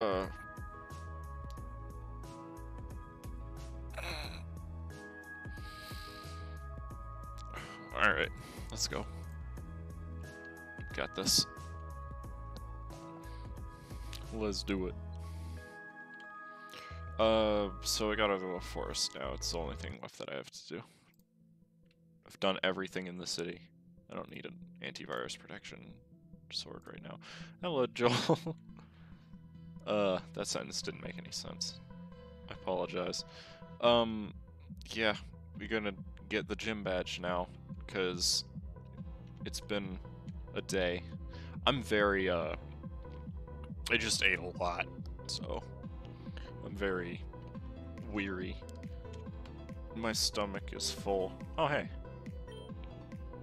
Uh, Alright, let's go. Got this. Let's do it. So I gotta go to a forest now. It's the only thing left that I have to do. I've done everything in the city. I don't need an antivirus protection sword right now. Hello, Joel. That sentence didn't make any sense. I apologize. Yeah, we're gonna get the gym badge now, because it's been a day. I'm very, I just ate a lot, so I'm very weary. My stomach is full. Oh, hey.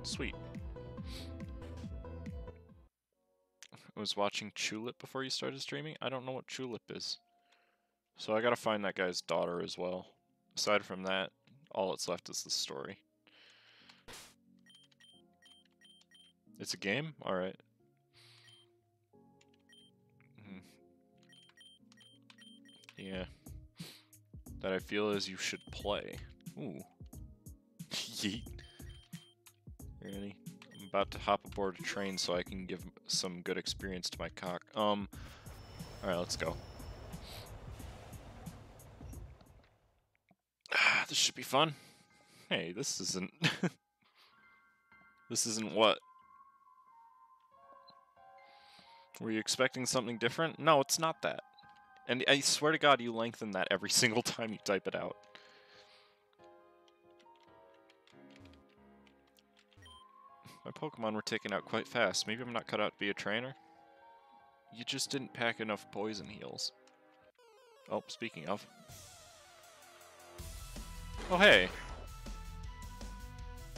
Sweet. I was watching Chulip before you started streaming. I don't know what Chulip is. So I gotta find that guy's daughter as well. Aside from that, all that's left is the story. It's a game? Alright. Yeah. That I feel as you should play. Ooh. Yeet. Really? I'm about to hop aboard a train so I can give some good experience to my cock. Alright, let's go. This should be fun. Hey, this isn't... This isn't what? Were you expecting something different? No, it's not that. And I swear to God, you lengthen that every single time you type it out. My Pokemon were taken out quite fast. Maybe I'm not cut out to be a trainer? You just didn't pack enough poison heals. Oh, speaking of. Oh, hey.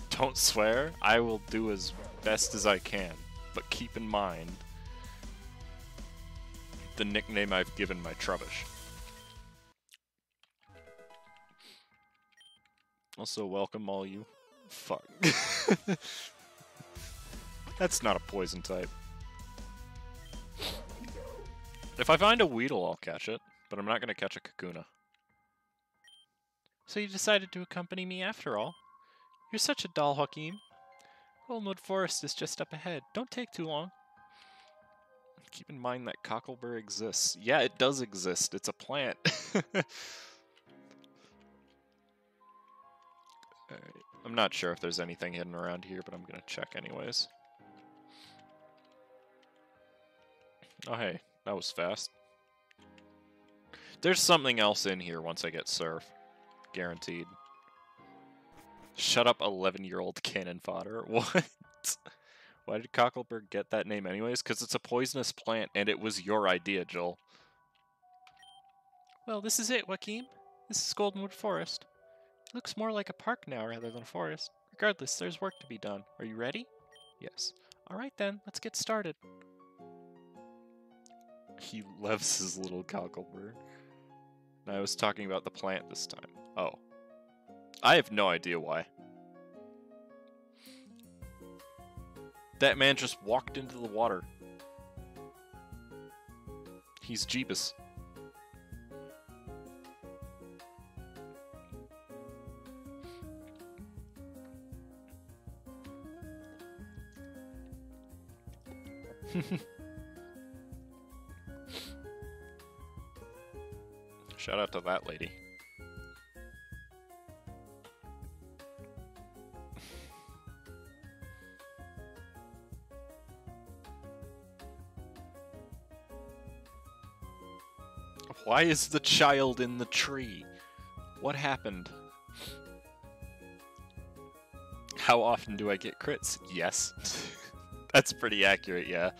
Don't swear. I will do as best as I can. But keep in mind the nickname I've given my Trubbish. Also, welcome all you. Fuck. That's not a poison type. If I find a Weedle, I'll catch it, but I'm not gonna catch a Kakuna. So you decided to accompany me after all? You're such a doll, Hakeem. Goldenwood Forest is just up ahead. Don't take too long. Keep in mind that Cocklebur exists. Yeah, it does exist. It's a plant. Alright. I'm not sure if there's anything hidden around here, but I'm gonna check anyways. Oh hey, that was fast. There's something else in here once I get Surf. Guaranteed. Shut up, 11-year-old cannon fodder. What? Why did Cocklebur get that name anyways? Because it's a poisonous plant, and it was your idea, Joel. Well, this is it, Joaquin. This is Goldenwood Forest. It looks more like a park now rather than a forest. Regardless, there's work to be done. Are you ready? Yes. Alright then, let's get started. He loves his little Cocklebur. And I was talking about the plant this time. Oh. I have no idea why. That man just walked into the water. He's Jeebus. Shout out to that lady. Why is the child in the tree? What happened? How often do I get crits? Yes. That's pretty accurate, yeah.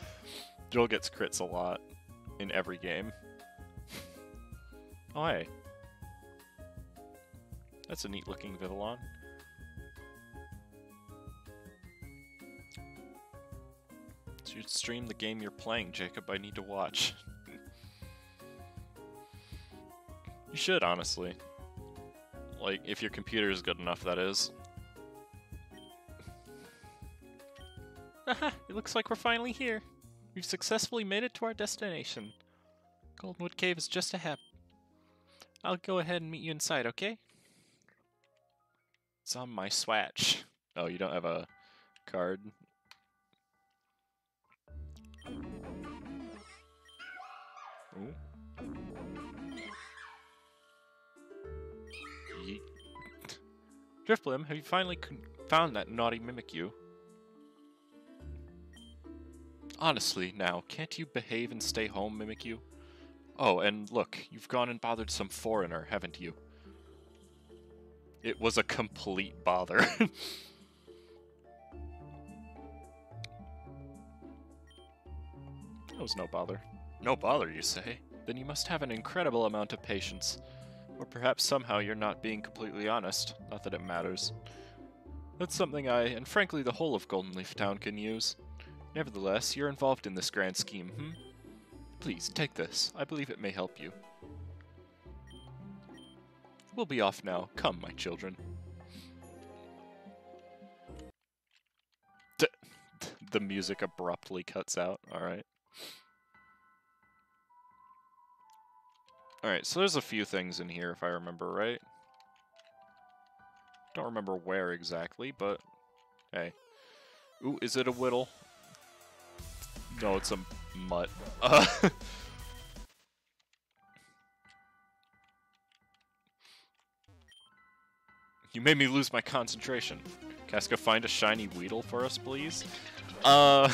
Joel gets crits a lot in every game. Oh, hey. That's a neat looking Vivillon. So you'd stream the game you're playing, Jacob. I need to watch. You should, honestly. Like, if your computer is good enough, that is. Haha, it looks like we're finally here. We've successfully made it to our destination. Goldenwood Cave is just ahead. I'll go ahead and meet you inside, okay? It's on my Swatch. Oh, you don't have a card? Ooh. Yeet. Drifblim, have you finally found that naughty Mimikyu? Honestly, now, can't you behave and stay home, Mimikyu? Oh, and look, you've gone and bothered some foreigner, haven't you? It was a complete bother. That was no bother. No bother, you say? Then you must have an incredible amount of patience. Or perhaps somehow you're not being completely honest. Not that it matters. That's something I, and frankly the whole of Goldenleaf Town can use. Nevertheless, you're involved in this grand scheme, Please, take this. I believe it may help you. We'll be off now. Come, my children. The music abruptly cuts out. Alright. Alright, so there's a few things in here, if I remember right. Don't remember where exactly, but hey. Ooh, is it a Whittle? No, it's a mutt. You made me lose my concentration. Casca, find a shiny Weedle for us, please? I'll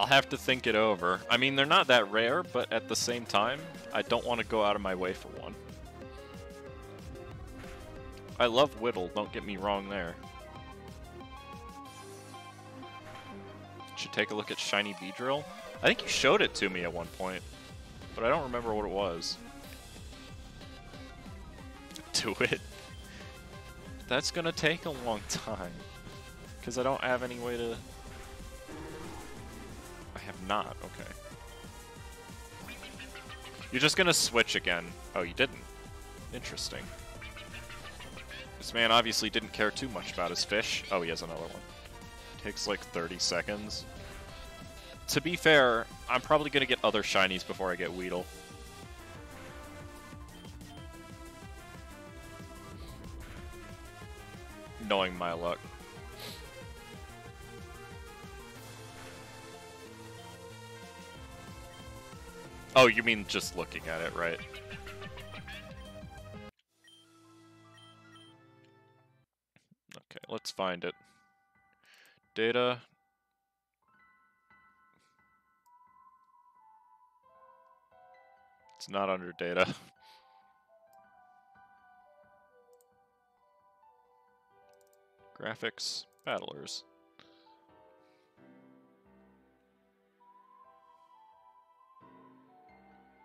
have to think it over. I mean, they're not that rare, but at the same time, I don't want to go out of my way for one. I love Whittle, don't get me wrong there. Should take a look at shiny Beedrill. I think you showed it to me at one point, but I don't remember what it was. Do it. That's gonna take a long time, because I don't have any way to... I have not, okay. You're just gonna switch again. Oh, you didn't. Interesting. This man obviously didn't care too much about his fish. Oh, he has another one. Takes like 30 seconds. To be fair, I'm probably gonna get other shinies before I get Weedle. Knowing my luck. Oh, you mean just looking at it, right? Okay, let's find it. Data. It's not under data. Graphics, battlers.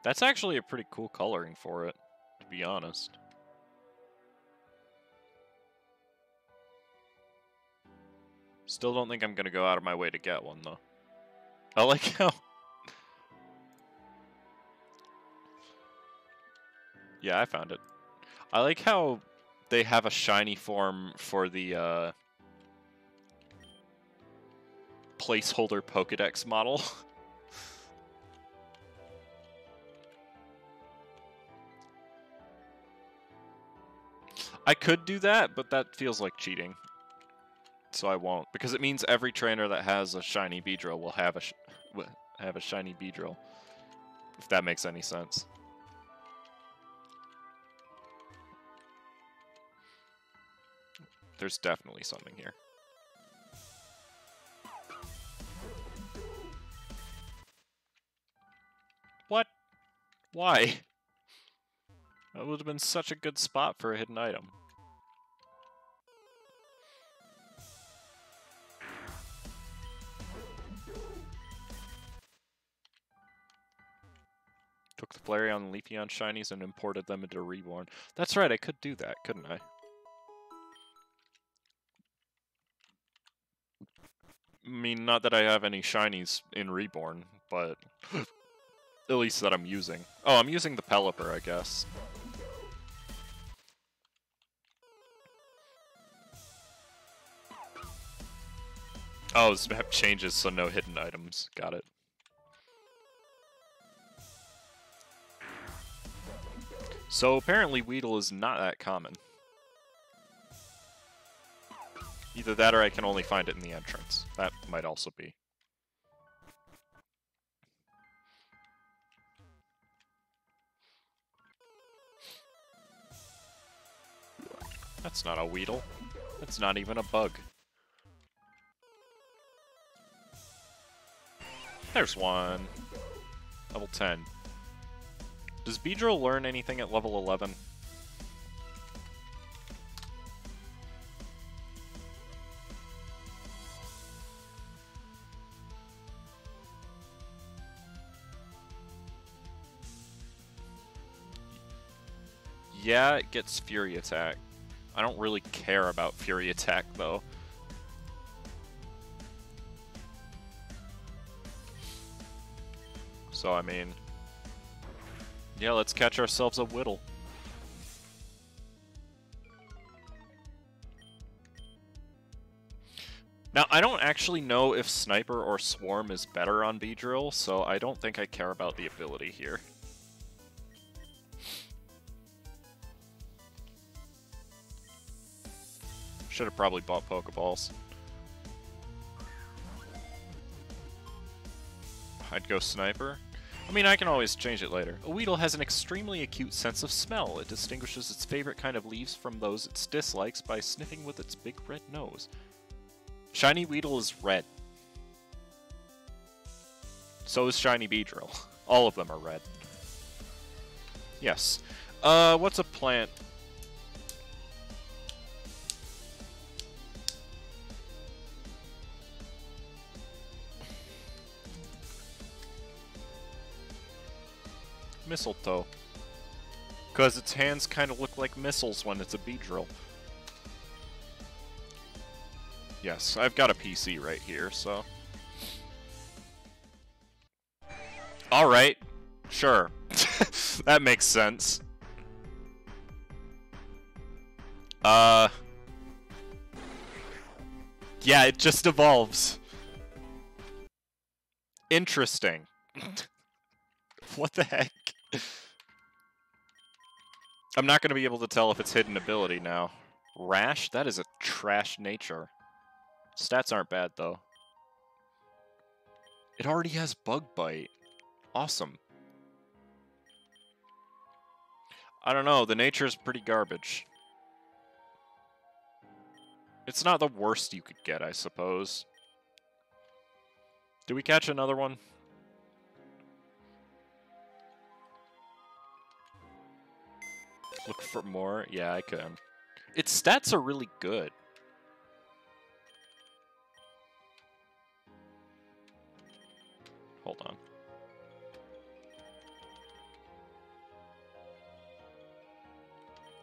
That's actually a pretty cool coloring for it, to be honest. Still don't think I'm gonna go out of my way to get one, though. I like how... Yeah, I found it. I like how they have a shiny form for the, placeholder Pokedex model. I could do that, but that feels like cheating. So I won't, because it means every trainer that has a shiny Beedrill will have a shiny Beedrill. If that makes any sense. There's definitely something here. What? Why? That would have been such a good spot for a hidden item. Took the Flareon and Leafeon shinies and imported them into Reborn. That's right, I could do that, couldn't I? I mean, not that I have any shinies in Reborn, but at least that I'm using. Oh, I'm using the Pelipper, I guess. Oh, this map changes, so no hidden items. Got it. So apparently Weedle is not that common. Either that or I can only find it in the entrance. That might also be. That's not a Weedle. That's not even a bug. There's one. Level 10. Does Beedrill learn anything at level 11? Yeah, it gets Fury Attack. I don't really care about Fury Attack, though. So, I mean... yeah, let's catch ourselves a Whittle. Now, I don't actually know if Sniper or Swarm is better on Beedrill, so I don't think I care about the ability here. Should have probably bought Pokeballs. I'd go Sniper. I mean, I can always change it later. A Weedle has an extremely acute sense of smell. It distinguishes its favorite kind of leaves from those it dislikes by sniffing with its big red nose. Shiny Weedle is red. So is Shiny Beedrill. All of them are red. Yes. What's a plant? Mistletoe. Because its hands kind of look like missiles when it's a Beedrill. Yes, I've got a PC right here, so... alright. Sure. That makes sense. Yeah, it just evolves. Interesting. What the heck? I'm not going to be able to tell if it's hidden ability now. Rash? That is a trash nature. Stats aren't bad, though. It already has Bug Bite. Awesome. I don't know, the nature's pretty garbage. It's not the worst you could get, I suppose. Do we catch another one? Look for more? Yeah, I can. Its stats are really good. Hold on.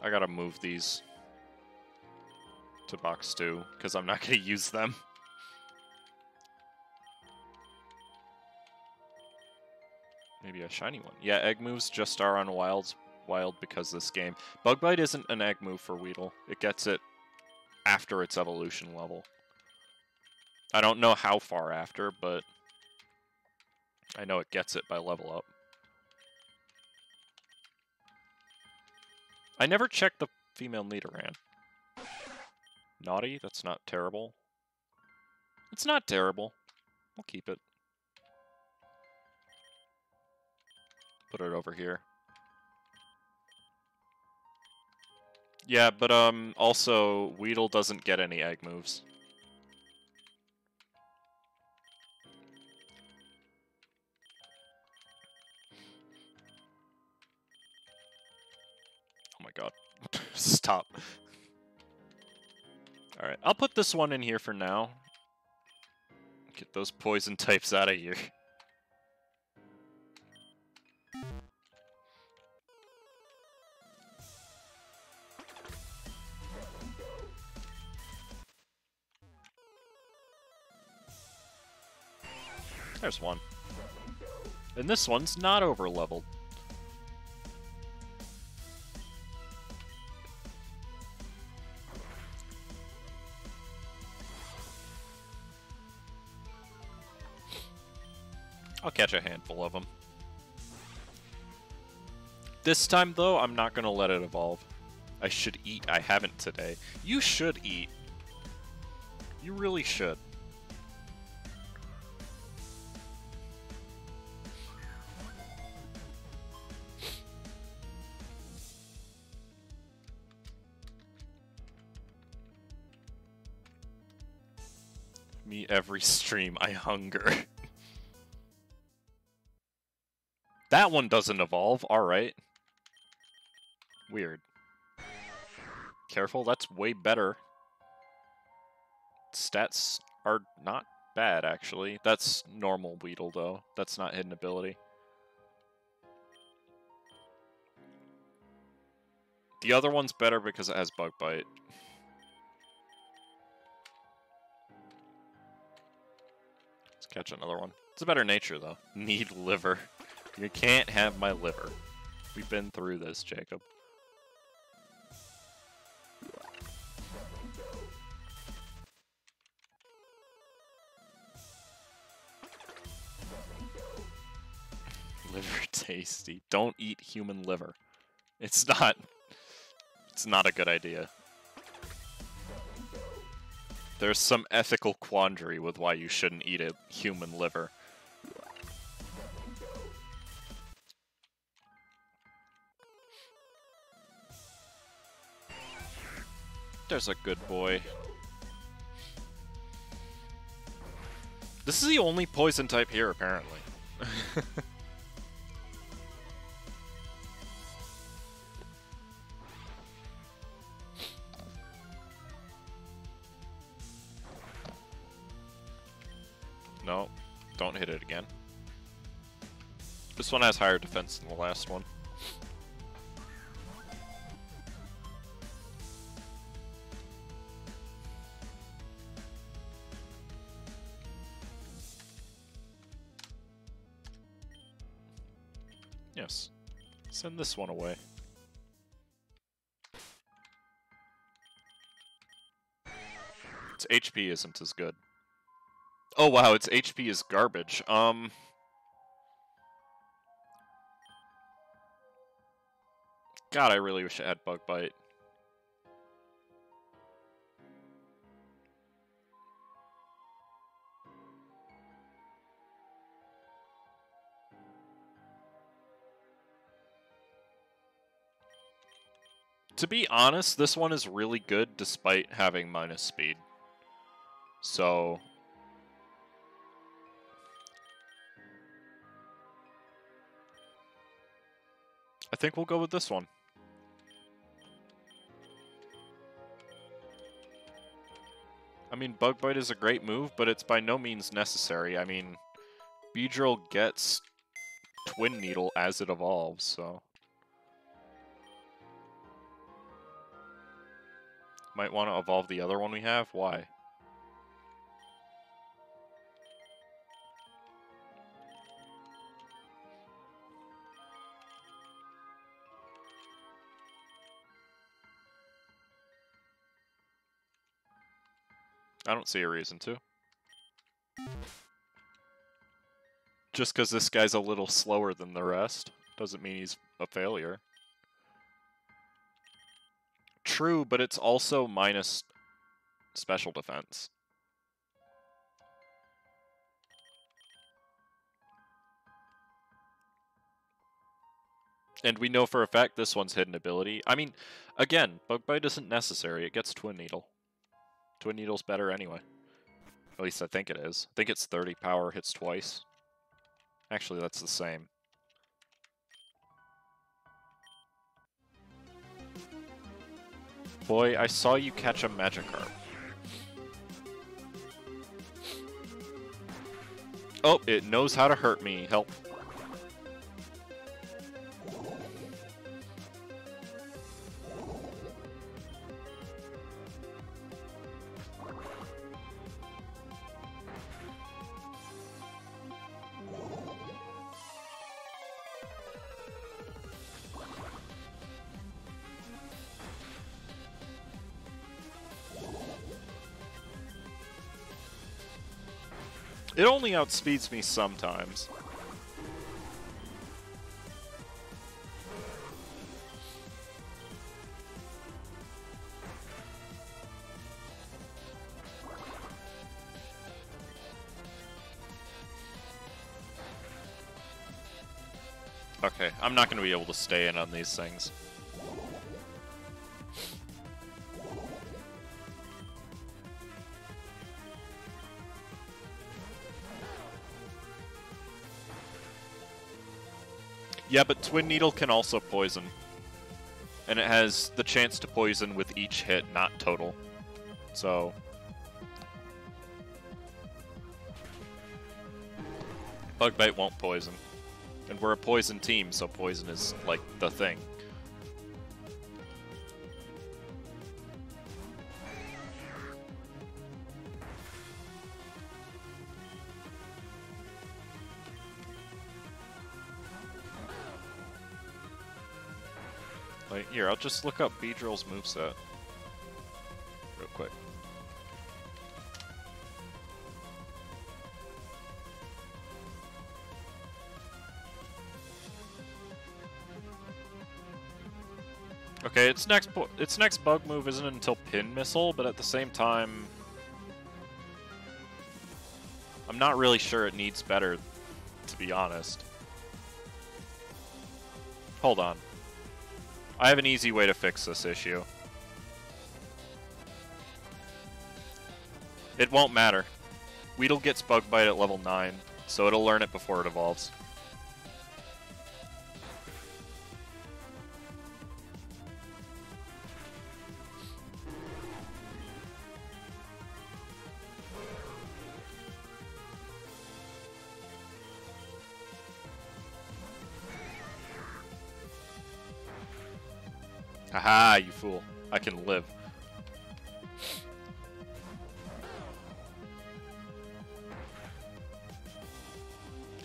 I gotta move these to box 2, because I'm not gonna use them. Maybe a shiny one. Yeah, egg moves just are on wild because of this game. Bug Bite isn't an egg move for Weedle. It gets it after its evolution level. I don't know how far after, but I know it gets it by level up. I never checked the female Nidoran. Naughty? That's not terrible. It's not terrible. I'll keep it. Put it over here. Yeah, but also Weedle doesn't get any egg moves. Oh my god. Stop. Alright, I'll put this one in here for now. Get those poison types out of here. There's one. And this one's not over-leveled. I'll catch a handful of them. This time, though, I'm not going to let it evolve. I should eat. I haven't today. You should eat. You really should. Me every stream. I hunger. That one doesn't evolve. Alright. Weird. Careful, that's way better. Stats are not bad, actually. That's normal Weedle, though. That's not hidden ability. The other one's better because it has Bug Bite. Let's catch another one. It's a better nature, though. Need liver. You can't have my liver. We've been through this, Jacob. Liver tasty. Don't eat human liver. It's not a good idea. There's some ethical quandary with why you shouldn't eat a human liver. There's a good boy. This is the only poison type here, apparently. No, don't hit it again. This one has higher defense than the last one. Yes. Send this one away. Its HP isn't as good. Oh wow, its HP is garbage. God, I really wish it had Bug Bite. To be honest, this one is really good despite having minus speed. So I think we'll go with this one. I mean, Bug Bite is a great move, but it's by no means necessary. I mean, Beedrill gets Twin Needle as it evolves, so... Might want to evolve the other one we have? Why? I don't see a reason to. Just because this guy's a little slower than the rest doesn't mean he's a failure. True, but it's also minus special defense. And we know for a fact this one's hidden ability. I mean, again, Bug Bite isn't necessary. It gets Twin Needle. Twin Needle's better anyway. At least I think it is. I think it's 30 power, hits twice. Actually, that's the same. Boy, I saw you catch a Magikarp. Oh, it knows how to hurt me. Help. It only outspeeds me sometimes. Okay, I'm not going to be able to stay in on these things. Yeah, but Twin Needle can also poison. And it has the chance to poison with each hit, not total. So... Bug Bite won't poison. And we're a poison team, so poison is, like, the thing. Like, here, I'll just look up Beedrill's moveset. Real quick. Okay, its next bug move isn't until Pin Missile, but at the same time, I'm not really sure it needs better, to be honest. Hold on. I have an easy way to fix this issue. It won't matter. Weedle gets Bug Bite at level 9, so it'll learn it before it evolves. Haha, you fool. I can live.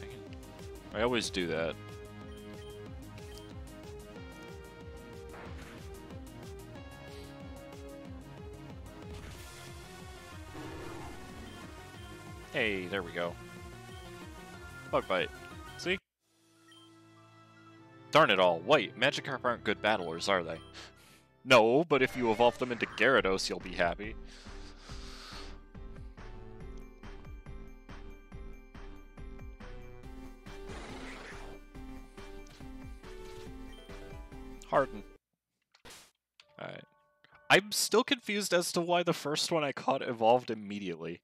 Dang it. I always do that. Hey, there we go. Bug Bite. See? Darn it all. Wait, Magikarp aren't good battlers, are they? No, but if you evolve them into Gyarados, you'll be happy. Harden. Alright. I'm still confused as to why the first one I caught evolved immediately.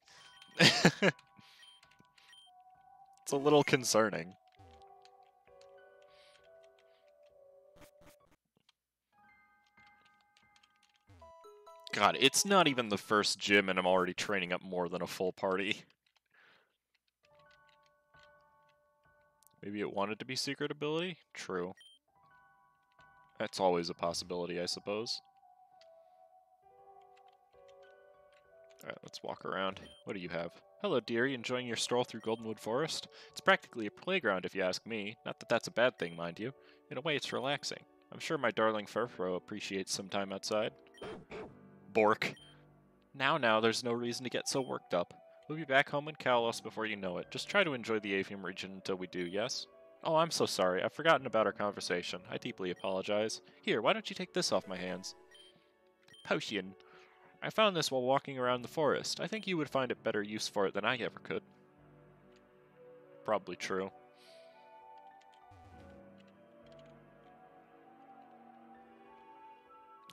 It's a little concerning. God, it's not even the first gym and I'm already training up more than a full party. Maybe it wanted to be secret ability? True. That's always a possibility, I suppose. Alright, let's walk around. What do you have? Hello, dearie. Enjoying your stroll through Goldenwood Forest? It's practically a playground, if you ask me. Not that that's a bad thing, mind you. In a way, it's relaxing. I'm sure my darling Furfrou appreciates some time outside. Bork. Now, there's no reason to get so worked up. We'll be back home in Kalos before you know it. Just try to enjoy the Avium region until we do, yes? Oh, I'm so sorry. I've forgotten about our conversation. I deeply apologize. Here, why don't you take this off my hands? Potion. I found this while walking around the forest. I think you would find it better use for it than I ever could. Probably true.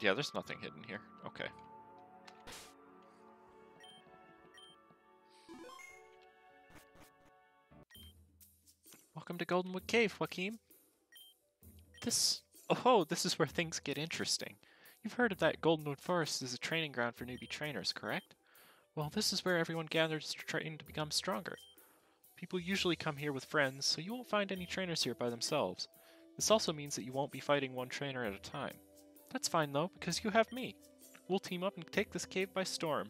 Yeah, there's nothing hidden here. Okay. Welcome to Goldenwood Cave, Joachim. This is where things get interesting. You've heard of that Goldenwood Forest as a training ground for newbie trainers, correct? Well, this is where everyone gathers to train to become stronger. People usually come here with friends, so you won't find any trainers here by themselves. This also means that you won't be fighting one trainer at a time. That's fine though, because you have me. We'll team up and take this cave by storm.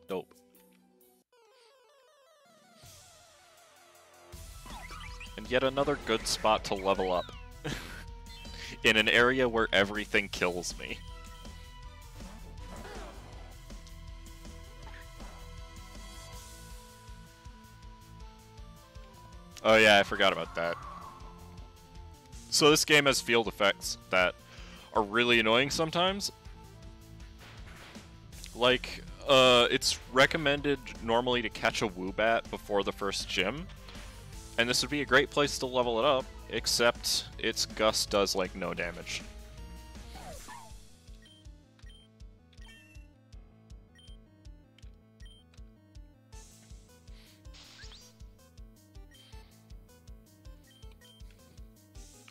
Dope. And yet another good spot to level up. In an area where everything kills me. Oh yeah, I forgot about that. So this game has field effects that are really annoying sometimes. Like, it's recommended normally to catch a Woobat before the first gym. And this would be a great place to level it up, except its Gust does, like, no damage.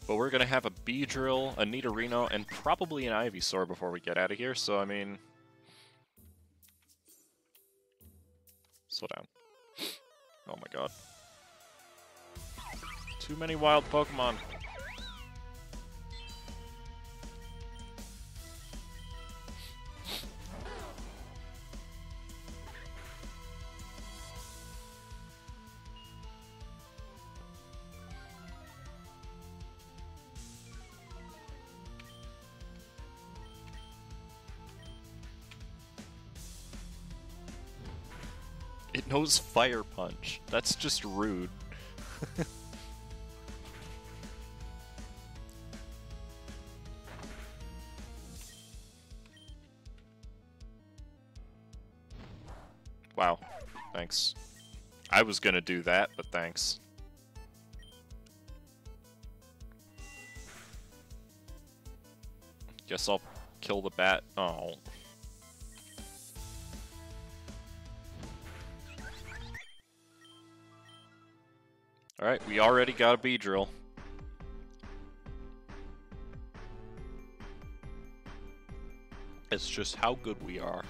But we're gonna have a Beedrill, a Nidorino, and probably an Ivysaur before we get out of here, so I mean... Slow down. Oh my god. Too many wild Pokemon. It knows Fire Punch. That's just rude. Wow. Thanks. I was gonna do that, but thanks. Guess I'll kill the bat. Oh. Alright, we already got a Beedrill. It's just how good we are.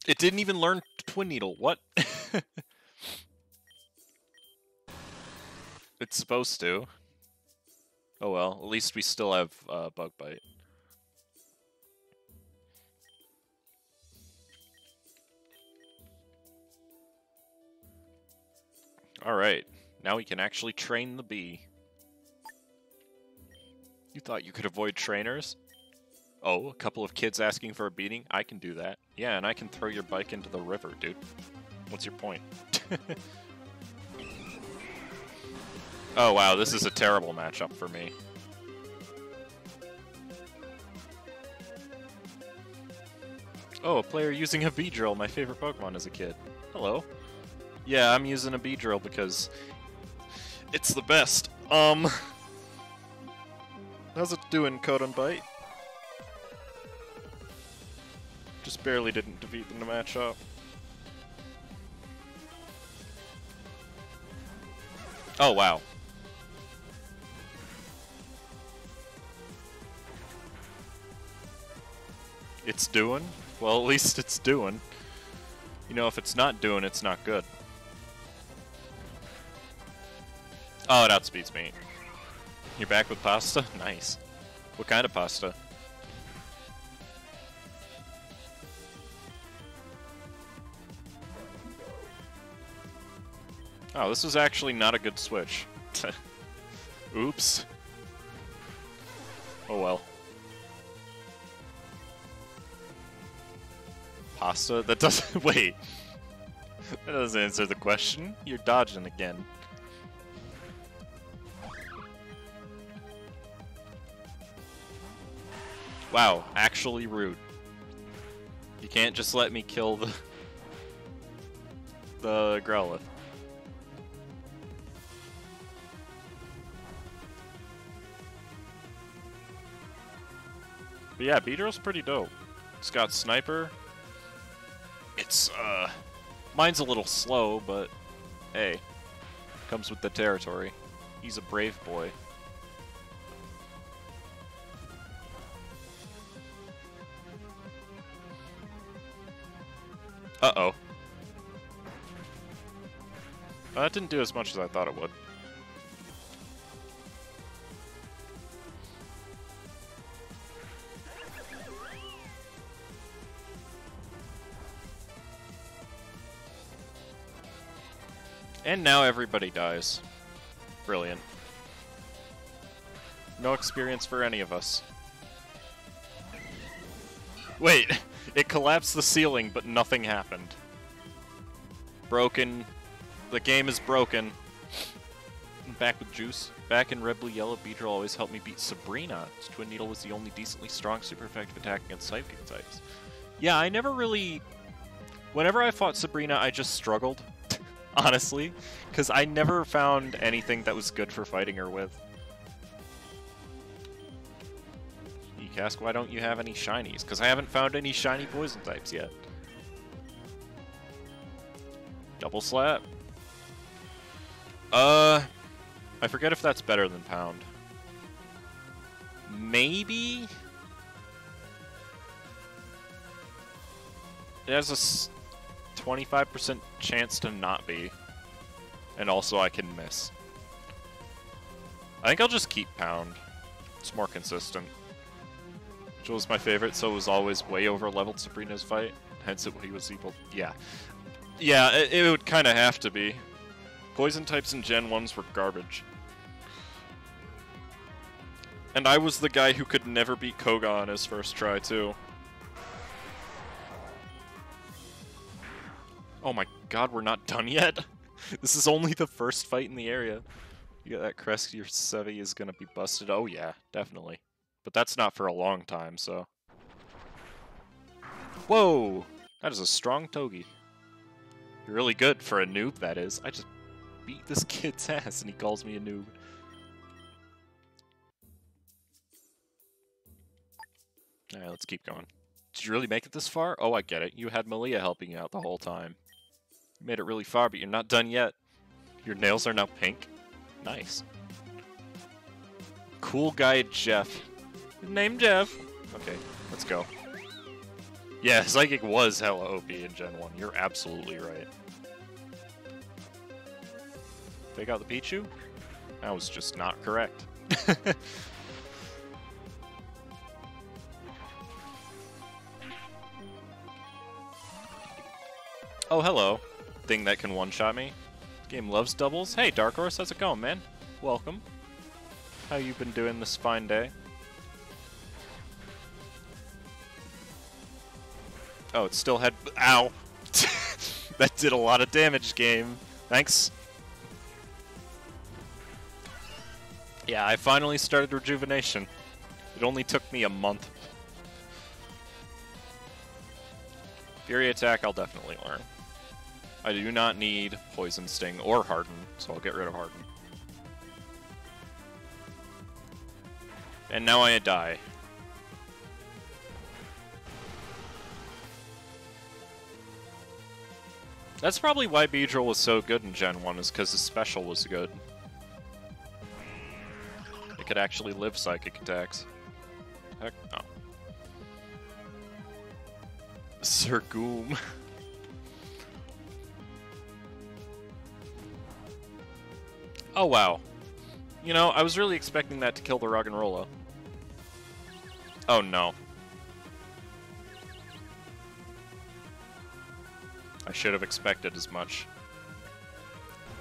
It didn't even learn Twin Needle. What? It's supposed to. Oh well, at least we still have Bug Bite. Alright, now we can actually train the bee. You thought you could avoid trainers? Oh, a couple of kids asking for a beating? I can do that. Yeah, and I can throw your bike into the river, dude. What's your point? Oh wow, this is a terrible matchup for me. Oh, a player using a Beedrill, my favorite Pokemon as a kid. Hello. Yeah, I'm using a Beedrill because it's the best. How's it doing, Code and Bite? Just barely didn't defeat them to match up. Oh, wow. It's doing? Well, at least it's doing. You know, if it's not doing, it's not good. Oh, it outspeeds me. You're back with pasta? Nice. What kind of pasta? Oh, this is actually not a good switch. Oops. Oh well. Pasta? That doesn't... Wait. That doesn't answer the question. You're dodging again. Wow, actually rude. You can't just let me kill the Growlithe. But yeah, Beedrill's pretty dope. It's got Sniper. It's, mine's a little slow, but hey, comes with the territory. He's a brave boy. Uh-oh. That didn't do as much as I thought it would. And now everybody dies. Brilliant. No experience for any of us. Wait, it collapsed the ceiling, but nothing happened. Broken. The game is broken. I'm back with Juice. Back in Red, Blue, Yellow, Beedrill always helped me beat Sabrina. Its Twin Needle was the only decently strong, super effective attack against Psychic types. Yeah, I never really Whenever I fought Sabrina, I just struggled, honestly, because I never found anything that was good for fighting her with. Cask, why don't you have any shinies? Because I haven't found any shiny poison types yet. Double slap. I forget if that's better than pound. Maybe? It has a 25% chance to not be. And also I can miss. I think I'll just keep pound. It's more consistent. Which was my favorite, so it was always way over-leveled Sabrina's fight. Hence he was able... Yeah. Yeah, it would kind of have to be. Poison types in Gen 1s were garbage. And I was the guy who could never beat Koga on his first try, too. Oh my god, we're not done yet? This is only the first fight in the area. You got that crest, your Sevi is gonna be busted. Oh yeah, definitely. But that's not for a long time, so... Whoa! That is a strong Togi. You're really good for a noob, that is. I just beat this kid's ass and he calls me a noob. Alright, let's keep going. Did you really make it this far? Oh, I get it. You had Malia helping you out the whole time. You made it really far, but you're not done yet. Your nails are now pink. Nice. Cool guy Jeff. Name Jeff. Okay, let's go. Yeah, Psychic was hella OP in Gen 1. You're absolutely right. Take out the Pichu? That was just not correct. Oh, hello. Thing that can one-shot me. Game loves doubles. Hey, Dark Horse, how's it going, man? Welcome. How you been doing this fine day? Oh, it still had... Ow! That did a lot of damage, game. Thanks. Yeah, I finally started Rejuvenation. It only took me a month. Fury Attack, I'll definitely learn. I do not need Poison Sting or Harden, so I'll get rid of Harden. And now I die. That's probably why Beedrill was so good in Gen 1, is because his special was good. It could actually live psychic attacks. Heck, no. Sirgoom. Oh wow. You know, I was really expecting that to kill the Roggenrola. Oh no. I should have expected as much.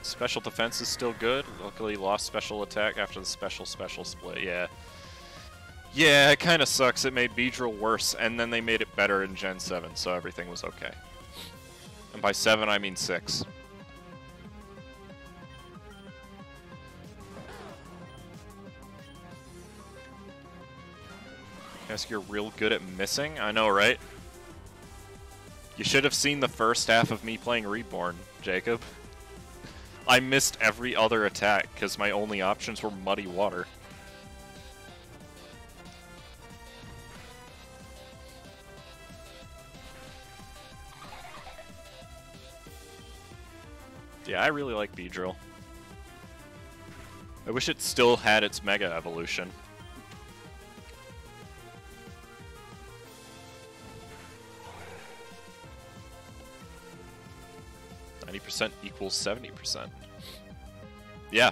Special defense is still good. Luckily lost special attack after the special split, yeah. Yeah, it kinda sucks. It made Beedrill worse, and then they made it better in Gen 7, so everything was okay. And by 7, I mean 6. Guess you're real good at missing? I know, right? You should have seen the first half of me playing Reborn, Jacob. I missed every other attack, because my only options were Muddy Water. Yeah, I really like Beedrill. I wish it still had its Mega Evolution. 90% equals 70%. Yeah.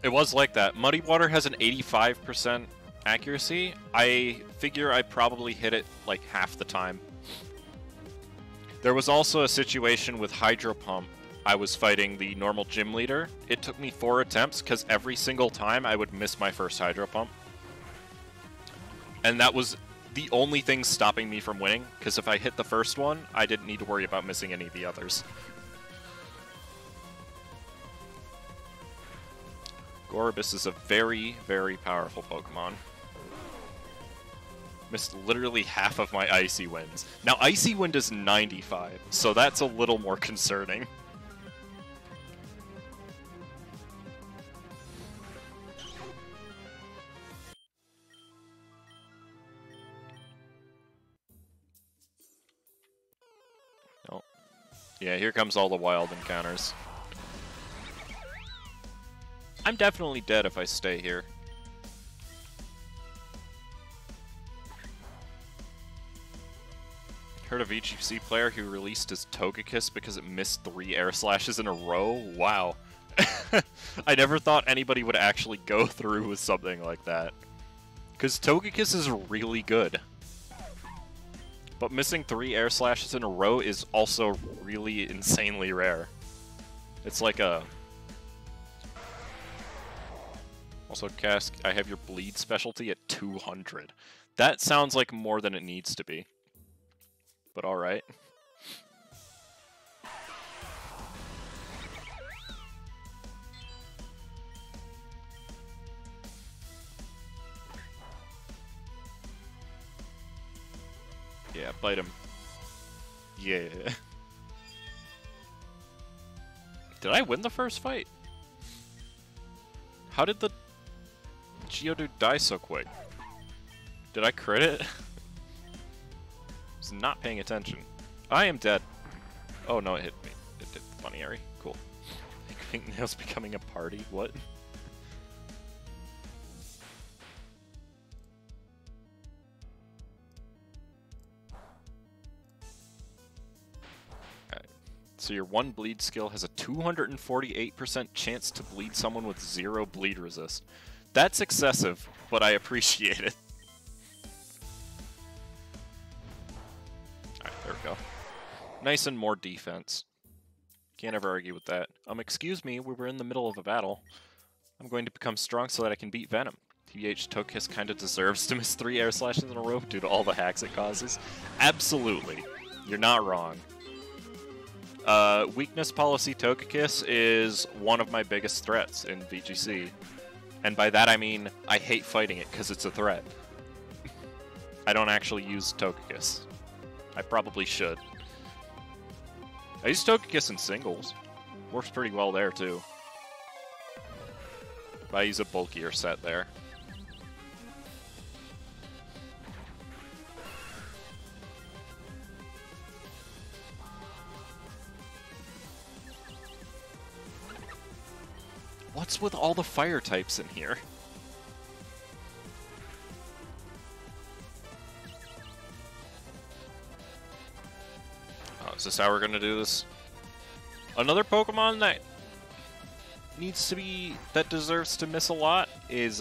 It was like that. Muddy Water has an 85% accuracy. I figure I probably hit it like half the time. There was also a situation with Hydro Pump. I was fighting the normal gym leader. It took me 4 attempts because every single time I would miss my first Hydro Pump. And that was the only thing stopping me from winning, because if I hit the first one, I didn't need to worry about missing any of the others. Gorebyss is a very, very powerful Pokemon. Missed literally half of my Icy Winds. Now, Icy Wind is 95, so that's a little more concerning. Oh. Yeah, here comes all the wild encounters. I'm definitely dead if I stay here. Heard of VGC player who released his Togekiss because it missed 3 air slashes in a row? Wow. I never thought anybody would actually go through with something like that. Because Togekiss is really good. But missing 3 air slashes in a row is also really insanely rare. It's like a... Also, Cask, I have your bleed specialty at 200. That sounds like more than it needs to be. But alright. Yeah, bite him. Yeah. Did I win the first fight? How did the Geodude die so quick? Did I crit it? Was not paying attention. I am dead. Oh no, it hit me. It did funny area. Cool. Pink Nails becoming a party? What? Alright. So your 1 bleed skill has a 248% chance to bleed someone with 0 bleed resist. That's excessive, but I appreciate it. Alright, there we go. Nice and more defense. Can't ever argue with that. Excuse me, we were in the middle of a battle. I'm going to become strong so that I can beat Venom. TBH Togekiss kinda deserves to miss 3 air slashes in a row due to all the hacks it causes. Absolutely. You're not wrong. Weakness policy Togekiss is one of my biggest threats in VGC. And by that I mean, I hate fighting it because it's a threat. I don't actually use Togekiss. I probably should. I use Togekiss in singles. Works pretty well there, too. But I use a bulkier set there. What's with all the fire types in here? Oh, is this how we're gonna do this? Another Pokemon that needs to be... that deserves to miss a lot is,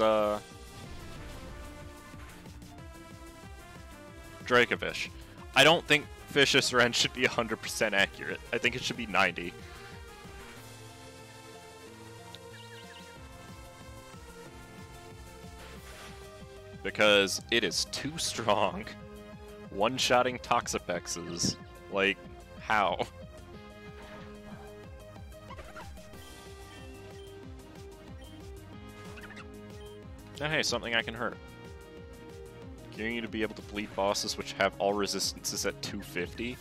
Dracovish. I don't think Vicious Ren should be 100% accurate. I think it should be 90. Because it is too strong. One-shotting Toxapexes. Like, how? Oh, hey, something I can hurt. Getting you to be able to bleed bosses which have all resistances at 250.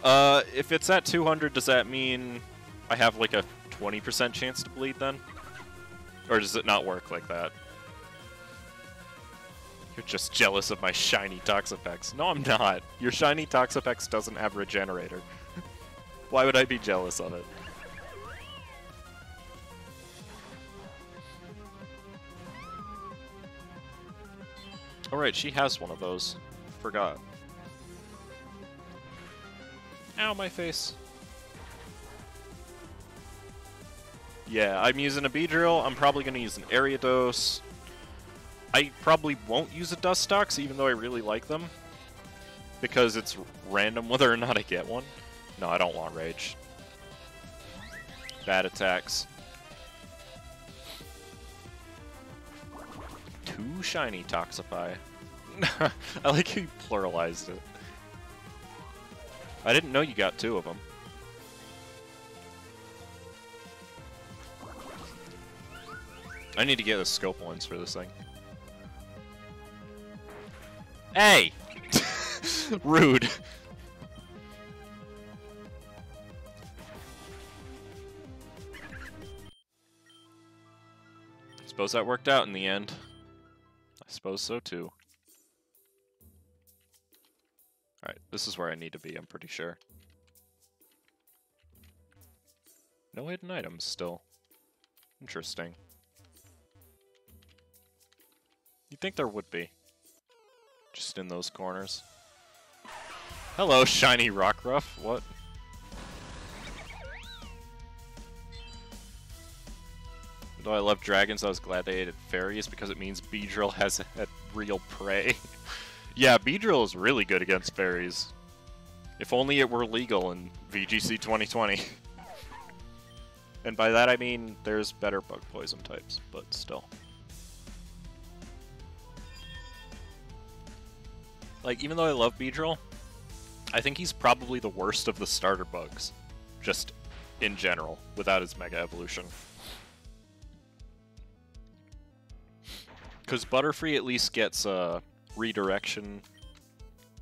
If it's at 200, does that mean I have like a 20% chance to bleed then? Or does it not work like that? You're just jealous of my shiny Toxapex. No, I'm not. Your shiny Toxapex doesn't have Regenerator. Why would I be jealous of it? Alright, she has one of those. Forgot. Ow, my face. Yeah, I'm using a Beedrill. I'm probably going to use an Ariados. I probably won't use a Dustox, even though I really like them. Because it's random whether or not I get one. No, I don't want Rage. Bad attacks. 2 shiny Toxify. I like how you pluralized it. I didn't know you got 2 of them. I need to get the scope ones for this thing. Hey! Rude. Suppose that worked out in the end. I suppose so too. Alright, this is where I need to be, I'm pretty sure. No hidden items still. Interesting. You'd think there would be. Just in those corners. Hello, shiny Rockruff. What? Though I love dragons, I was glad they added fairies because it means Beedrill has a real prey. Yeah, Beedrill is really good against fairies. If only it were legal in VGC 2020. And by that I mean there's better bug poison types, but still. Like, even though I love Beedrill, I think he's probably the worst of the starter bugs. Just in general, without his Mega Evolution. Because Butterfree at least gets redirection.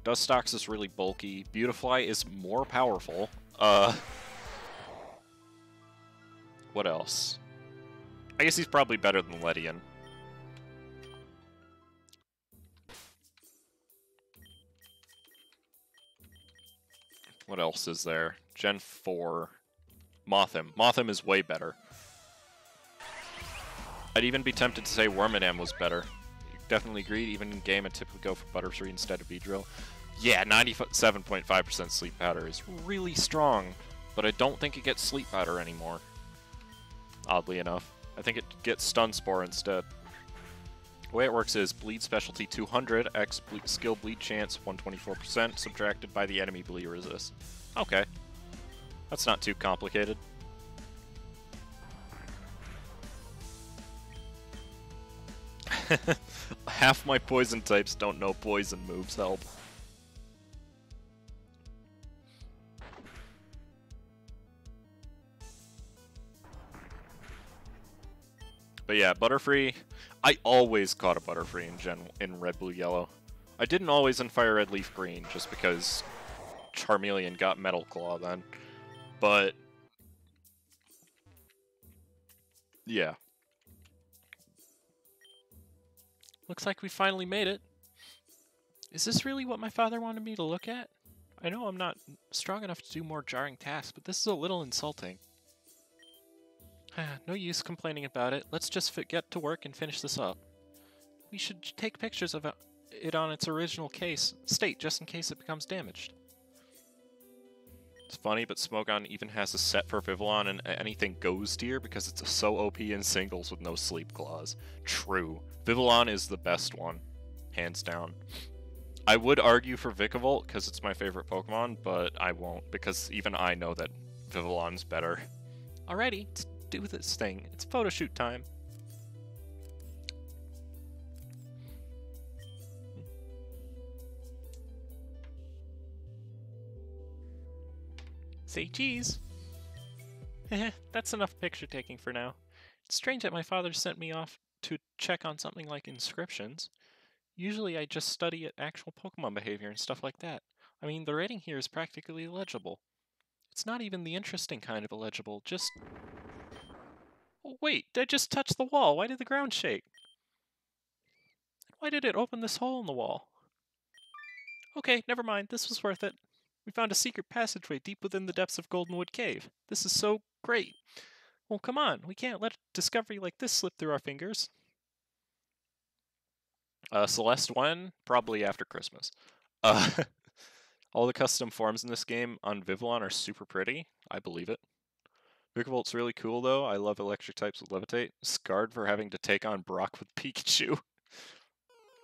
Dustox is really bulky. Beautifly is more powerful. What else? I guess he's probably better than Ledian. What else is there? Gen 4. Mothim. Mothim is way better. I'd even be tempted to say Wormadam was better. Definitely agreed. Even in game, I'd typically go for Butterfree instead of Beedrill. Yeah, 97.5% Sleep Powder is really strong, but I don't think it gets Sleep Powder anymore. Oddly enough. I think it gets Stun Spore instead. The way it works is Bleed Specialty 200, X Skill Bleed Chance 124%, subtracted by the enemy Bleed Resist. Okay. That's not too complicated. Half my poison types don't know poison moves, help. But yeah, Butterfree, I always caught a Butterfree in Red, Blue, Yellow. I didn't always in Fire Red, Leaf, Green, just because Charmeleon got Metal Claw then. But yeah. Looks like we finally made it. Is this really what my father wanted me to look at? I know I'm not strong enough to do more jarring tasks, but this is a little insulting. No use complaining about it. Let's just get to work and finish this up. We should take pictures of it on its original state, just in case it becomes damaged. It's funny, but Smogon even has a set for Vivillon and anything goes tier because it's so OP in singles with no Sleep Claws. True. Vivillon is the best one. Hands down. I would argue for Vikavolt because it's my favorite Pokemon, but I won't because even I know that Vivillon's better. Alrighty, let's do this thing. It's photo shoot time. Say cheese. That's enough picture taking for now. It's strange that my father sent me off to check on something like inscriptions. Usually I just study actual Pokemon behavior and stuff like that. I mean, the writing here is practically illegible. It's not even the interesting kind of illegible, just... Oh, wait, I just touched the wall. Why did the ground shake? Why did it open this hole in the wall? Okay, never mind. This was worth it. We found a secret passageway deep within the depths of Goldenwood Cave. This is so great. Well, come on. We can't let a discovery like this slip through our fingers. Celeste when? Probably after Christmas. All the custom forms in this game on Vivillon are super pretty. I believe it. Vikavolt's really cool, though. I love electric types with Levitate. Scarred for having to take on Brock with Pikachu.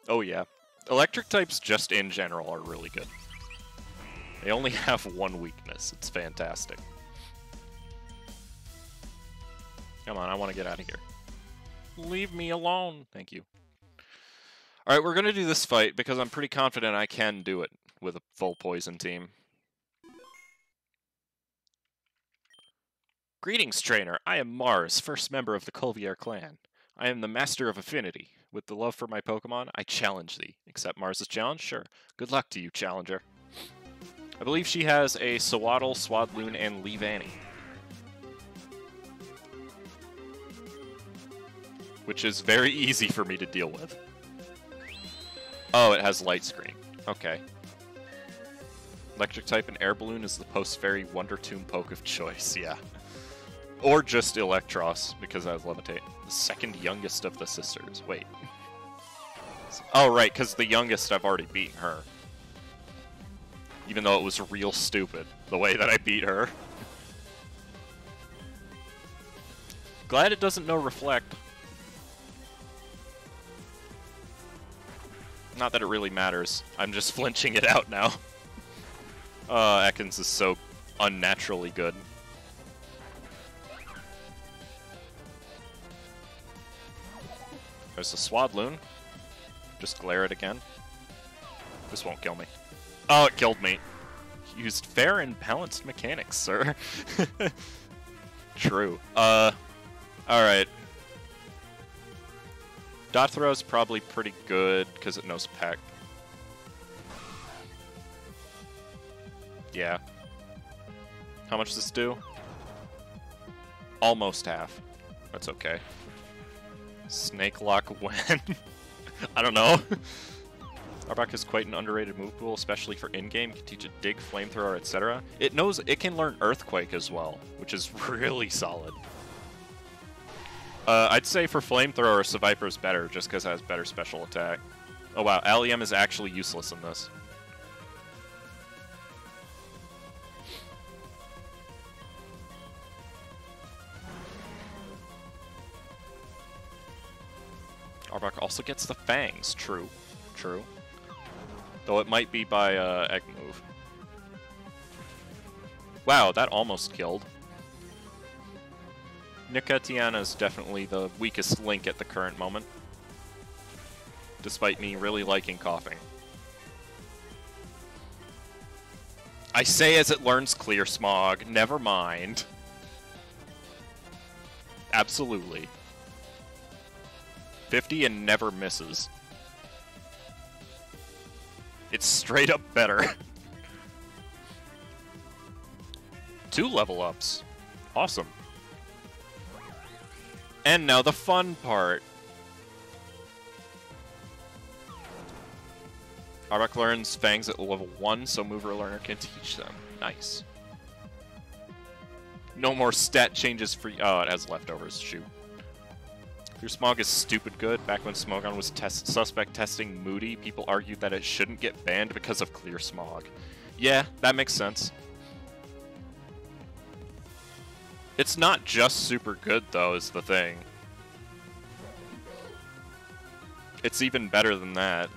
Oh, yeah. Electric types, just in general, are really good. They only have one weakness. It's fantastic. Come on, I want to get out of here. Leave me alone. Thank you. Alright, we're going to do this fight because I'm pretty confident I can do it with a full poison team. Greetings, trainer. I am Mars, first member of the Colvier clan. I am the Master of Affinity. with the love for my Pokemon, I challenge thee. Accept Mars's challenge? Sure. Good luck to you, challenger. I believe she has a Sewaddle, Swadloon, and Leavanny. Which is very easy for me to deal with. Oh, it has Light Screen. Okay. Electric type and Air Balloon is the post-fairy Wonder Tomb poke of choice, yeah. Or just Electros, because I has Levitate. The second youngest of the sisters. Wait. Oh, right, because the youngest I've already beaten her. Even though it was real stupid, the way that I beat her. Glad it doesn't know Reflect. Not that it really matters. I'm just flinching it out now. Ekans is so unnaturally good. There's a Swadloon. Just glare it again. This won't kill me. Oh, it killed me. Used fair and balanced mechanics, sir. True. Alright. Dot Throw is probably pretty good because it knows Peck. Yeah. How much does this do? Almost half. That's okay. Snake Lock when? I don't know. Arbok is quite an underrated move pool, especially for in-game. Can teach it Dig, Flamethrower, etc. It knows it can learn Earthquake as well, which is really solid. I'd say for Flamethrower, Seviper's better, just because it has better special attack. Oh wow, Allium is actually useless in this. Arbok also gets the Fangs, true. True. Though it might be by Egg Move. Wow, that almost killed. Nicotiana is definitely the weakest link at the current moment. Despite me really liking Coughing. I say as it learns Clear Smog, never mind. Absolutely. 50 and never misses. It's straight up better. 2 level ups. Awesome. And now the fun part. Arbok learns Fangs at level 1, so Mover Learner can teach them. Nice. No more stat changes for... Oh, it has leftovers. Shoot. Clear Smog is stupid good. Back when Smogon was suspect testing Moody, people argued that it shouldn't get banned because of Clear Smog. Yeah, that makes sense. It's not just super good, though, is the thing. It's even better than that.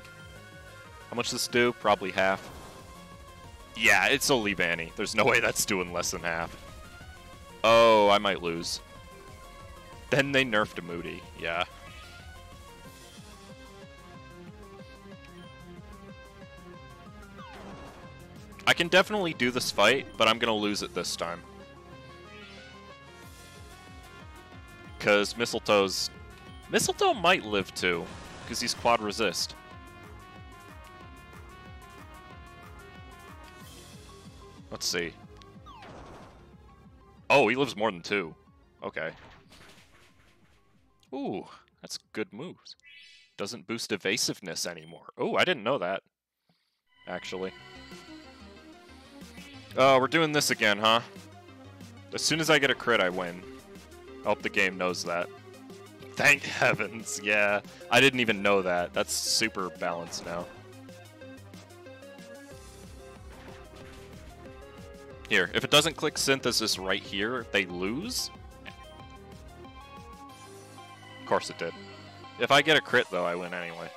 How much does this do? Probably half. Yeah, it's a Leavanny. There's no way that's doing less than half. Oh, I might lose. Then they nerfed a Moody. Yeah. I can definitely do this fight, but I'm gonna lose it this time. Because Mistletoe might live too, because he's quad resist. Let's see. Oh, he lives more than 2. Okay. Ooh, that's good moves. Doesn't boost evasiveness anymore. Oh, I didn't know that. Actually. Oh, we're doing this again, huh? As soon as I get a crit, I win. I hope the game knows that. Thank heavens, yeah. I didn't even know that. That's super balanced now. Here, if it doesn't click Synthesis right here, they lose? Of course it did. If I get a crit, though, I win anyway.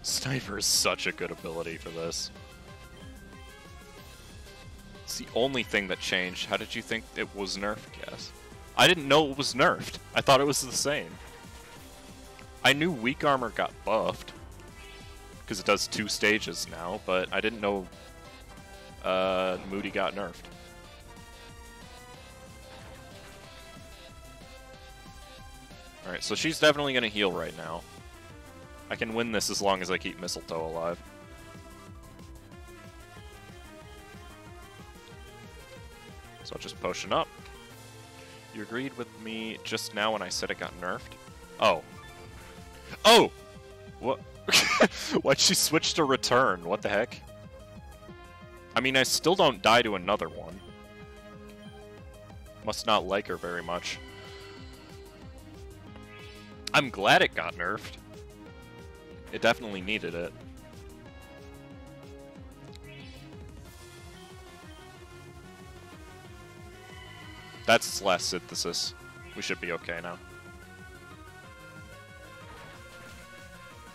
Sniper is such a good ability for this. It's the only thing that changed. How did you think it was nerfed, Cass? I didn't know it was nerfed. I thought it was the same. I knew Weak Armor got buffed, because it does 2 stages now, but I didn't know Moody got nerfed. Alright, so she's definitely going to heal right now. I can win this as long as I keep Mistletoe alive. So I'll just potion up. You agreed with me just now when I said it got nerfed? Oh. Oh! What? Why'd she switch to return? What the heck? I mean, I still don't die to another one. Must not like her very much. I'm glad it got nerfed. It definitely needed it. That's its last synthesis. We should be okay now.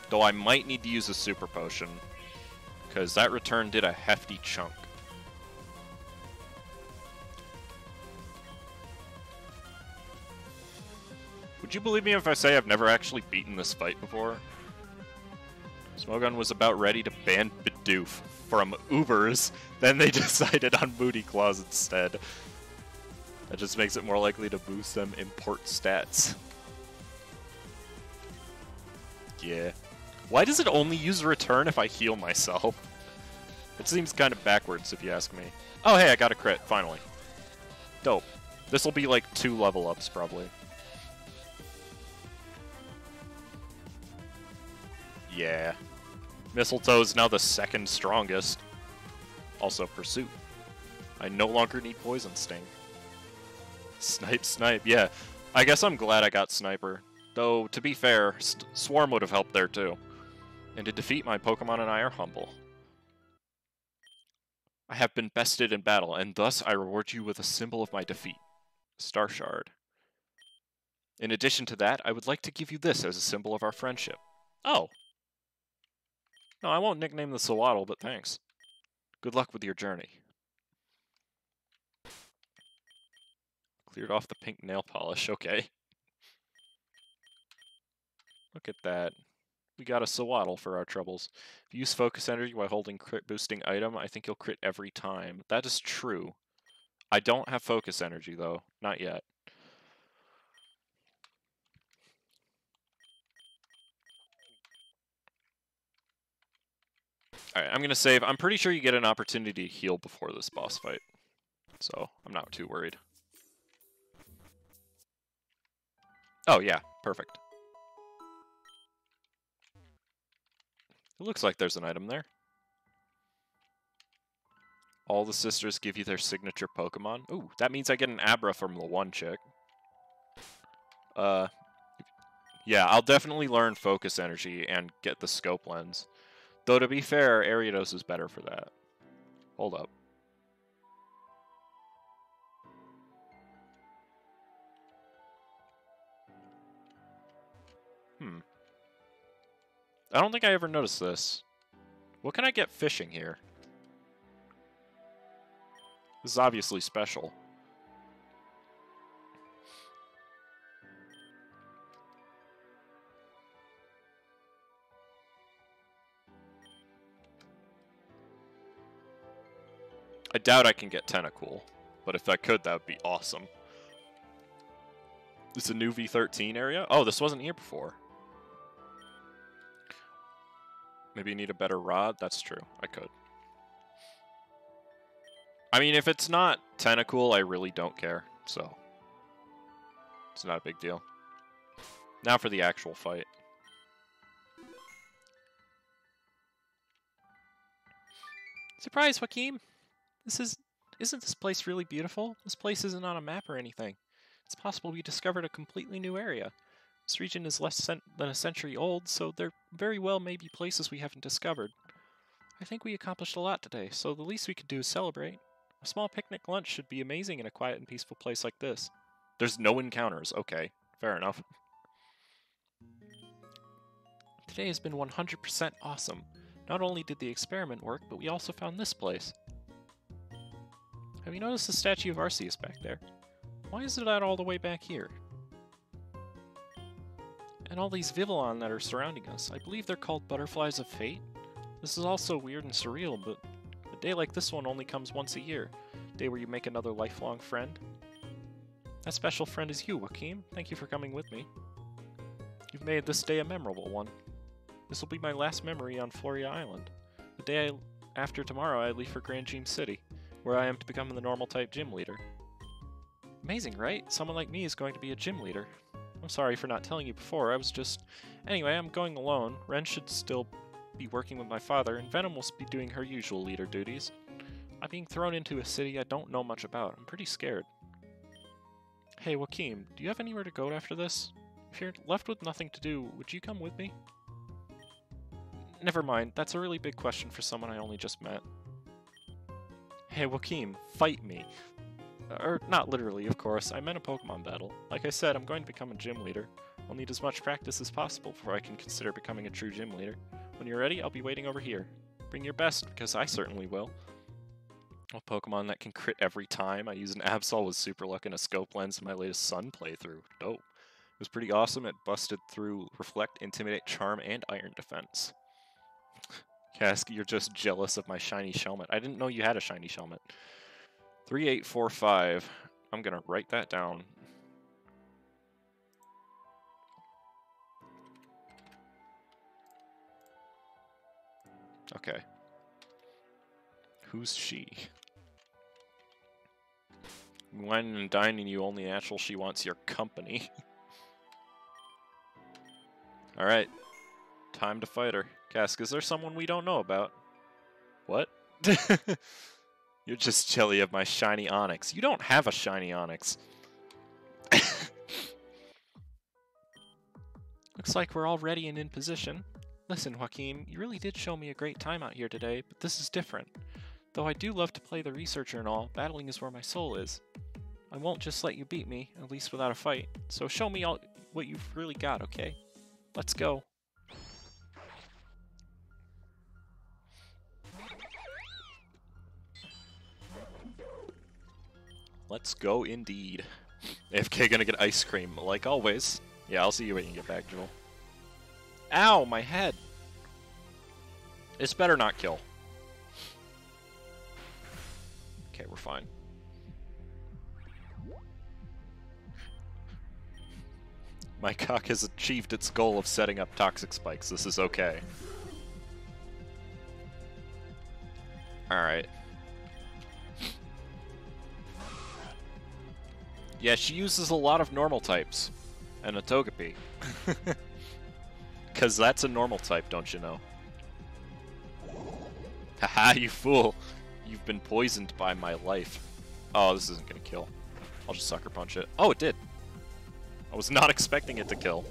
Though I might need to use a super potion, because that return did a hefty chunk. Would you believe me if I say I've never actually beaten this fight before? Smogon was about ready to ban Bidoof from Ubers, then they decided on Moody Claws instead. That just makes it more likely to boost them import stats. Yeah. Why does it only use return if I heal myself? It seems kind of backwards if you ask me. Oh hey, I got a crit, finally. Dope. This will be like 2 level ups probably. Yeah. Mistletoe is now the 2nd strongest. Also Pursuit. I no longer need Poison Sting. Snipe, snipe, yeah. I guess I'm glad I got Sniper. Though, to be fair, Swarm would have helped there too. And to defeat my Pokemon and I are humble. I have been bested in battle, and thus I reward you with a symbol of my defeat. Star Shard. In addition to that, I would like to give you this as a symbol of our friendship. Oh! No, I won't nickname the Sewaddle, but thanks. Good luck with your journey. Cleared off the pink nail polish, okay. Look at that. We got a Sewaddle for our troubles. If you use Focus Energy while holding crit boosting item, I think you'll crit every time. That is true. I don't have Focus Energy, though. Not yet. Alright, I'm going to save. I'm pretty sure you get an opportunity to heal before this boss fight. So, I'm not too worried. Oh, yeah. Perfect. It looks like there's an item there. All the sisters give you their signature Pokemon. Ooh, that means I get an Abra from the one chick. Yeah, I'll definitely learn Focus Energy and get the Scope Lens. Though, to be fair, Ariados is better for that. Hold up. I don't think I ever noticed this. What can I get fishing here? This is obviously special. I doubt I can get Tentacool, but if I could, that would be awesome. This is a new V13 area? Oh, this wasn't here before. Maybe you need a better rod? That's true. I could. I mean, if it's not Tentacool, I really don't care, so it's not a big deal. Now for the actual fight. Surprise, Joaquin! Isn't this place really beautiful? This place isn't on a map or anything. It's possible we discovered a completely new area. This region is less than a century old, so there very well may be places we haven't discovered. I think we accomplished a lot today, so the least we could do is celebrate. A small picnic lunch should be amazing in a quiet and peaceful place like this. There's no encounters. Okay, fair enough. Today has been 100% awesome. Not only did the experiment work, but we also found this place. Have you noticed the statue of Arceus back there? Why is it out all the way back here? And all these Vivillon that are surrounding us, I believe they're called Butterflies of Fate? This is all so weird and surreal, but a day like this one only comes once a year. A day where you make another lifelong friend. That special friend is you, Joaquin. Thank you for coming with me. You've made this day a memorable one. This will be my last memory on Floria Island. The day after tomorrow, I leave for Grand Gym City, where I am to become the normal-type gym leader. Amazing, right? Someone like me is going to be a gym leader. I'm sorry for not telling you before, I was just... Anyway, I'm going alone. Ren should still be working with my father, and Venom will be doing her usual leader duties. I'm being thrown into a city I don't know much about. I'm pretty scared. Hey, Joachim, do you have anywhere to go after this? If you're left with nothing to do, would you come with me? Never mind, that's a really big question for someone I only just met. Hey, Joachim, fight me. Not literally, of course. I meant a Pokemon battle. Like I said, I'm going to become a gym leader. I'll need as much practice as possible before I can consider becoming a true gym leader. When you're ready, I'll be waiting over here. Bring your best, because I certainly will. A Pokemon that can crit every time. I use an Absol with Super Luck and a Scope Lens in my latest Sun playthrough. Dope. It was pretty awesome. It busted through Reflect, Intimidate, Charm, and Iron Defense. Cask, you're just jealous of my shiny Shelmet. I didn't know you had a shiny Shelmet. 3845. I'm gonna write that down. Okay. Who's she? Wine and dining you only natural, she wants your company. Alright. Time to fight her. Cask, is there someone we don't know about? What? You're just chilly of my shiny Onix. You don't have a shiny Onix. Looks like we're all ready and in position. Listen, Joachim, you really did show me a great time out here today, but this is different. Though I do love to play the researcher and all, battling is where my soul is. I won't just let you beat me, at least without a fight. So show me all what you've really got, okay? Let's go. Let's go indeed. AFK gonna get ice cream, like always. Yeah, I'll see you when you get back, Joel. Ow, my head! This better not kill. Okay, we're fine. My cock has achieved its goal of setting up toxic spikes. This is okay. Alright. Yeah, she uses a lot of normal types. And a Togepi. Because that's a normal type, don't you know? Haha, you fool. You've been poisoned by my life. Oh, this isn't gonna kill. I'll just Sucker Punch it. Oh, it did. I was not expecting it to kill.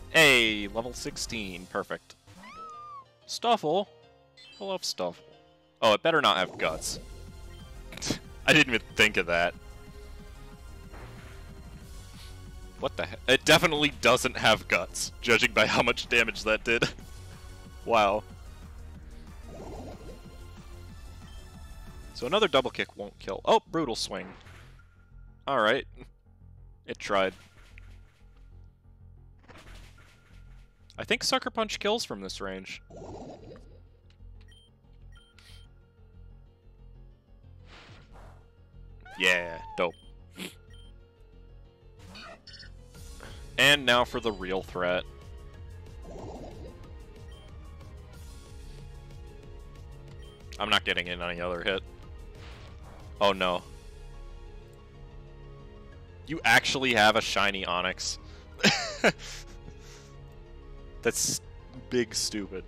Hey, level 16. Perfect. Stuffle? I love Stuffle. Oh, it better not have guts. I didn't even think of that. What the heck? It definitely doesn't have guts, judging by how much damage that did. Wow. So another double kick won't kill. Oh, Brutal Swing. Alright. It tried. I think Sucker Punch kills from this range. Yeah, dope. And now for the real threat. I'm not getting in any other hit. Oh no. You actually have a shiny Onix. That's big stupid.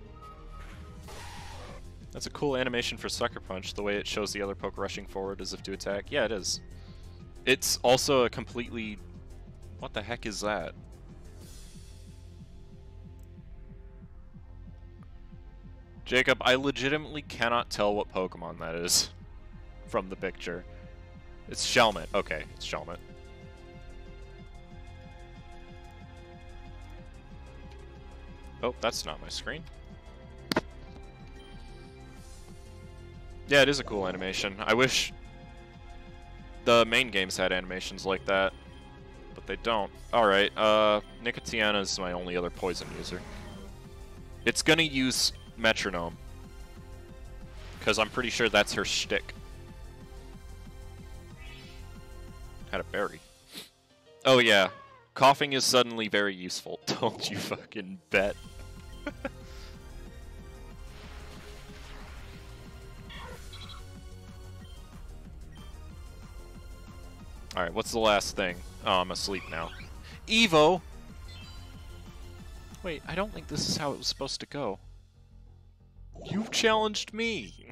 That's a cool animation for Sucker Punch, the way it shows the other poke rushing forward as if to attack. Yeah, it is. It's also a completely... What the heck is that? Jacob, I legitimately cannot tell what Pokemon that is from the picture. It's Shelmet. Okay, it's Shelmet. Oh, that's not my screen. Yeah, it is a cool animation. I wish the main games had animations like that, but they don't. Alright, Nicotiana is my only other poison user. It's gonna use Metronome, because I'm pretty sure that's her shtick. Had a berry. Oh yeah, Coughing is suddenly very useful. Don't you fucking bet. Alright, what's the last thing? Oh, I'm asleep now. Evo! Wait, I don't think this is how it was supposed to go. You've challenged me!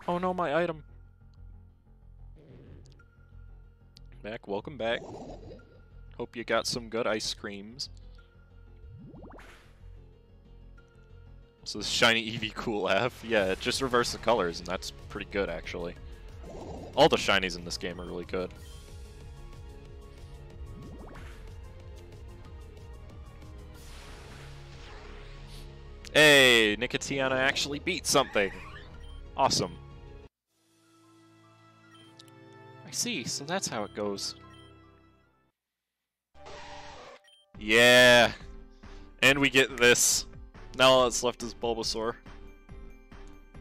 Oh no, my item. Back, welcome back. Hope you got some good ice creams. So this shiny Eevee Cool F, yeah, it just reversed the colors, and that's pretty good actually. All the shinies in this game are really good. Hey, Nicotiana actually beat something! Awesome. I see, so that's how it goes. Yeah! And we get this. Now all that's left is Bulbasaur.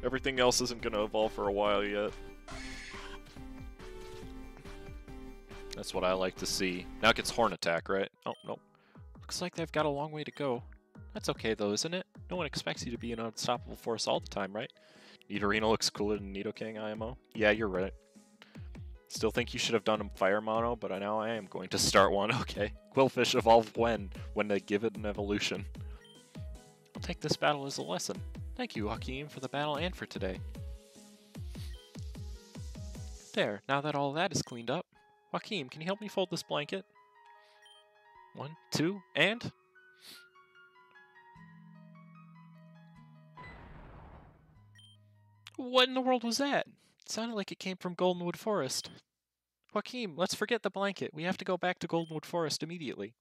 Everything else isn't gonna evolve for a while yet. That's what I like to see. Now it gets Horn Attack, right? Oh, nope. Looks like they've got a long way to go. That's okay though, isn't it? No one expects you to be an unstoppable force all the time, right? Nidorino looks cooler than Nidoking IMO. Yeah, you're right. Still think you should have done a Fire Mono, but now I am going to start one. Okay. Quillfish evolve when? When they give it an evolution. I'll take this battle as a lesson. Thank you, Joachim, for the battle and for today. There, now that all that is cleaned up. Joachim, can you help me fold this blanket? 1, 2, and... What in the world was that? It sounded like it came from Goldenwood Forest. Joachim, let's forget the blanket. We have to go back to Goldenwood Forest immediately.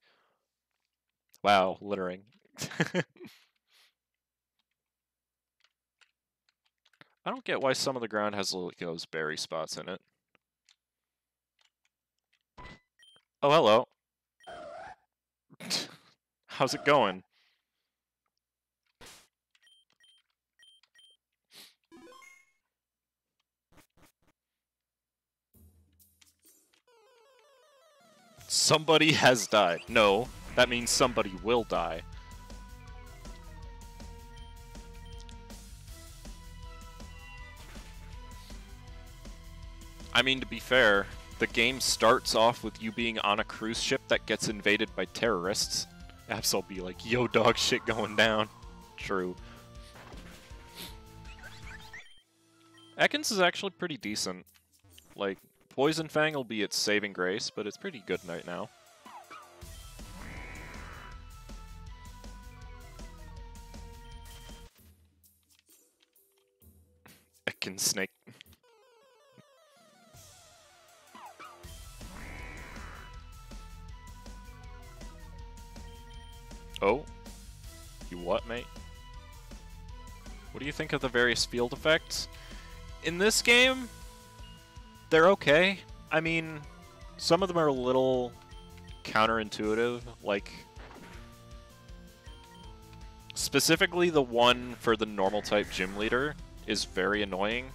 Wow, littering. I don't get why some of the ground has like those berry spots in it. Oh, hello. How's it going? Somebody has died. No, that means somebody will die. I mean, to be fair, the game starts off with you being on a cruise ship that gets invaded by terrorists. Absol be like, yo dog, shit going down. True. Ekans is actually pretty decent. Like, Poison Fang will be its saving grace, but it's pretty good right now. Ekans Snake. Oh? You what, mate? What do you think of the various field effects? In this game, they're okay. I mean, some of them are a little counterintuitive, like... Specifically the one for the normal type gym leader is very annoying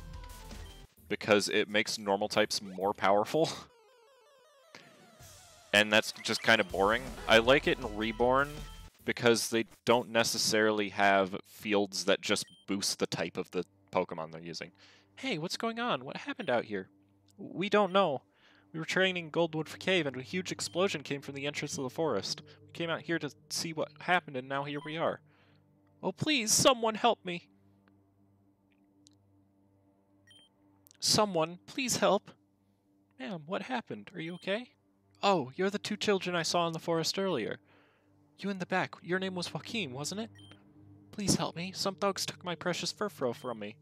because it makes normal types more powerful. And that's just kind of boring. I like it in Reborn because they don't necessarily have fields that just boost the type of the Pokemon they're using. Hey, what's going on? What happened out here? We don't know. We were training in Goldwood Cave and a huge explosion came from the entrance of the forest. We came out here to see what happened and now here we are. Oh please, someone help me! Someone, please help! Ma'am, what happened? Are you okay? Oh, you're the two children I saw in the forest earlier. You in the back. Your name was Joachim, wasn't it? Please help me. Some thugs took my precious Furfrou from me.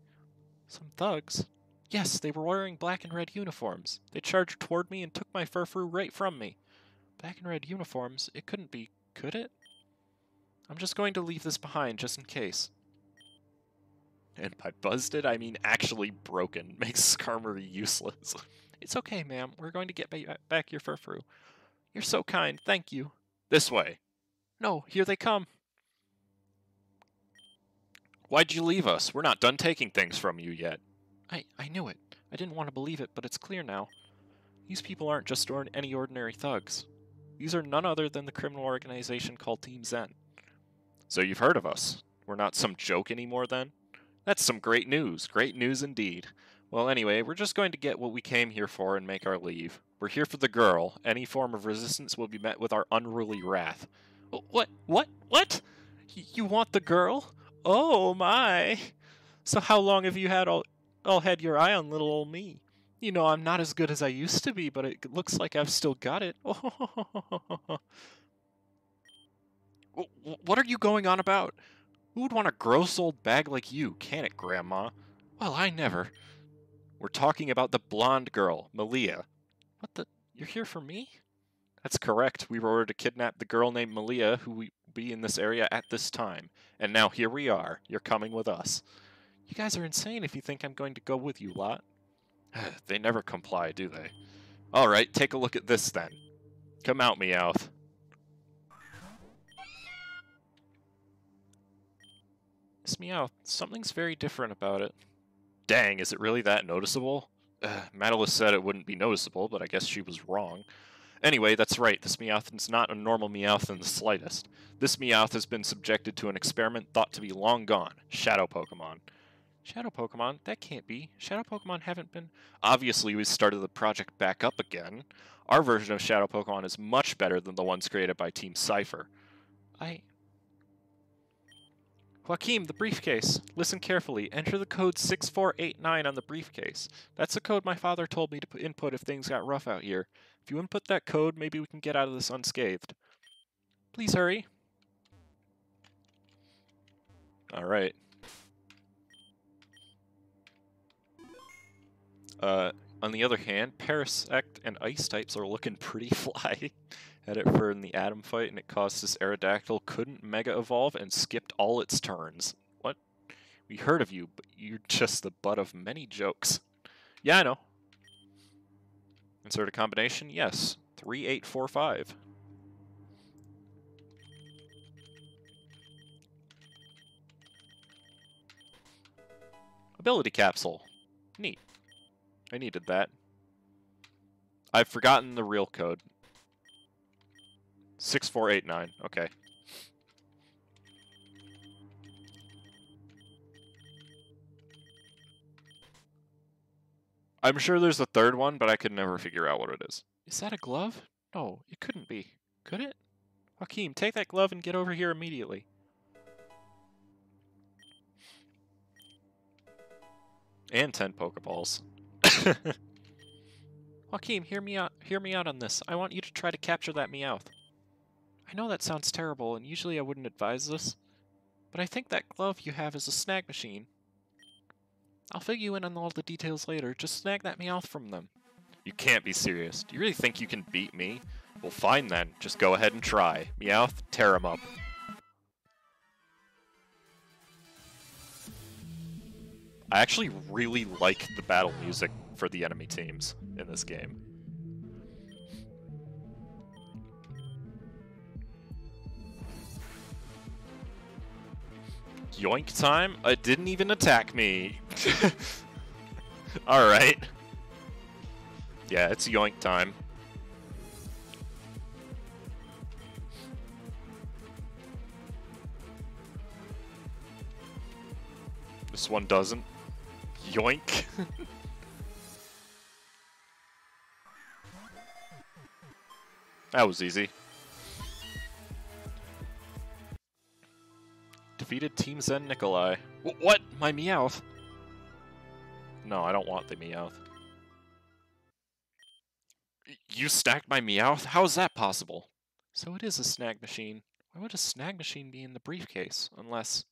Some thugs? Yes, they were wearing black and red uniforms. They charged toward me and took my Furfrou right from me. Black and red uniforms? It couldn't be, could it? I'm just going to leave this behind, just in case. And by buzzed, I mean actually broken. Makes Skarmory useless. It's okay, ma'am. We're going to get back your Furfrou. You're so kind. Thank you. This way. No, here they come. Why'd you leave us? We're not done taking things from you yet. I knew it. I didn't want to believe it, but it's clear now. These people aren't just any ordinary thugs. These are none other than the criminal organization called Team Zen. So you've heard of us. We're not some joke anymore then? That's some great news indeed. Well, anyway, we're just going to get what we came here for and make our leave. We're here for the girl. Any form of resistance will be met with our unruly wrath. What? You want the girl? Oh my! So how long have you had all had your eye on little old me? You know, I'm not as good as I used to be, but it looks like I've still got it. What are you going on about? Who would want a gross old bag like you, can it, Grandma? Well, I never. We're talking about the blonde girl, Malia. What the? You're here for me? That's correct. We were ordered to kidnap the girl named Malia, who will be in this area at this time. And now here we are. You're coming with us. You guys are insane if you think I'm going to go with you lot. They never comply, do they? Alright, take a look at this then. Come out, Meowth. This Meowth, something's very different about it. Dang, is it really that noticeable? Matalus said it wouldn't be noticeable, but I guess she was wrong. Anyway, that's right, this Meowth is not a normal Meowth in the slightest. This Meowth has been subjected to an experiment thought to be long gone. Shadow Pokemon. Shadow Pokemon? That can't be. Shadow Pokemon haven't been... Obviously, we started the project back up again. Our version of Shadow Pokemon is much better than the ones created by Team Cypher. Joaquim, the briefcase. Listen carefully. Enter the code 6489 on the briefcase. That's the code my father told me to input if things got rough out here. If you input that code, maybe we can get out of this unscathed. Please hurry. Alright. On the other hand, Parasect and Ice types are looking pretty fly. Had it for in the Atom fight, and it caused this Aerodactyl couldn't Mega Evolve and skipped all its turns. What? We heard of you, but you're just the butt of many jokes. Yeah, I know. Insert a combination? Yes. 3845. Ability Capsule. Neat. I needed that. I've forgotten the real code. 6489. Okay. I'm sure there's a third one, but I could never figure out what it is. Is that a glove? No, it couldn't be. Could it? Joaquim, take that glove and get over here immediately. And 10 Pokeballs. Joaquim, hear me out on this. I want you to try to capture that Meowth. I know that sounds terrible, and usually I wouldn't advise this, but I think that glove you have is a snag machine. I'll fill you in on all the details later. Just snag that Meowth from them. You can't be serious. Do you really think you can beat me? Well, fine then. Just go ahead and try. Meowth, tear him up. I actually really like the battle music for the enemy teams in this game. Yoink time? It didn't even attack me. Alright. Yeah, it's yoink time. This one doesn't. Yoink. That was easy. Defeated Team Zen Nikolai. What? My Meowth? No, I don't want the Meowth. You stacked my Meowth? How is that possible? So it is a snag machine. Why would a snag machine be in the briefcase? Unless...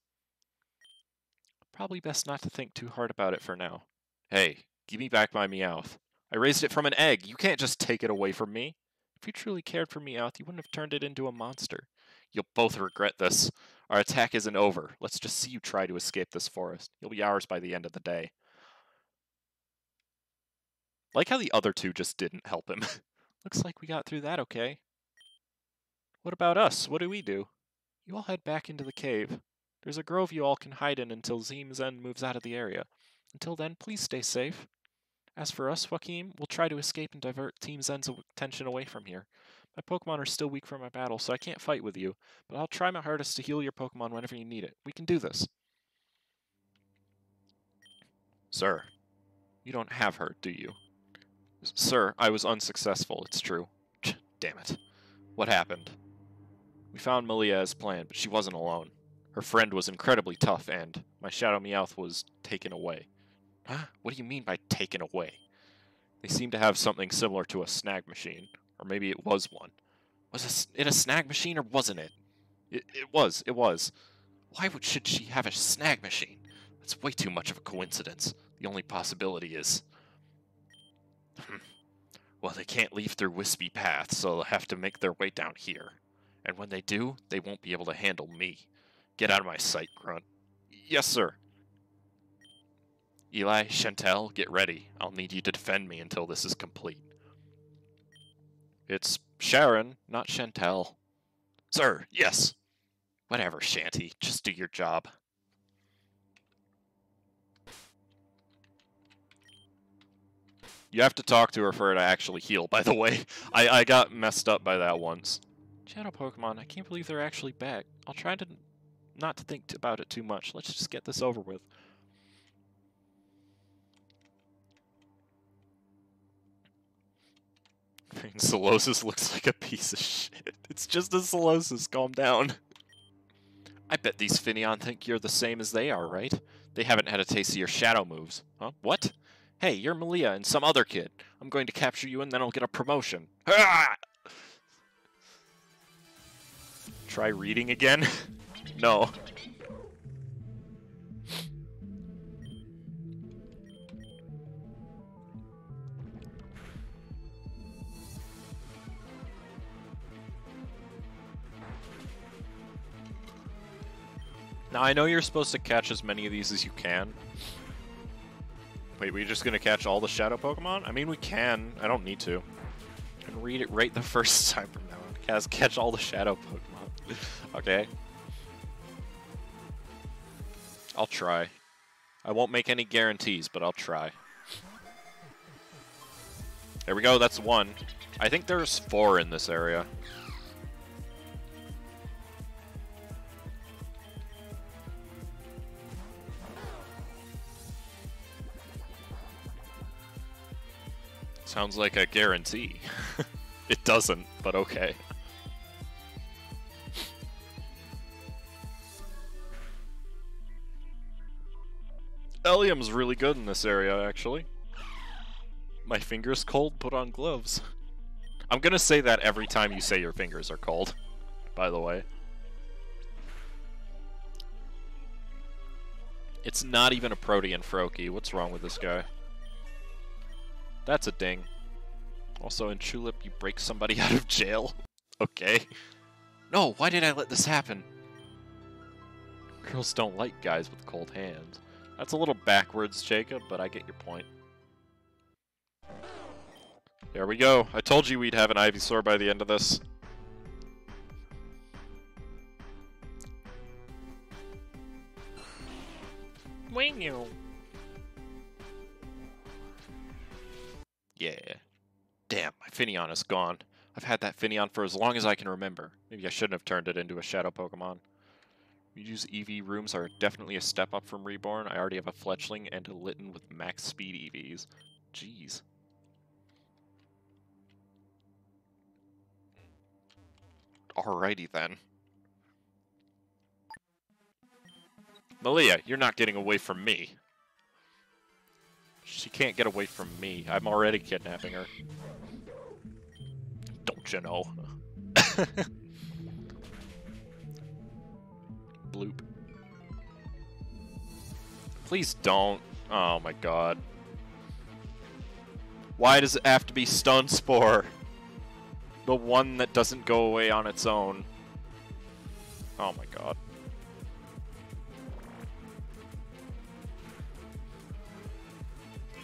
Probably best not to think too hard about it for now. Hey, give me back my Meowth. I raised it from an egg. You can't just take it away from me. If you truly cared for Meowth, you wouldn't have turned it into a monster. You'll both regret this. Our attack isn't over. Let's just see you try to escape this forest. You'll be ours by the end of the day. Like how the other two just didn't help him. Looks like we got through that okay. What about us? What do we do? You all head back into the cave. There's a grove you all can hide in until Team Zen moves out of the area. Until then, please stay safe. As for us, Joaquin, we'll try to escape and divert Team Zen's attention away from here. My Pokemon are still weak from my battle, so I can't fight with you, but I'll try my hardest to heal your Pokemon whenever you need it. We can do this. Sir, you don't have her, do you? Sir, I was unsuccessful, it's true. Damn it. What happened? We found Malia as planned, but she wasn't alone. Her friend was incredibly tough, and my Shadow Meowth was taken away. Huh? What do you mean by taken away? They seem to have something similar to a snag machine. Or maybe it was one. Was it a snag machine, or wasn't it? It was. Why should she have a snag machine? That's way too much of a coincidence. The only possibility is... Well, they can't leave through Wispy Path, so they'll have to make their way down here. And when they do, they won't be able to handle me. Get out of my sight, Grunt. Yes, sir. Eli, Chantel, get ready. I'll need you to defend me until this is complete. It's Sharon, not Chantel. Sir, yes. Whatever, Shanty. Just do your job. You have to talk to her for her to actually heal, by the way. I got messed up by that once. Shadow Pokemon, I can't believe they're actually back. I'll try to not to think about it too much. Let's just get this over with. Solosis looks like a piece of shit. It's just a Solosis, calm down. I bet these Finneon think you're the same as they are, right? They haven't had a taste of your shadow moves. Huh? What? Hey, you're Malia and some other kid. I'm going to capture you and then I'll get a promotion. Ah! Try reading again? No. Now, I know you're supposed to catch as many of these as you can. Wait, we're just gonna catch all the Shadow Pokemon? I mean, we can. I don't need to. I can read it right the first time from now on. Catch all the Shadow Pokemon. Okay. I'll try. I won't make any guarantees, but I'll try. There we go, that's one. I think there's 4 in this area. Sounds like a guarantee. It doesn't, but okay. Elium's really good in this area, actually. My finger's cold, put on gloves. I'm gonna say that every time you say your fingers are cold, by the way. It's not even a Protean Froakie. What's wrong with this guy? That's a ding. Also, in Tulip, you break somebody out of jail. Okay. No, why did I let this happen? Girls don't like guys with cold hands. That's a little backwards, Jacob, but I get your point. There we go. I told you we'd have an Ivysaur by the end of this. Wow. Yeah. Damn, my Finneon is gone. I've had that Finneon for as long as I can remember. Maybe I shouldn't have turned it into a Shadow Pokemon. Reduce EV rooms are definitely a step up from Reborn. I already have a Fletchling and a Litten with max speed EVs. Jeez. Alrighty then. Malia, you're not getting away from me. She can't get away from me. I'm already kidnapping her. Don't you know? Bloop. Please don't. Oh my god. Why does it have to be Stun Spore? The one that doesn't go away on its own. Oh my god.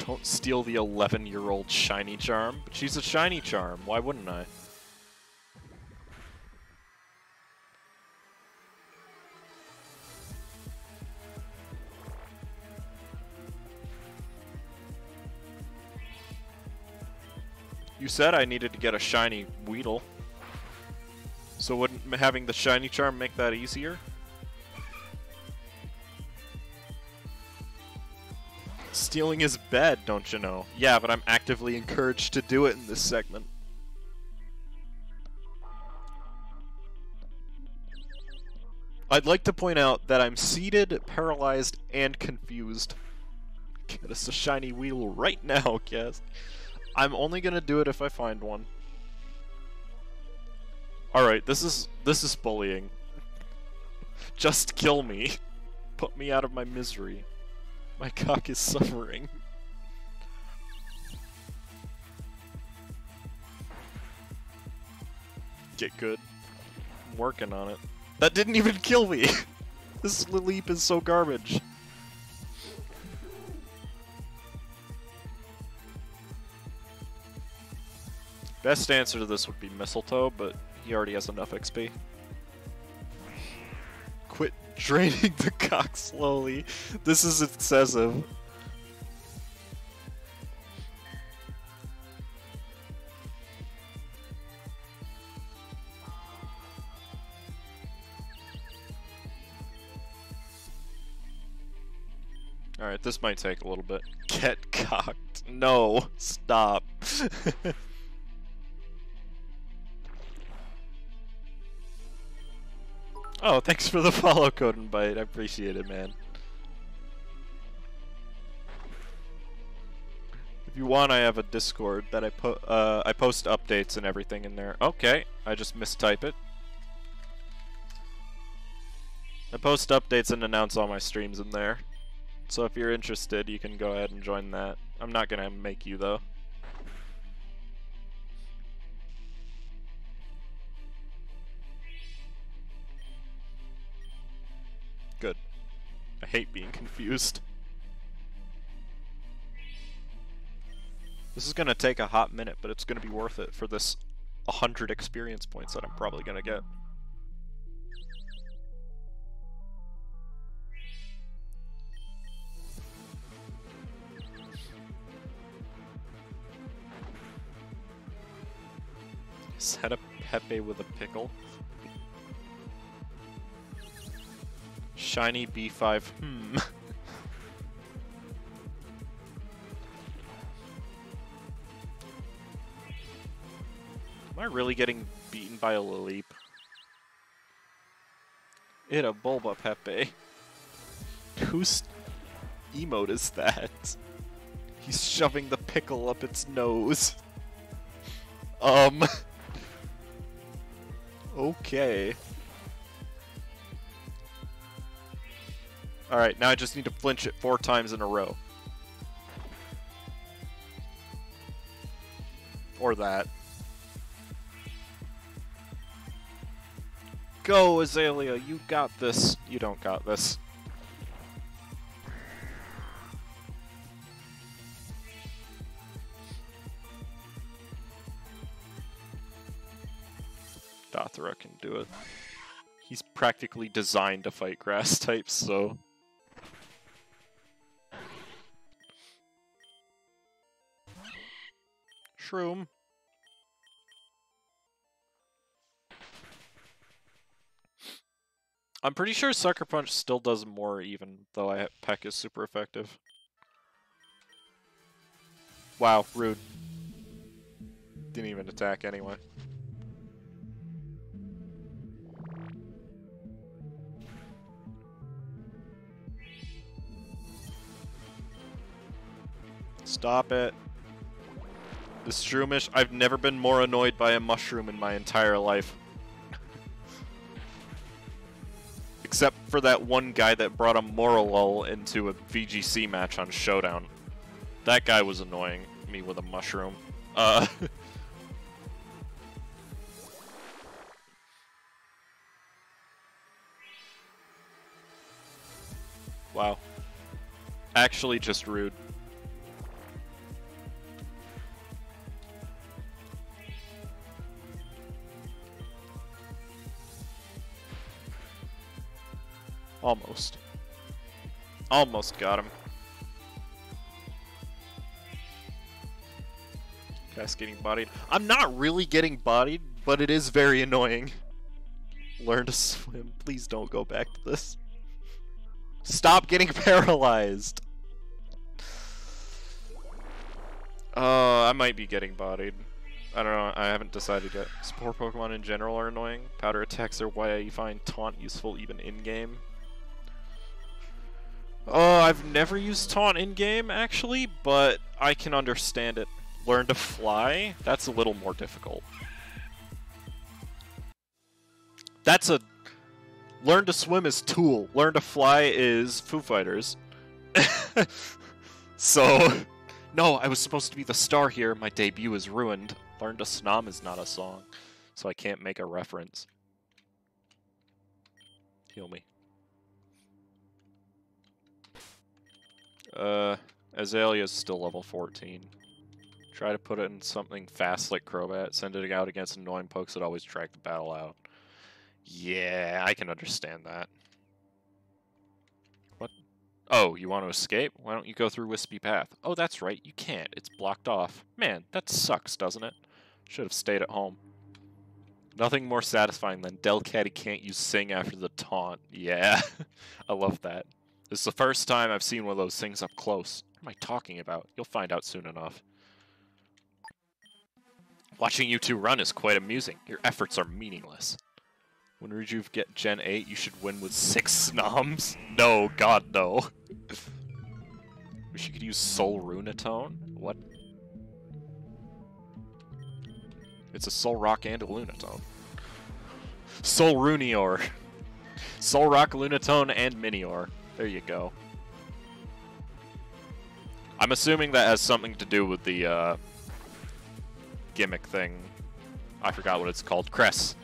Don't steal the 11-year-old Shiny Charm. But she's a Shiny Charm. Why wouldn't I? You said I needed to get a shiny Weedle. So wouldn't having the shiny charm make that easier? Stealing is bad, don't you know? Yeah, but I'm actively encouraged to do it in this segment. I'd like to point out that I'm seated, paralyzed, and confused. Get us a shiny Weedle right now, Cass. I'm only gonna do it if I find one. Alright, this is bullying. Just kill me. Put me out of my misery. My cock is suffering. Get good. I'm working on it. That didn't even kill me! This Lileep is so garbage. Best answer to this would be Mistletoe, but he already has enough XP. Quit draining the cock slowly. This is excessive. Alright, this might take a little bit. Get cocked. No, stop. Oh, thanks for the follow code invite. I appreciate it, man. If you want, I have a Discord that I post updates and everything in there. Okay, I just mistype it. I post updates and announce all my streams in there. So if you're interested, you can go ahead and join that. I'm not gonna make you, though. Good. I hate being confused. This is gonna take a hot minute, but it's gonna be worth it for this 100 experience points that I'm probably gonna get. Is that a Pepe with a pickle? Shiny B5. Am I really getting beaten by a Lileep? It a Bulba Pepe. Whose emote is that? He's shoving the pickle up its nose. Okay. Alright, now I just need to flinch it 4 times in a row. Or that. Go, Azalea, you got this. You don't got this. Dothra can do it. He's practically designed to fight grass types, so... Shroom. I'm pretty sure Sucker Punch still does more even, though Peck is super effective. Wow, rude. Didn't even attack anyway. Stop it. This Shroomish, I've never been more annoyed by a mushroom in my entire life. Except for that one guy that brought a Morolul into a VGC match on Showdown. That guy was annoying me with a mushroom. Wow. Actually just rude. Almost. Almost got him. Cass getting bodied. I'm not really getting bodied, but it is very annoying. Learn to swim. Please don't go back to this. Stop getting paralyzed. I might be getting bodied. I don't know, I haven't decided yet. Spore Pokemon in general are annoying. Powder attacks are why I find Taunt useful even in-game. I've never used Taunt in-game, actually, but I can understand it. Learn to Fly? That's a little more difficult. That's a... Learn to Swim is Tool. Learn to Fly is Foo Fighters. So... No, I was supposed to be the star here. My debut is ruined. Learn to Snom is not a song, so I can't make a reference. Heal me. Azalea's still level 14. Try to put it in something fast like Crobat. Send it out against annoying pokes that always drag the battle out. Yeah, I can understand that. What? Oh, you want to escape? Why don't you go through Wispy Path? Oh, that's right, you can't. It's blocked off. Man, that sucks, doesn't it? Should have stayed at home. Nothing more satisfying than Delcatty can't use Sing after the taunt. Yeah, I love that. This is the first time I've seen one of those things up close. What am I talking about? You'll find out soon enough. Watching you two run is quite amusing. Your efforts are meaningless. When Rejuve get Gen 8, you should win with 6 Snoms. No, God, no. Wish you could use Soul Runatone? What? It's a Soul Rock and a Lunatone. Soul Runior. Soul Rock, Lunatone, and Minior. There you go. I'm assuming that has something to do with the, gimmick thing. I forgot what it's called. Cress.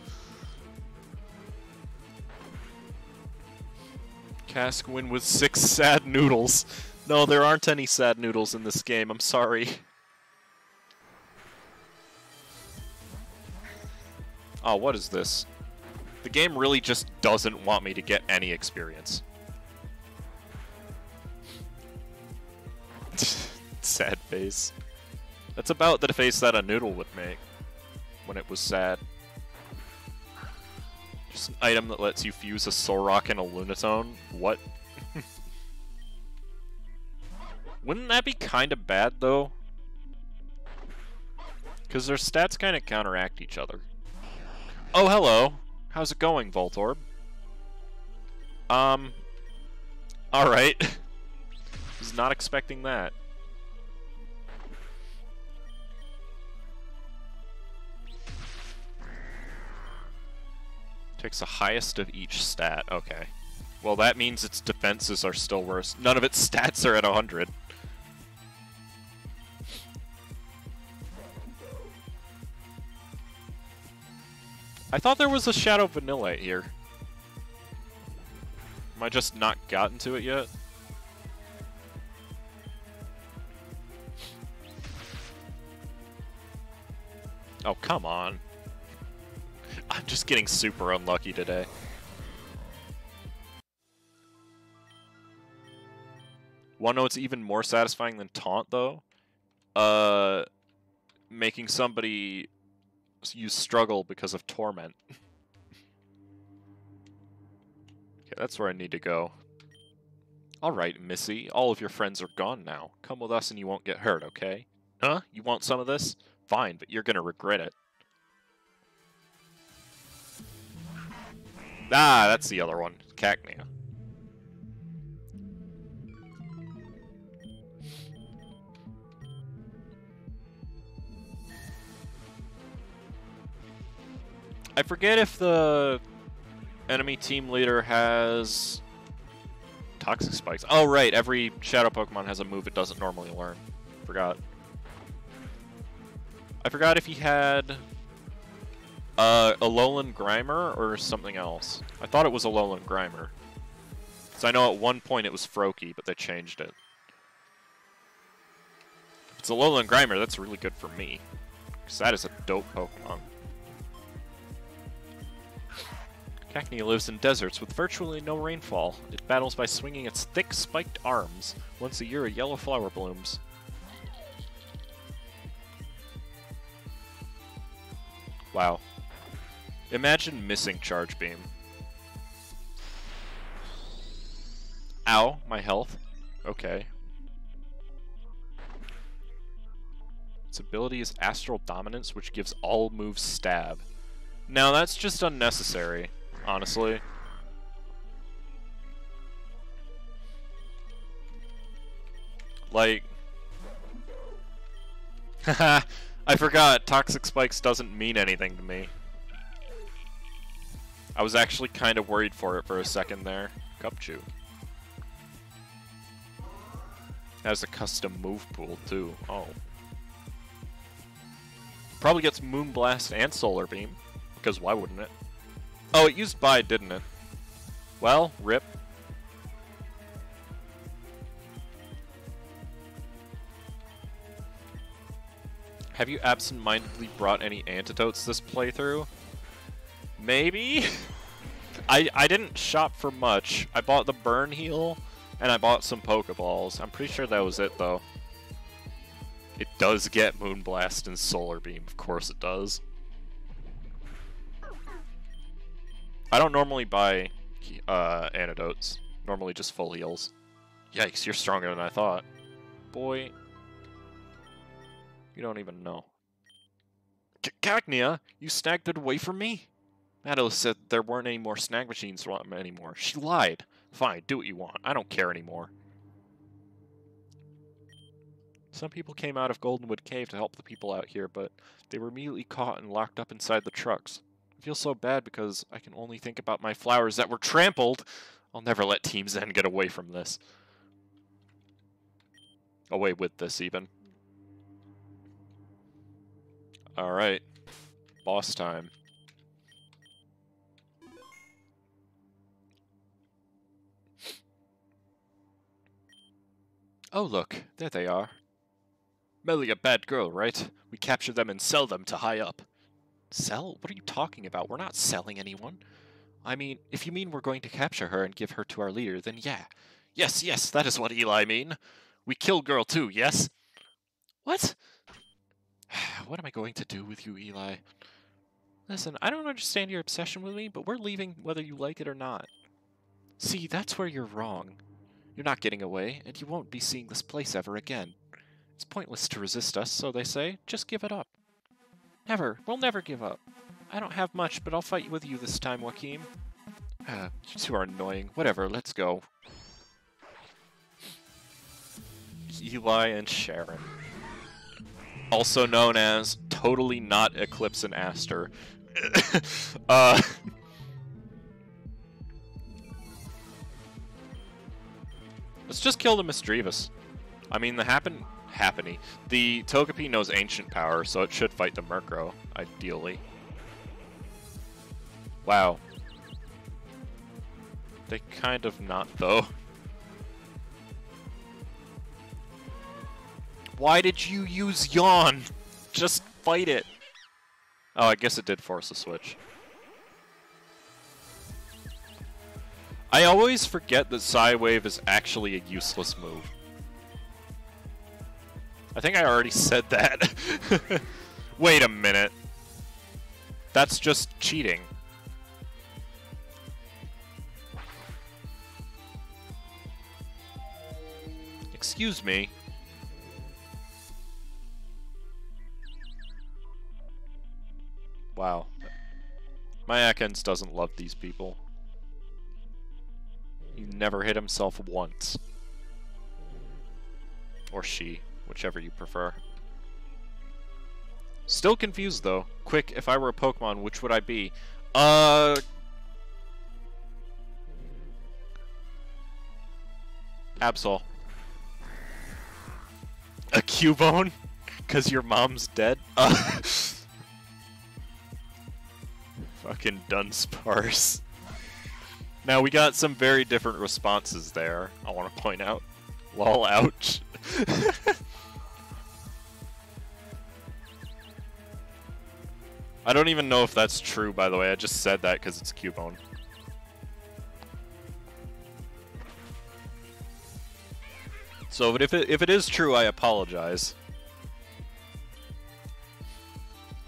Cask win with 6 sad noodles. No, there aren't any sad noodles in this game. I'm sorry. Oh, what is this? The game really just doesn't want me to get any experience. Sad face. That's about the face that a noodle would make when it was sad. Just an item that lets you fuse a Solrock and a Lunatone? What? Wouldn't that be kind of bad, though? Because their stats kind of counteract each other. Oh, hello. How's it going, Voltorb? Alright. Was not expecting that. Takes the highest of each stat. Okay. Well, that means its defenses are still worse. None of its stats are at 100. I thought there was a Shadow Vanillite here. Am I just not gotten to it yet? Oh, come on. I'm just getting super unlucky today. Wanna know what's even more satisfying than Taunt, though? Making somebody use Struggle because of Torment. Okay, that's where I need to go. Alright, Missy, all of your friends are gone now. Come with us and you won't get hurt, okay? Huh? You want some of this? Fine, but you're gonna regret it. Ah, that's the other one. Cacnea. I forget if the enemy team leader has Toxic Spikes. Oh, right. Every Shadow Pokemon has a move it doesn't normally learn. Forgot. I forgot if he had Alolan Grimer or something else. I thought it was Alolan Grimer. Because I know at one point it was Froakie, but they changed it. If it's Alolan Grimer, that's really good for me. Because that is a dope Pokemon. Cacnea lives in deserts with virtually no rainfall. It battles by swinging its thick, spiked arms. Once a year, a yellow flower blooms. Wow. Imagine missing Charge Beam. Ow, my health. Okay. Its ability is Astral Dominance, which gives all moves stab. Now that's just unnecessary, honestly. Like... Haha, I forgot, Toxic Spikes doesn't mean anything to me. I was actually kind of worried for it for a second there. Cupchew. Has a custom move pool too. Oh. Probably gets Moonblast and Solar Beam. Because why wouldn't it? Oh, it used Bide, didn't it? Well, rip. Have you absent-mindedly brought any antidotes this playthrough? Maybe? I didn't shop for much. I bought the Burn Heal, and I bought some Pokeballs. I'm pretty sure that was it, though. It does get Moonblast and Solar Beam. Of course it does. I don't normally buy antidotes. Normally just full heals. Yikes, you're stronger than I thought. Boy. You don't even know. Cacnea, you snagged it away from me? Madeline said there weren't any more snag machines anymore. She lied. Fine, do what you want. I don't care anymore. Some people came out of Goldenwood Cave to help the people out here, but they were immediately caught and locked up inside the trucks. I feel so bad because I can only think about my flowers that were trampled. I'll never let Team Zen get away from this. Away with this, even. Alright. Boss time. Oh look, there they are. Melly a bad girl, right? We capture them and sell them to high up. Sell? What are you talking about? We're not selling anyone. I mean, if you mean we're going to capture her and give her to our leader, then yeah. Yes, yes, that is what Eli mean. We kill girl too, yes? What? What am I going to do with you, Eli? Listen, I don't understand your obsession with me, but we're leaving whether you like it or not. See, that's where you're wrong. You're not getting away, and you won't be seeing this place ever again. It's pointless to resist us, so they say. Just give it up. Never. We'll never give up. I don't have much, but I'll fight with you this time, Joachim. You two are annoying. Whatever, let's go. Eli and Sharon. Also known as Totally Not Eclipse and Aster. Let's just kill the Misdreavus. I mean, the The Togepi knows Ancient Power, so it should fight the Murkrow, ideally. Wow. They kind of not, though. Why did you use Yawn? Just fight it. Oh, I guess it did force a switch. I always forget that Psywave is actually a useless move. I think I already said that. Wait a minute. That's just cheating. Excuse me. Wow. My Ekans doesn't love these people. He never hit himself once. Or she, whichever you prefer. Still confused though. Quick, if I were a Pokemon, which would I be? Absol. A Cubone? Cause your mom's dead? Fucking Dunsparce. Now, we got some very different responses there, I want to point out. Lol, ouch. I don't even know if that's true, by the way. I just said that because it's Cubone. So if it is true, I apologize.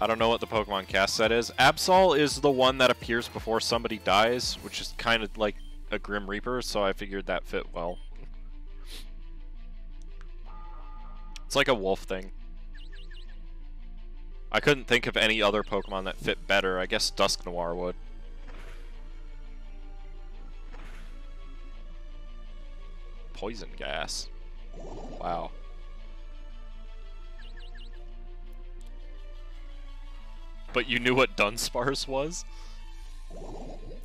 I don't know what the Pokemon cast set is. Absol is the one that appears before somebody dies, which is kind of like a Grim Reaper, so I figured that fit well. It's like a wolf thing. I couldn't think of any other Pokemon that fit better. I guess Dusknoir would. Poison gas. Wow. But you knew what Dunsparce was?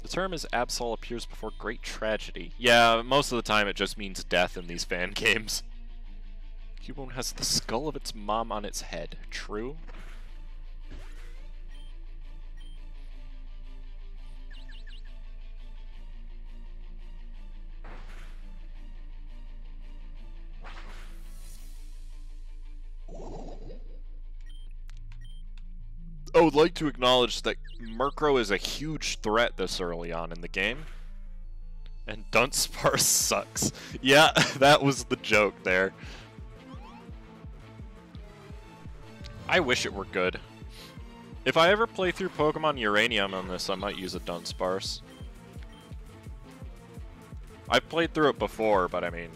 The term is Absol appears before great tragedy. Yeah, most of the time it just means death in these fan games. Cubone has the skull of its mom on its head. True? I would like to acknowledge that Murkrow is a huge threat this early on in the game. And Dunsparce sucks. Yeah, that was the joke there. I wish it were good. If I ever play through Pokemon Uranium on this, I might use a Dunsparce. I've played through it before, but I mean,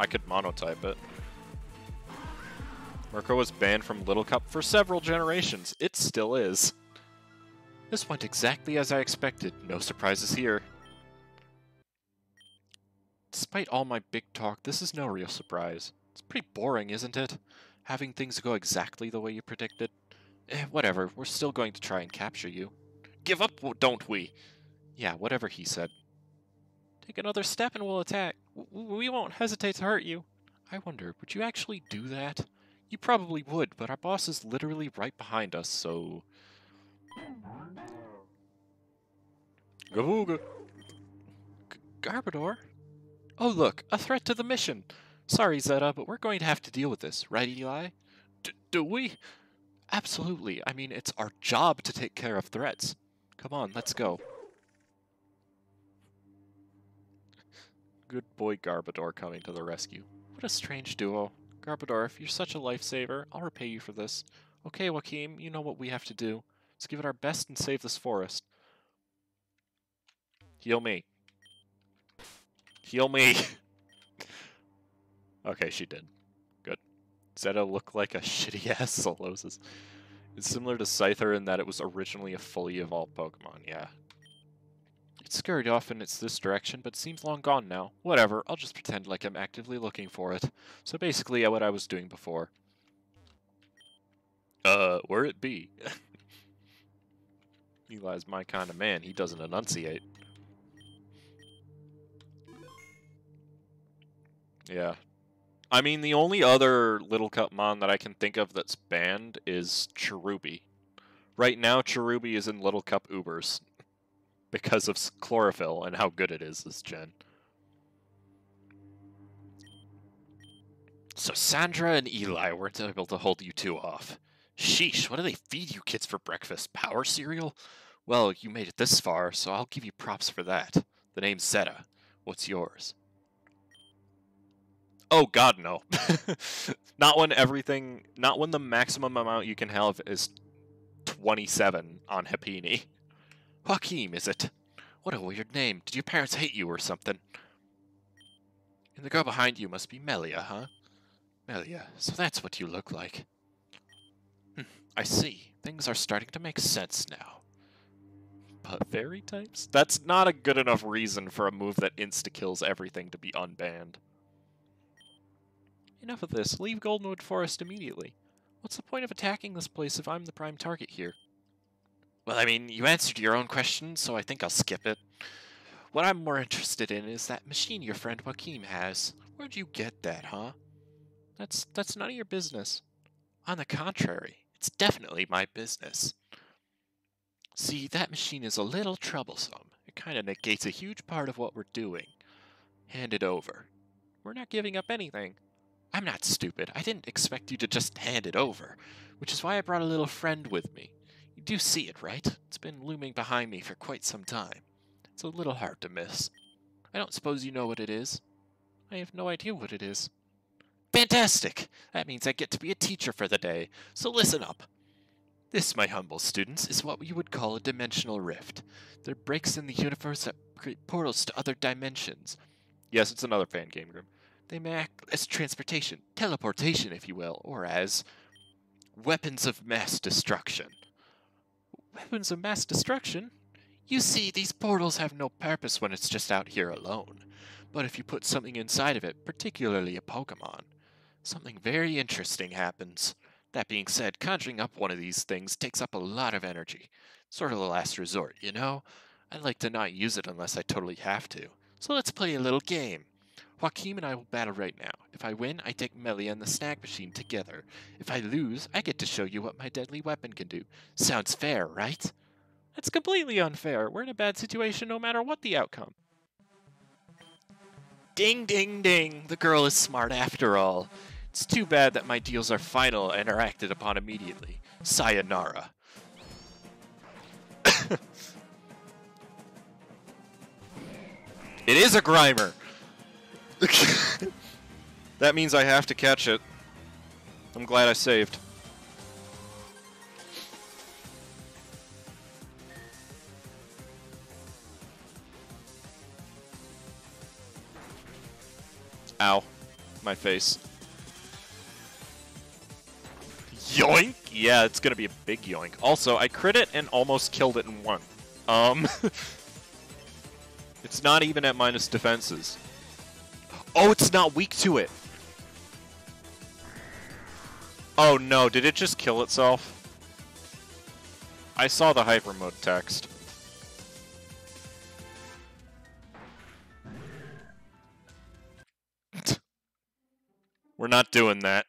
I could monotype it. Murkrow was banned from Little Cup for several generations. It still is. This went exactly as I expected. No surprises here. Despite all my big talk, this is no real surprise. It's pretty boring, isn't it? Having things go exactly the way you predicted. Whatever, we're still going to try and capture you. Give up, don't we? Yeah, whatever he said. Take another step and we'll attack. We won't hesitate to hurt you. I wonder, would you actually do that? You probably would, but our boss is literally right behind us, so... Gavooga! Garbodor? Oh look, a threat to the mission! Sorry, Zeta, but we're going to have to deal with this, right, Eli? Do we? Absolutely. I mean, it's our job to take care of threats. Come on, let's go. Good boy Garbodor coming to the rescue. What a strange duo. Garbodor, if you're such a lifesaver, I'll repay you for this. Okay, Joachim, you know what we have to do. Let's give it our best and save this forest. Heal me. Heal me! Okay, she did. Good. Zeta looked like a shitty-ass Solosis. It's similar to Scyther in that it was originally a fully evolved Pokemon, yeah. It scurried off in this direction, but seems long gone now. Whatever, I'll just pretend like I'm actively looking for it. So basically, what I was doing before. Where it be? Eli's my kind of man, he doesn't enunciate. Yeah. I mean, the only other Little Cup Mon that I can think of that's banned is Cherubi. Right now, Cherubi is in Little Cup Ubers. Because of Chlorophyll and how good it is this gen. So Sandra and Eli weren't able to hold you two off. Sheesh, what do they feed you kids for breakfast? Power cereal? Well, you made it this far, so I'll give you props for that. The name's Zeta. What's yours? Oh god, no. Not when the maximum amount you can have is 27 on Happiny. Joachim, is it? What a weird name. Did your parents hate you or something? And the girl behind you must be Melia, huh? Melia, so that's what you look like. I see. Things are starting to make sense now. But fairy types? That's not a good enough reason for a move that insta-kills everything to be unbanned. Enough of this. Leave Goldenwood Forest immediately. What's the point of attacking this place if I'm the prime target here? Well, I mean, you answered your own question, so I think I'll skip it. What I'm more interested in is that machine your friend Joachim has. Where'd you get that, huh? That's none of your business. On the contrary, it's definitely my business. See, that machine is a little troublesome. It kind of negates a huge part of what we're doing. Hand it over. We're not giving up anything. I'm not stupid. I didn't expect you to just hand it over, which is why I brought a little friend with me. You do see it, right? It's been looming behind me for quite some time. It's a little hard to miss. I don't suppose you know what it is? I have no idea what it is. Fantastic! That means I get to be a teacher for the day, so listen up. This, my humble students, is what you would call a dimensional rift. They're breaks in the universe that create portals to other dimensions. Yes, it's another fan game group. They may act as transportation, teleportation, if you will, or as weapons of mass destruction. Weapons of mass destruction? You see, these portals have no purpose when it's just out here alone. But if you put something inside of it, particularly a Pokemon, something very interesting happens. That being said, conjuring up one of these things takes up a lot of energy. Sort of the last resort, you know? I'd like to not use it unless I totally have to. So let's play a little game. Joaquin and I will battle right now. If I win, I take Melia and the Snag Machine together. If I lose, I get to show you what my deadly weapon can do. Sounds fair, right? That's completely unfair. We're in a bad situation no matter what the outcome. Ding, ding, ding. The girl is smart after all. It's too bad that my deals are final and are acted upon immediately. Sayonara. It is a Grimer! That means I have to catch it. I'm glad I saved. Ow. My face. Yoink! Yeah, it's gonna be a big yoink. Also, I crit it and almost killed it in one. It's not even at minus defenses. Oh, it's not weak to it! Oh no, did it just kill itself? I saw the hyper mode text. We're not doing that.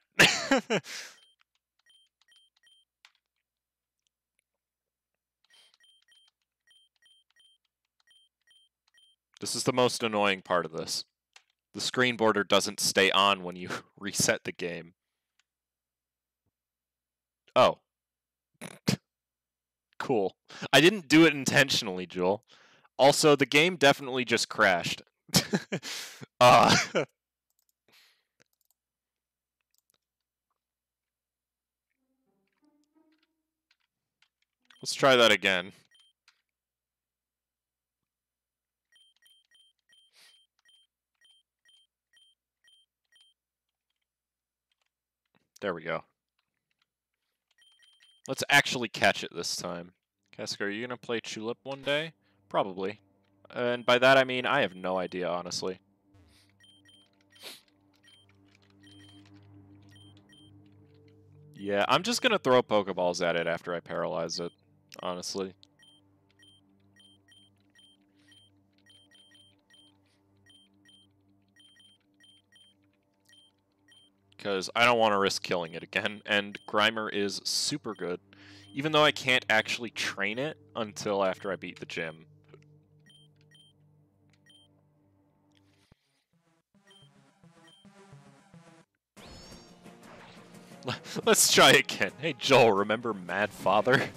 This is the most annoying part of this. The screen border doesn't stay on when you reset the game. Oh. Cool. I didn't do it intentionally, Joel. Also, the game definitely just crashed. Let's try that again. There we go. Let's actually catch it this time. Casca, are you going to play Tulip one day? Probably. And by that I mean I have no idea, honestly. Yeah, I'm just going to throw Pokeballs at it after I paralyze it, honestly. Because I don't want to risk killing it again, and Grimer is super good, even though I can't actually train it until after I beat the gym. Let's try again. Hey Joel, remember Mad Father?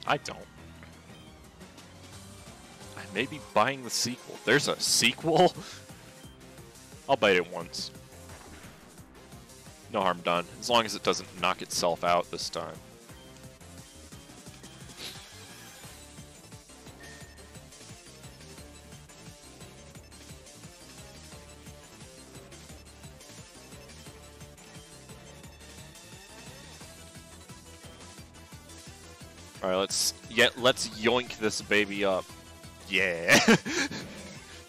I don't. I may be buying the sequel. There's a sequel? I'll bite it once. No harm done, as long as it doesn't knock itself out this time. Alright, let's yoink this baby up. Yeah.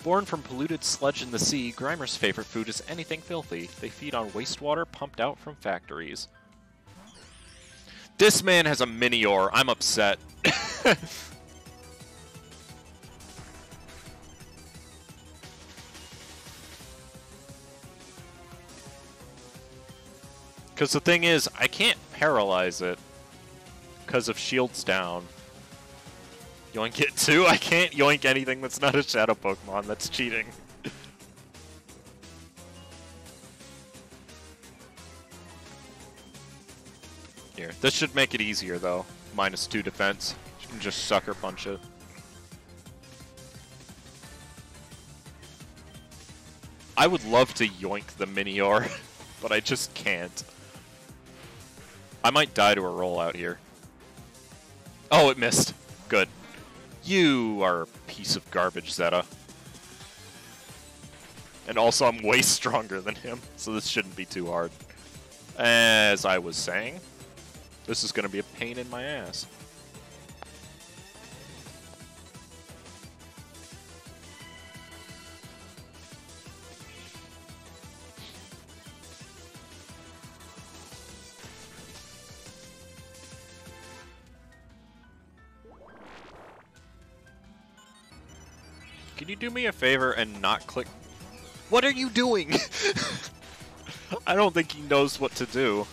Born from polluted sludge in the sea, Grimer's favorite food is anything filthy. They feed on wastewater pumped out from factories. This man has a Minior. I'm upset. Because the thing is, I can't paralyze it because of shields down. Yoink it too? I can't yoink anything that's not a shadow Pokemon. That's cheating. Here, this should make it easier though. -2 defense. You can just sucker punch it. I would love to yoink the Minior. but I just can't. I might die to a roll out here. Oh, it missed. Good. You are a piece of garbage, Zeta. And also, I'm way stronger than him, so this shouldn't be too hard. As I was saying, this is going to be a pain in my ass. Can you do me a favor and not click? What are you doing? I don't think he knows what to do.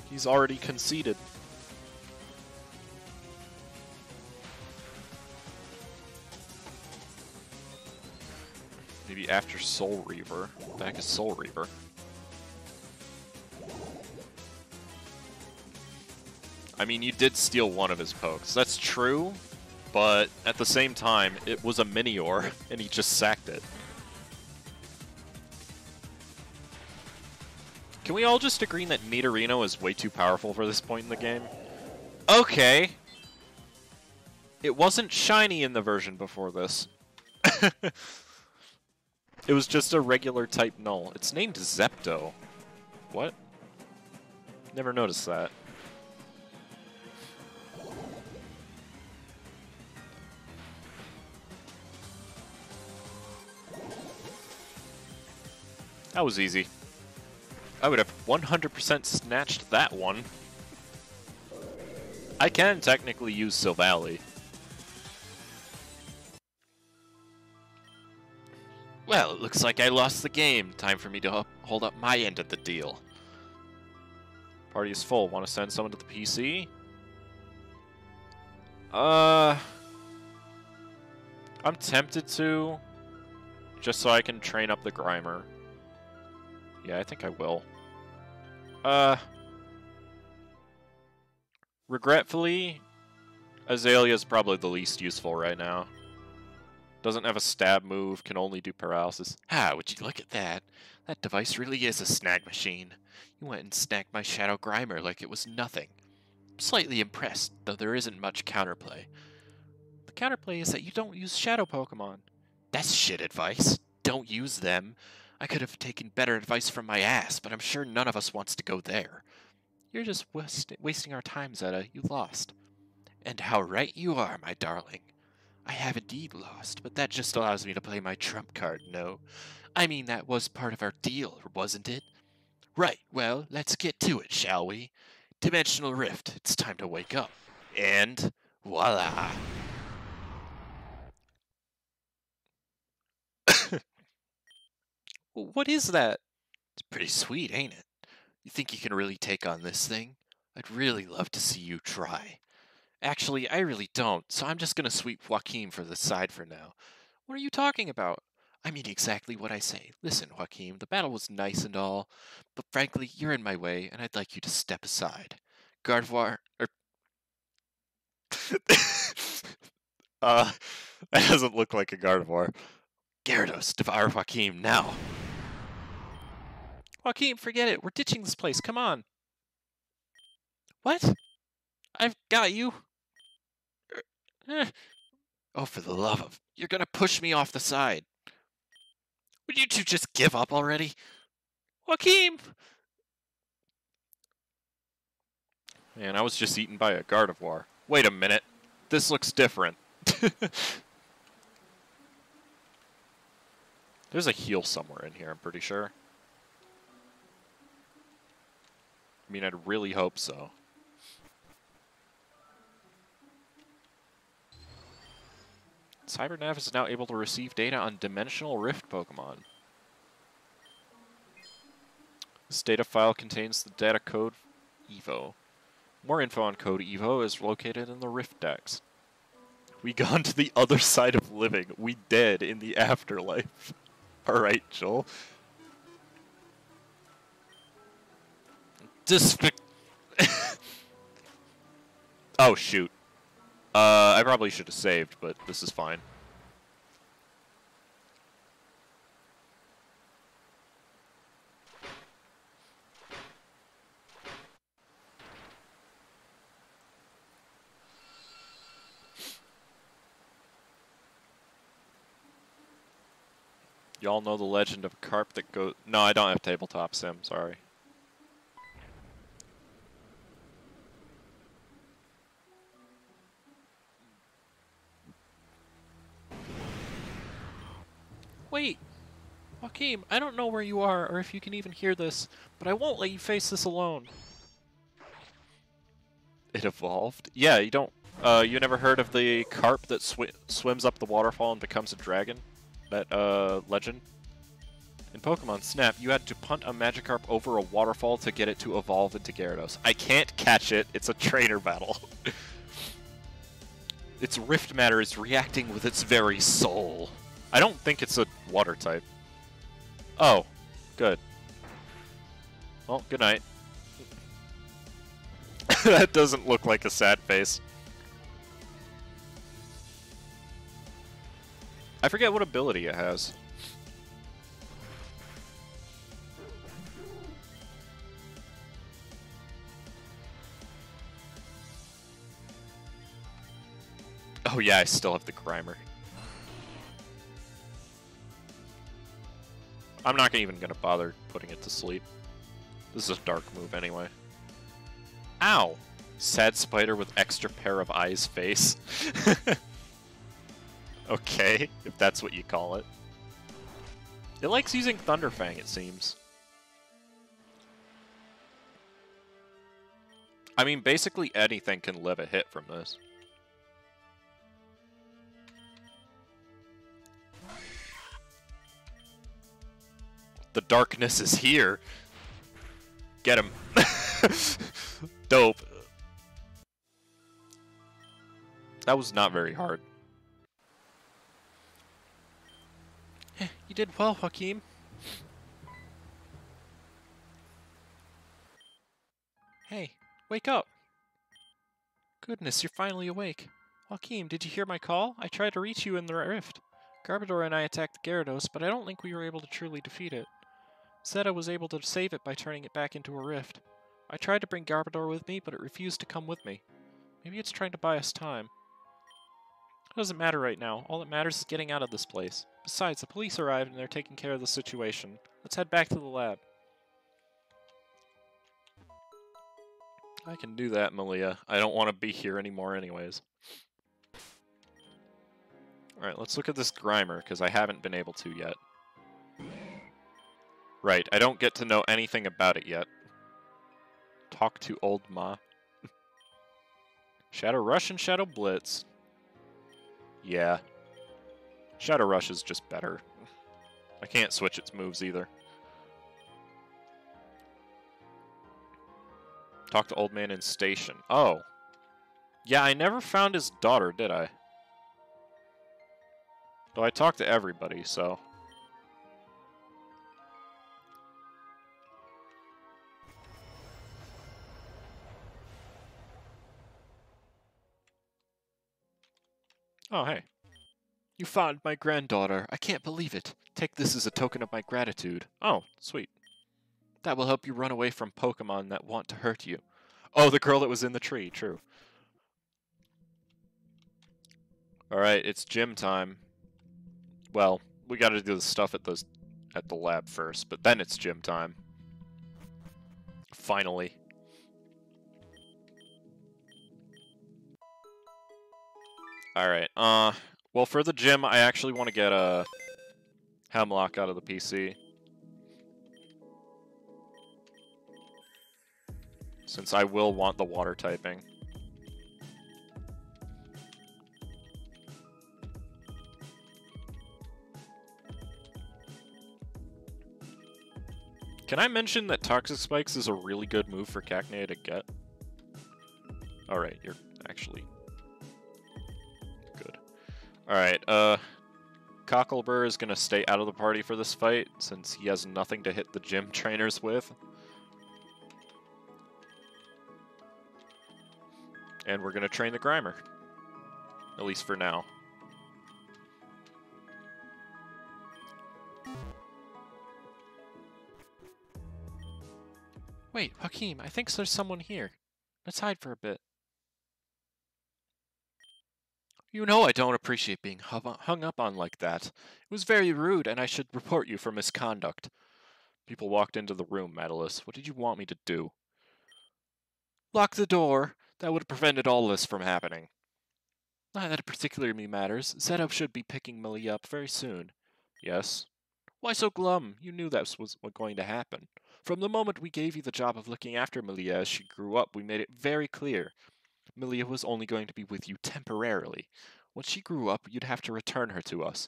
He's already conceded. Maybe after Soul Reaver. Back as Soul Reaver. I mean, you did steal one of his pokes. That's true, but at the same time, it was a Minior, and he just sacked it. Can we all just agree that Nidorino is way too powerful for this point in the game? Okay. It wasn't shiny in the version before this. It was just a regular type null. It's named Zepto. What? Never noticed that. That was easy. I would have 100% snatched that one. I can technically use Silvally. Well, it looks like I lost the game. Time for me to hold up my end of the deal. Party is full. Want to send someone to the PC? I'm tempted to. Just so I can train up the Grimer. Yeah, I think I will. Regretfully, Azalea's probably the least useful right now. Doesn't have a stab move, can only do paralysis. Ah, would you look at that? That device really is a snag machine. You went and snagged my Shadow Grimer like it was nothing. I'm slightly impressed, though there isn't much counterplay. The counterplay is that you don't use Shadow Pokemon. That's shit advice. Don't use them. I could have taken better advice from my ass, but I'm sure none of us wants to go there. You're just wasting our time, Zeta. You lost. And how right you are, my darling. I have indeed lost, but that just allows me to play my trump card, no? I mean, that was part of our deal, wasn't it? Right, well, let's get to it, shall we? Dimensional Rift, it's time to wake up. And voila! What is that? It's pretty sweet, ain't it? You think you can really take on this thing? I'd really love to see you try. Actually, I really don't, so I'm just gonna sweep Joaquin for the side for now. What are you talking about? I mean exactly what I say. Listen, Joaquin, the battle was nice and all, but frankly, you're in my way, and I'd like you to step aside. Gardevoir, that doesn't look like a Gardevoir. Gyarados, devour Joaquin now. Joaquin, forget it. We're ditching this place. Come on. What? I've got you. Oh, for the love of... You're gonna push me off the side. Would you two just give up already? Joaquin! Man, I was just eaten by a Gardevoir. Wait a minute. This looks different. There's a heal somewhere in here, I'm pretty sure. I mean, I'd really hope so. Cybernav is now able to receive data on Dimensional Rift Pokemon. This data file contains the data code EVO. More info on code EVO is located in the Rift Dex. We gone to the other side of living. We dead in the afterlife. Alright, Joel. Oh, shoot. I probably should have saved, but this is fine. Y'all know the legend of carp that goes... No, I don't have tabletop sim, sorry. Wait! Joachim, I don't know where you are, or if you can even hear this, but I won't let you face this alone. It evolved? Yeah, you don't... you never heard of the carp that swims up the waterfall and becomes a dragon? That, legend? In Pokemon Snap, you had to punt a Magikarp over a waterfall to get it to evolve into Gyarados. I can't catch it, it's a trainer battle. Its Rift Matter is reacting with its very soul. I don't think it's a water type. Oh, good. Well, good night. That doesn't look like a sad face. I forget what ability it has. Oh yeah, I still have the Grimer. I'm not even gonna bother putting it to sleep. This is a dark move anyway. Ow! Sad spider with extra pair of eyes face. Okay, if that's what you call it. It likes using Thunderfang, it seems. I mean, basically anything can live a hit from this. The darkness is here. Get him. Dope. That was not very hard. You did well, Joachim. Hey, wake up. Goodness, you're finally awake. Joachim, did you hear my call? I tried to reach you in the rift. Garbodor and I attacked the Gyarados, but I don't think we were able to truly defeat it. Said I was able to save it by turning it back into a rift. I tried to bring Garbodor with me, but it refused to come with me. Maybe it's trying to buy us time. It doesn't matter right now. All that matters is getting out of this place. Besides, the police arrived and they're taking care of the situation. Let's head back to the lab. I can do that, Malia. I don't want to be here anymore anyways. Alright, let's look at this Grimer, because I haven't been able to yet. Right, I don't get to know anything about it yet. Talk to Old Ma. Shadow Rush and Shadow Blitz. Yeah. Shadow Rush is just better. I can't switch its moves either. Talk to Old Man in Station. Oh. Yeah, I never found his daughter, did I? Though I talked to everybody, so... Oh, hey. You found my granddaughter. I can't believe it. Take this as a token of my gratitude. Oh, sweet. That will help you run away from Pokemon that want to hurt you. Oh, the girl that was in the tree, true. Alright, it's gym time. Well, we gotta do the stuff at the lab first, but then it's gym time. Finally. Alright, well, for the gym, I actually want to get a Hemlock out of the PC. Since I will want the water typing. Can I mention that Toxic Spikes is a really good move for Cacnea to get? Alright, you're actually good. Alright, Cocklebur is gonna stay out of the party for this fight, since he has nothing to hit the gym trainers with. And we're gonna train the Grimer. At least for now. Wait, Joachim, I think there's someone here. Let's hide for a bit. You know I don't appreciate being hung up on like that. It was very rude, and I should report you for misconduct. People walked into the room, Medalus. What did you want me to do? Lock the door. That would have prevented all this from happening. Not that it particularly matters. Zeta should be picking Millie up very soon. Yes? Why so glum? You knew that was going to happen. From the moment we gave you the job of looking after Malia as she grew up, we made it very clear. Malia was only going to be with you temporarily. When she grew up, you'd have to return her to us.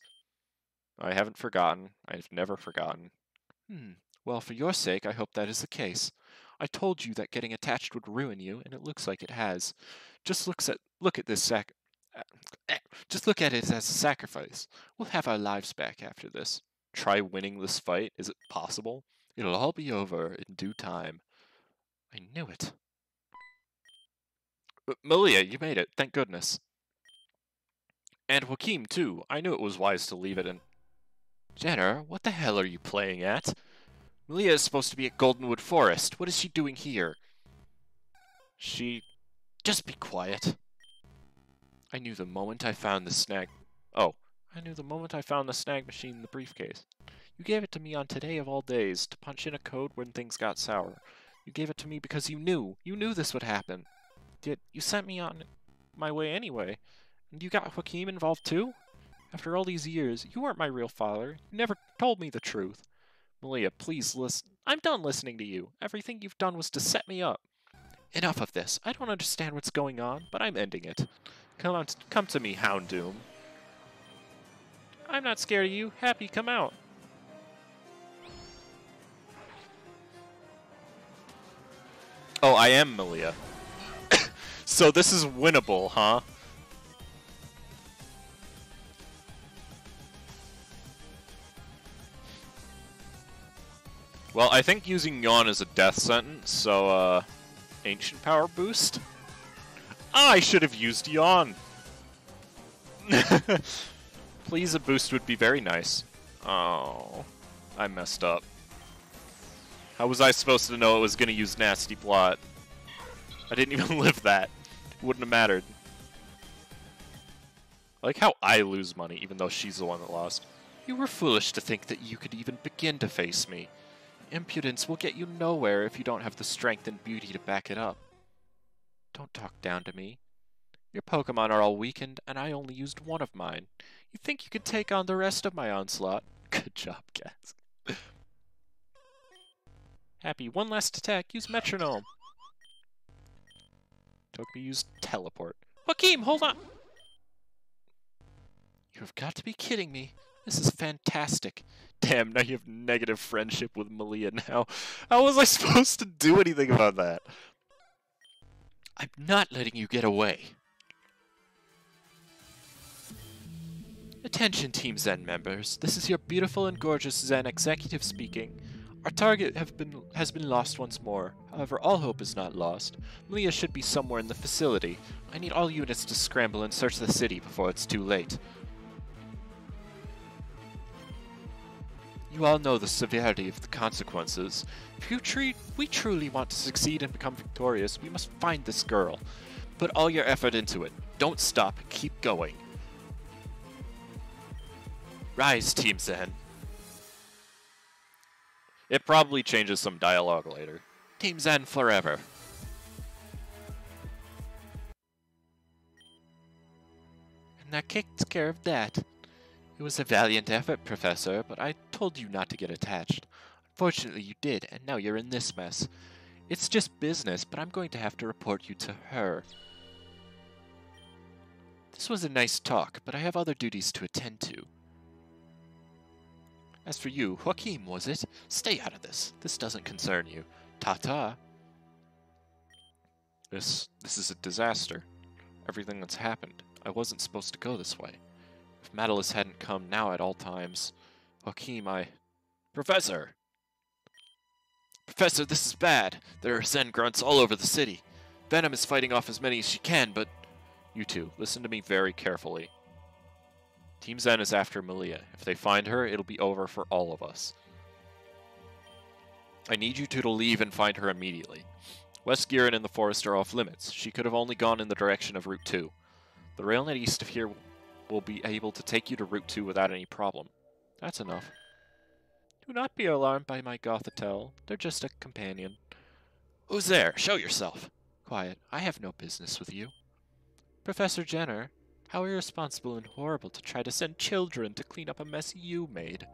I haven't forgotten. I've never forgotten. Well, for your sake, I hope that is the case. I told you that getting attached would ruin you, and it looks like it has. Just look at this just look at it as a sacrifice. We'll have our lives back after this. Try winning this fight. Is it possible? It'll all be over in due time. I knew it. Malia, you made it. Thank goodness. And Joachim, too. I knew it was wise to leave it in. Jenner, what the hell are you playing at? Malia is supposed to be at Goldenwood Forest. What is she doing here? Just be quiet. I knew the moment I found the snag... I knew the moment I found the snag machine in the briefcase. You gave it to me on today of all days, to punch in a code when things got sour. You gave it to me because you knew. You knew this would happen. Yet you sent me on my way anyway. And you got Joachim involved too? After all these years, you weren't my real father. You never told me the truth. Malia, please listen. I'm done listening to you. Everything you've done was to set me up. Enough of this. I don't understand what's going on, but I'm ending it. Come to me, Houndoom. I'm not scared of you. Happy, come out. Oh, I am Malia. So this is winnable, huh? Well, I think using Yawn is a death sentence, so, Ancient Power boost? I should have used Yawn! Please, a boost would be very nice. Oh, I messed up. How was I supposed to know it was going to use Nasty Plot? I didn't even live that. It wouldn't have mattered. I like how I lose money, even though she's the one that lost. You were foolish to think that you could even begin to face me. Impudence will get you nowhere if you don't have the strength and beauty to back it up. Don't talk down to me. Your Pokemon are all weakened, and I only used one of mine. You think you could take on the rest of my onslaught? Good job, Gas. Happy, one last attack. Use Metronome. Togepi used Teleport. Joachim, hold on! You've got to be kidding me. This is fantastic. Damn, now you have negative friendship with Malia now. How was I supposed to do anything about that? I'm not letting you get away. Attention, Team Zen members. This is your beautiful and gorgeous Zen executive speaking. Our target has been lost once more. However, all hope is not lost. Malia should be somewhere in the facility. I need all units to scramble and search the city before it's too late. You all know the severity of the consequences. If we truly want to succeed and become victorious, we must find this girl. Put all your effort into it. Don't stop. Keep going. Rise, Team Zen. It probably changes some dialogue later. Team Zen forever. And that takes care of that. It was a valiant effort, Professor, but I told you not to get attached. Unfortunately, you did, and now you're in this mess. It's just business, but I'm going to have to report you to her. This was a nice talk, but I have other duties to attend to. As for you, Joachim, was it? Stay out of this. This doesn't concern you. Ta-ta. This is a disaster. Everything that's happened. I wasn't supposed to go this way. If Medalus hadn't come now at all times... Joachim, Professor! Professor, this is bad. There are Zen grunts all over the city. Venom is fighting off as many as she can, but... You two, listen to me very carefully. Team Zen is after Malia. If they find her, it'll be over for all of us. I need you two to leave and find her immediately. West Giran and the forest are off limits. She could have only gone in the direction of Route 2. The RailNet east of here will be able to take you to Route 2 without any problem. That's enough. Do not be alarmed by my Gothitelle. They're just a companion. Who's there? Show yourself. Quiet. I have no business with you. Professor Jenner, how irresponsible and horrible to try to send children to clean up a mess you made.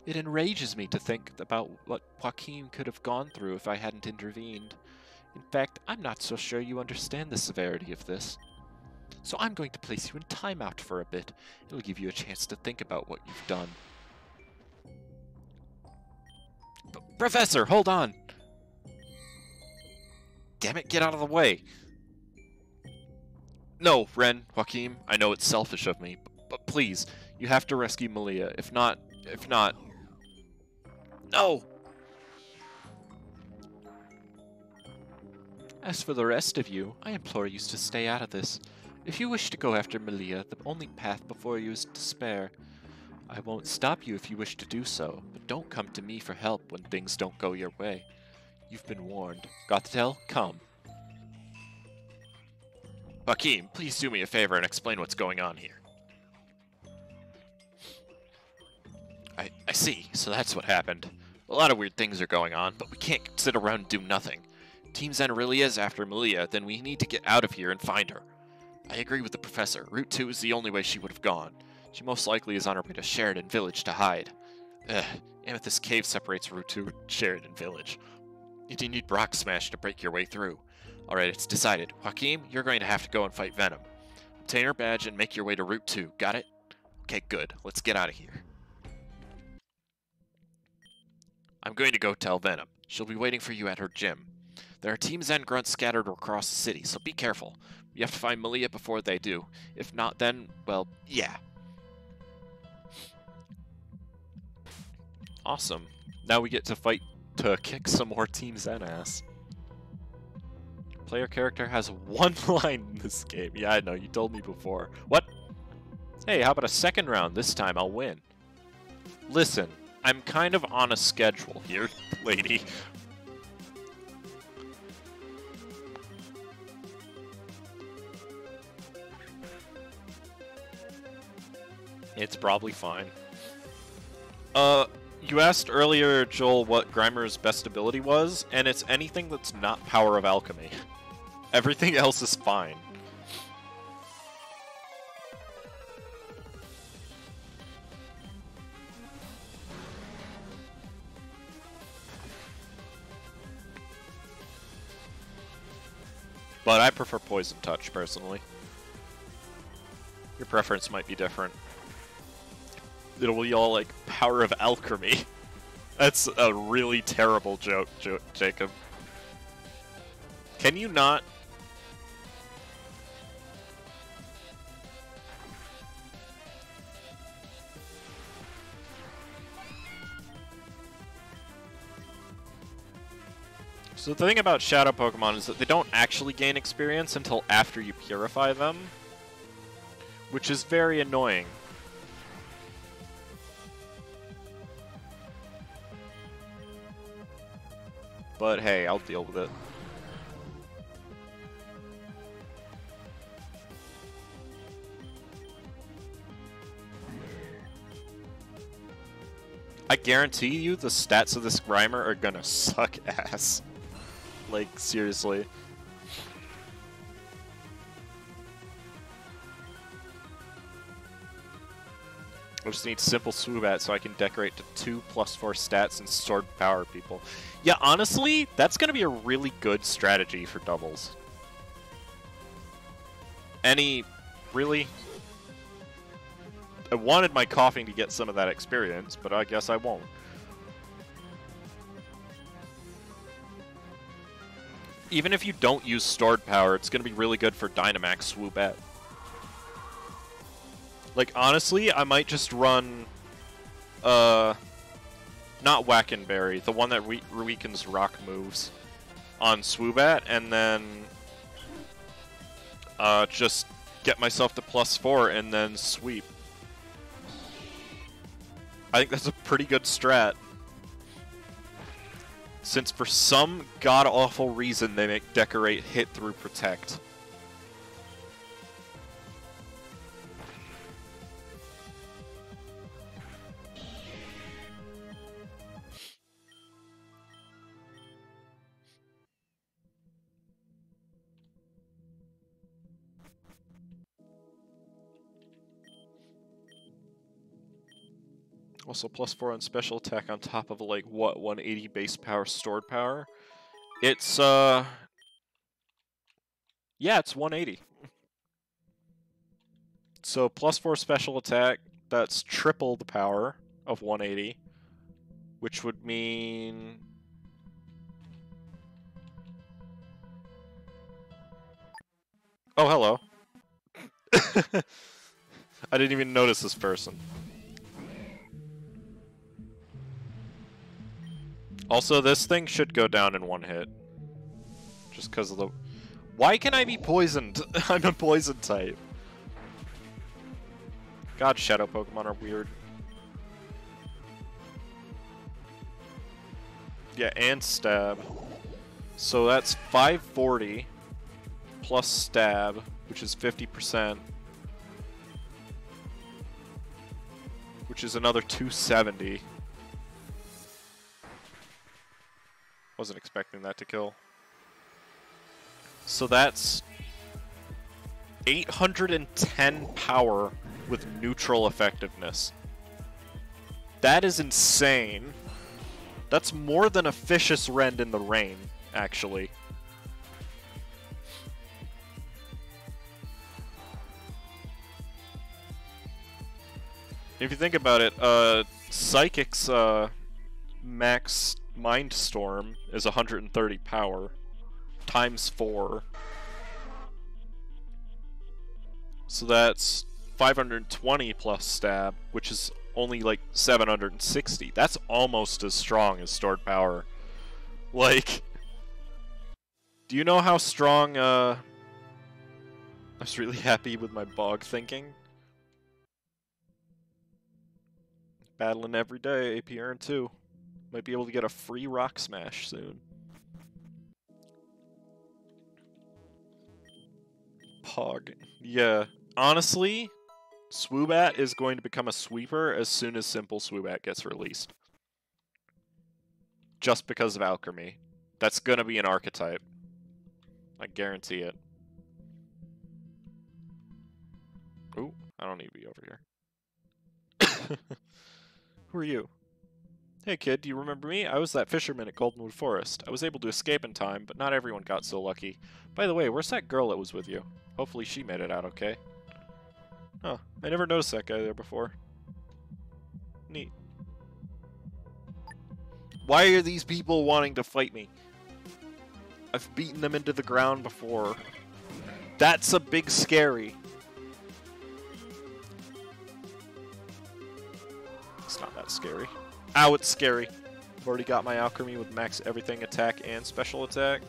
It enrages me to think about what Joachim could have gone through if I hadn't intervened. In fact, I'm not so sure you understand the severity of this. So I'm going to place you in timeout for a bit. It'll give you a chance to think about what you've done. Professor, hold on! Damn it, get out of the way! No, Ren, Joachim, I know it's selfish of me, but please, you have to rescue Malia. If not... No! As for the rest of you, I implore you to stay out of this. If you wish to go after Malia, the only path before you is despair. I won't stop you if you wish to do so, but don't come to me for help when things don't go your way. You've been warned. Gothitelle, come. Joachim, please do me a favor and explain what's going on here. I see, so that's what happened. A lot of weird things are going on, but we can't sit around and do nothing. Team Zen really is after Malia, then we need to get out of here and find her. I agree with the professor. Route 2 is the only way she would have gone. She most likely is on her way to Sheridan Village to hide. Amethyst Cave separates Route 2 and Sheridan Village. You do need Rock Smash to break your way through. Alright, it's decided. Joachim, you're going to have to go and fight Venom. Obtain her badge and make your way to Route 2. Got it? Okay, good. Let's get out of here. I'm going to go tell Venom. She'll be waiting for you at her gym. There are Team Zen grunts scattered across the city, so be careful. You have to find Malia before they do. If not, then, well, yeah. Awesome. Now we get to fight to kick some more Team Zen ass. Player character has one line in this game. Yeah, I know, you told me before. What? Hey, how about a second round? This time I'll win. Listen, I'm kind of on a schedule here, lady. It's probably fine. You asked earlier, Joel, what Grimer's best ability was, and it's anything that's not Power of Alchemy. Everything else is fine. But I prefer Poison Touch, personally. Your preference might be different. It'll be all like Power of Alchemy. That's a really terrible joke, Jacob. Can you not? So the thing about Shadow Pokemon is that they don't actually gain experience until after you purify them, which is very annoying. But hey, I'll deal with it. I guarantee you the stats of this Grimer are gonna suck ass. Like, seriously. I just need simple Swoobat so I can decorate to 2+4 stats and sword power people. Yeah, honestly, that's going to be a really good strategy for doubles. Really? I wanted my coughing to get some of that experience, but I guess I won't. Even if you don't use stored power, it's going to be really good for Dynamax Swoobat. Like, honestly, I might just run, not Wackenberry, the one that weakens rock moves on Swoobat, and then, just get myself to +4 and then sweep. I think that's a pretty good strat. Since for some god-awful reason they make Decorate hit through Protect. Also +4 on special attack on top of like what 180 base power stored power. It's yeah, it's 180. So +4 special attack, that's triple the power of 180, which would mean oh, hello. I didn't even notice this person. Also, this thing should go down in one hit. Just because of the... Why can I be poisoned? I'm a poison type. God, shadow Pokemon are weird. Yeah, and stab. So that's 540 plus stab, which is 50%. Which is another 270. Wasn't expecting that to kill. So that's 810 power with neutral effectiveness. That is insane. That's more than a Vicious Rend in the rain, actually. If you think about it, Psychic's max Mind Storm is 130 power, times 4. So that's 520 plus stab, which is only like 760. That's almost as strong as stored power. Like, do you know how strong, I was really happy with my bog thinking. Battling every day, AP earn 2. Might be able to get a free Rock Smash soon. Pog. Yeah. Honestly, Swoobat is going to become a sweeper as soon as Simple Swoobat gets released. Just because of Alchemy. That's gonna be an archetype. I guarantee it. Ooh, I don't need to be over here. Who are you? Hey kid, do you remember me? I was that fisherman at Goldenwood Forest. I was able to escape in time, but not everyone got so lucky. By the way, where's that girl that was with you? Hopefully she made it out okay. Huh, I never noticed that guy there before. Neat. Why are these people wanting to fight me? I've beaten them into the ground before. That's a big scary. It's not that scary. Ow, it's scary. I've already got my Alchemy with max everything, attack and special attack.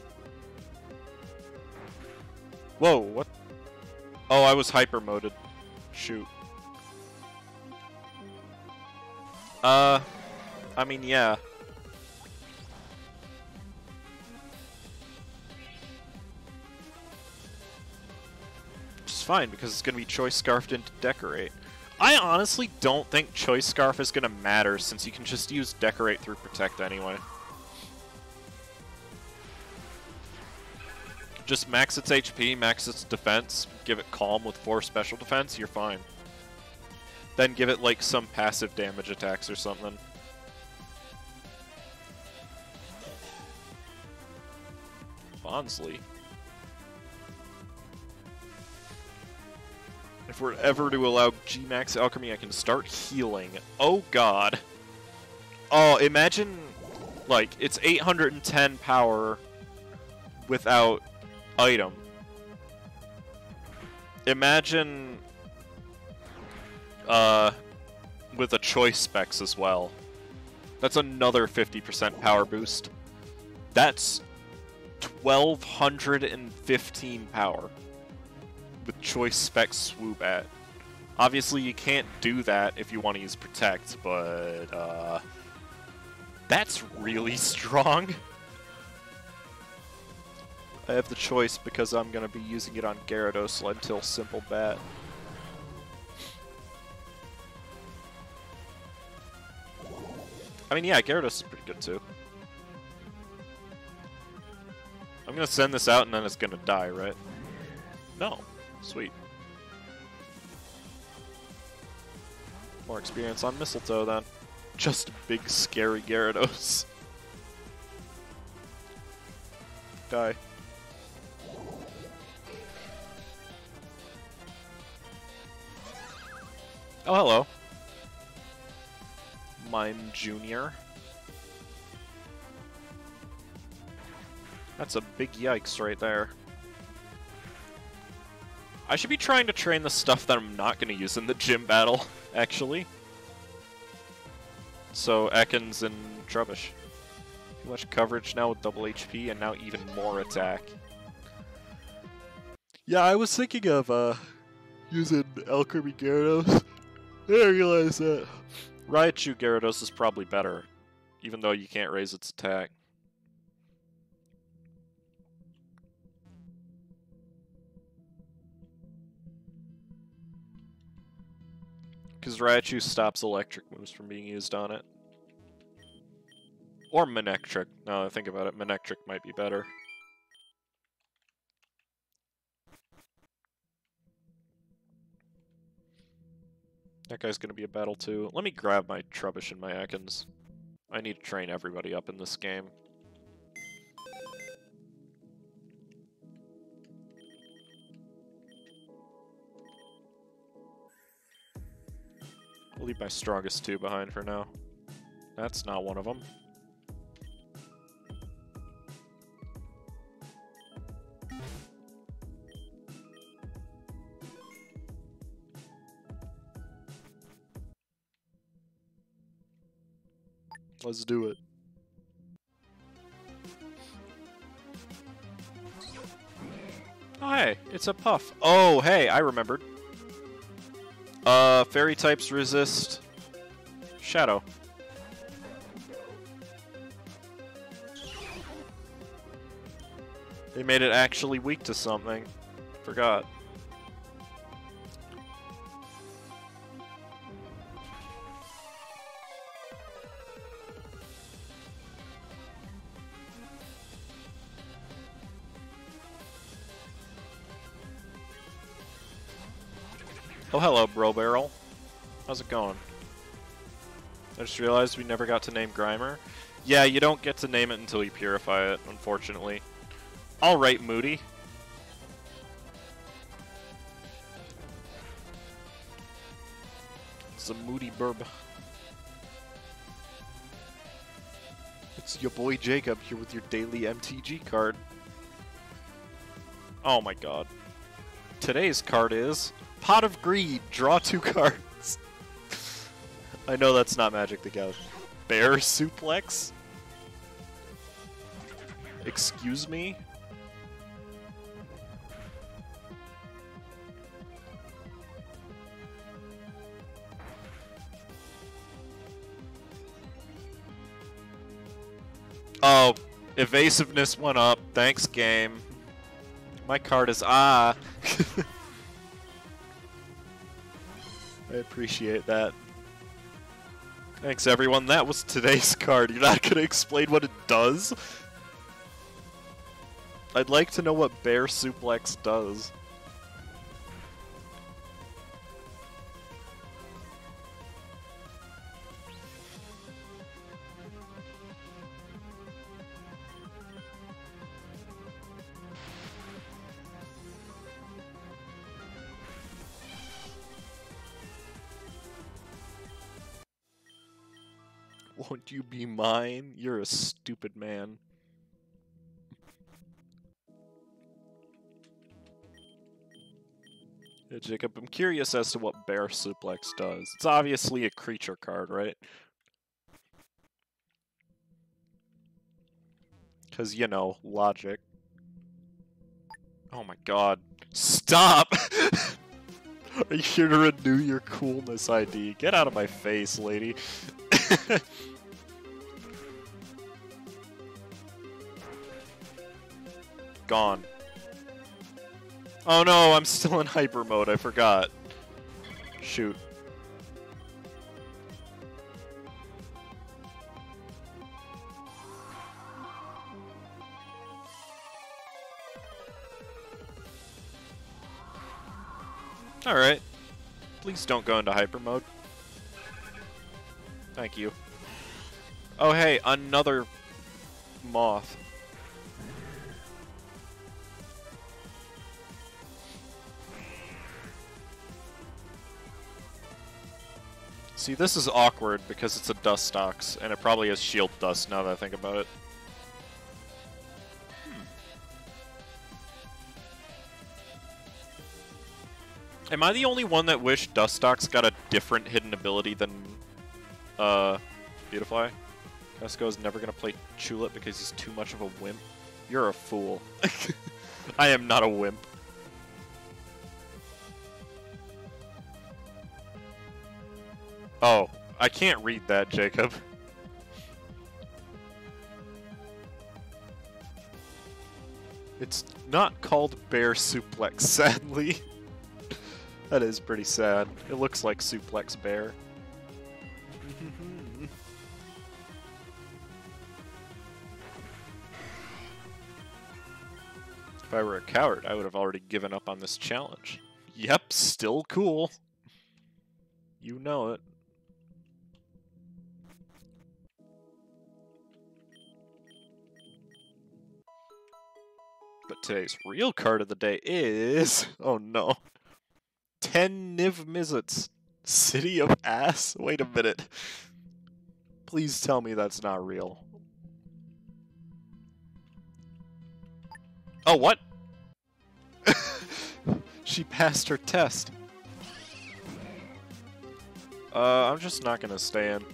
Whoa, what? Oh, I was hyper-moded. Shoot. I mean, yeah. Which is fine, because it's going to be Choice Scarfed into Decorate. I honestly don't think Choice Scarf is going to matter, since you can just use Decorate through Protect anyway. Just max its HP, max its defense, give it Calm with 4 special defense, you're fine. Then give it like some passive damage attacks or something. Bonsly. If we're ever to allow G-Max Alchemy, I can start healing. Oh god. Oh, imagine, like, it's 810 power without item. Imagine, with a choice specs as well. That's another 50% power boost. That's 1215 power with choice specs Swoobat. Obviously you can't do that if you want to use Protect, but that's really strong. I have the choice because I'm going to be using it on Gyarados until Simple Bat. I mean, yeah, Gyarados is pretty good too. I'm going to send this out and then it's going to die, right? No. Sweet. More experience on Mistletoe then. Just big scary Gyarados. Die. Oh, hello. Mime Jr. That's a big yikes right there. I should be trying to train the stuff that I'm not going to use in the gym battle, actually. So, Ekans and Trubbish. Too much coverage now with double HP, and now even more attack. Yeah, I was thinking of using Alchemy Gyarados. Then I realized that Raichu Gyarados is probably better, even though you can't raise its attack. Because Raichu stops electric moves from being used on it. Or Manectric. Now that I think about it, Manectric might be better. That guy's gonna be a battle too. Let me grab my Trubbish and my Ekans. I need to train everybody up in this game. I'll leave my strongest two behind for now. That's not one of them. Let's do it. Oh, hey, it's a Puff. Oh, hey, I remembered. Fairy types resist Shadow. They made it actually weak to something. Forgot. Oh, hello, Bro Barrel. How's it going? I just realized we never got to name Grimer. Yeah, you don't get to name it until you purify it, unfortunately. Alright, Moody. It's a Moody Burb. It's your boy Jacob here with your daily MTG card. Oh my god. Today's card is Pot of Greed. Draw 2 cards. I know that's not Magic the Gathering. Bear Suplex? Excuse me? Oh, evasiveness went up. Thanks, game. My card is I appreciate that. Thanks, everyone. That was today's card. You're not going to explain what it does? I'd like to know what Bear Suplex does. Won't you be mine? You're a stupid man. Yeah, Jacob, I'm curious as to what Bear Suplex does. It's obviously a creature card, right? Because, you know, logic. Oh my god. Stop! Are you here to renew your coolness ID? Get out of my face, lady. Gone. Oh no, I'm still in hyper mode, I forgot. Shoot. Alright. Please don't go into hyper mode. Thank you. Oh hey, another moth. See, this is awkward because it's a Dustox, and it probably has shield dust now that I think about it. Am I the only one that wished Dustox got a different hidden ability than, Beautifly? Casco's never gonna play Chulip because he's too much of a wimp. You're a fool. I am not a wimp. Oh, I can't read that, Jacob. It's not called Bear Suplex, sadly. That is pretty sad. It looks like Suplex Bear. If I were a coward, I would have already given up on this challenge. Yep, still cool. You know it. But today's real card of the day is... Oh no. 10 Niv Mizzets. City of Ass? Wait a minute. Please tell me that's not real. Oh, what? She passed her test. I'm just not gonna stay in.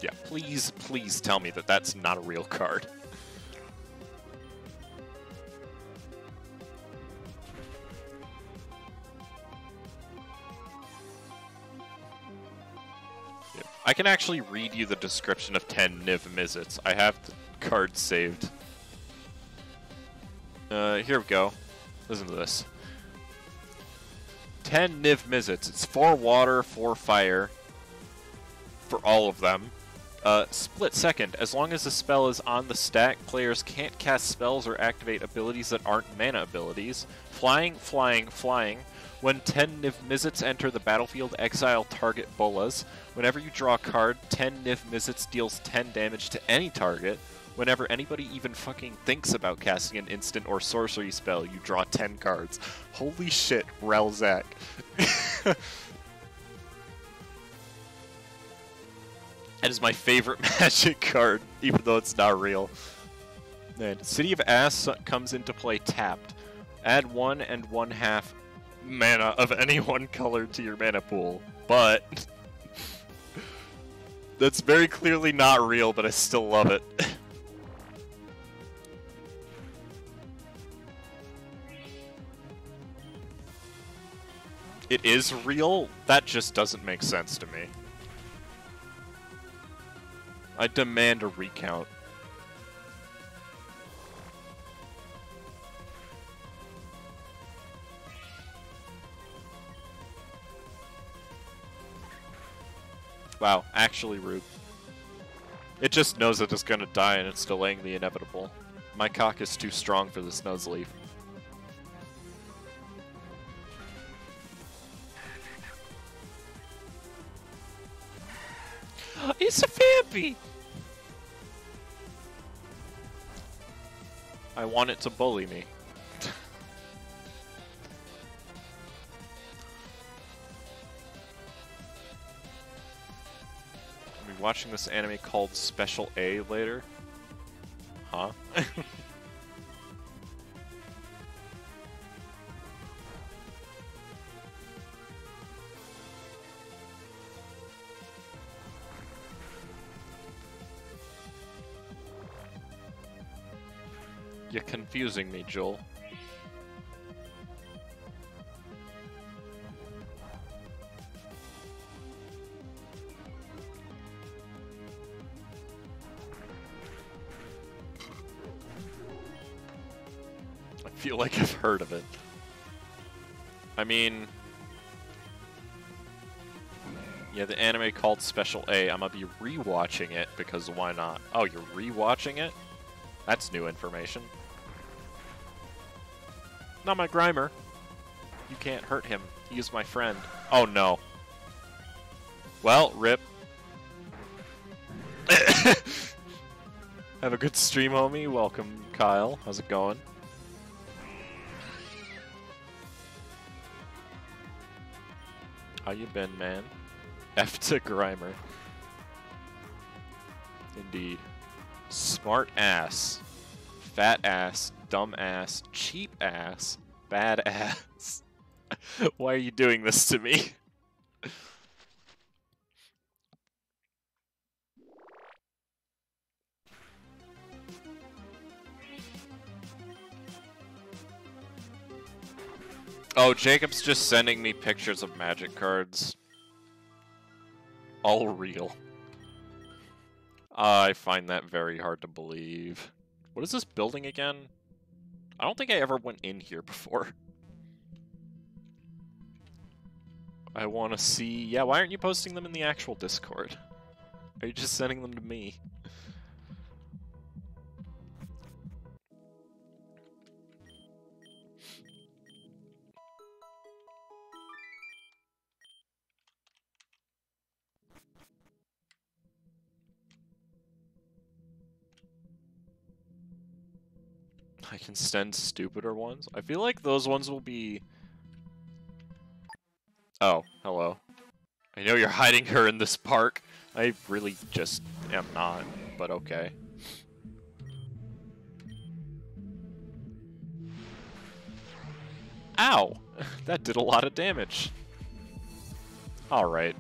Yeah, please, please tell me that that's not a real card. Yeah. I can actually read you the description of 10 Niv Mizzets. I have the card saved. Here we go. Listen to this. 10 Niv Mizzets. It's 4 water, 4 fire. For all of them. Split second. As long as the spell is on the stack, players can't cast spells or activate abilities that aren't mana abilities. Flying, flying, flying. When 10 Niv Mizzets enter the battlefield, exile target bolas. Whenever you draw a card, 10 Niv Mizzets deals 10 damage to any target. Whenever anybody even fucking thinks about casting an instant or sorcery spell, you draw 10 cards. Holy shit, Relzak. That is my favorite Magic card, even though it's not real. And City of Ass comes into play tapped. Add 1 1/2 mana of any one color to your mana pool. But that's very clearly not real, but I still love it. It is real? That just doesn't make sense to me. I demand a recount. Wow, actually rude. It just knows that it's gonna die and it's delaying the inevitable. My cock is too strong for this Nuzleaf. It's a Vampy! I want it to bully me. I'll be watching this anime called Special A later. Huh? You're confusing me, Joel. I feel like I've heard of it. I mean... Yeah, the anime called Special A. I'm gonna be rewatching it because why not? Oh, you're rewatching it? That's new information. Not my Grimer. You can't hurt him. He is my friend. Oh no. Well, rip. Have a good stream, homie. Welcome, Kyle. How's it going? How you been, man? F to Grimer. Indeed. Smart ass. Fat ass. Dumb ass. Cheap ass. Bad ass. Why are you doing this to me? Oh, Jacob's just sending me pictures of magic cards. All real. I find that very hard to believe. What is this building again? I don't think I ever went in here before. I want to see... Yeah, why aren't you posting them in the actual Discord? Are you just sending them to me? I can send stupider ones? I feel like those ones will be... Oh, hello. I know you're hiding her in this park. I really just am not, but okay. Ow! That did a lot of damage. Alright.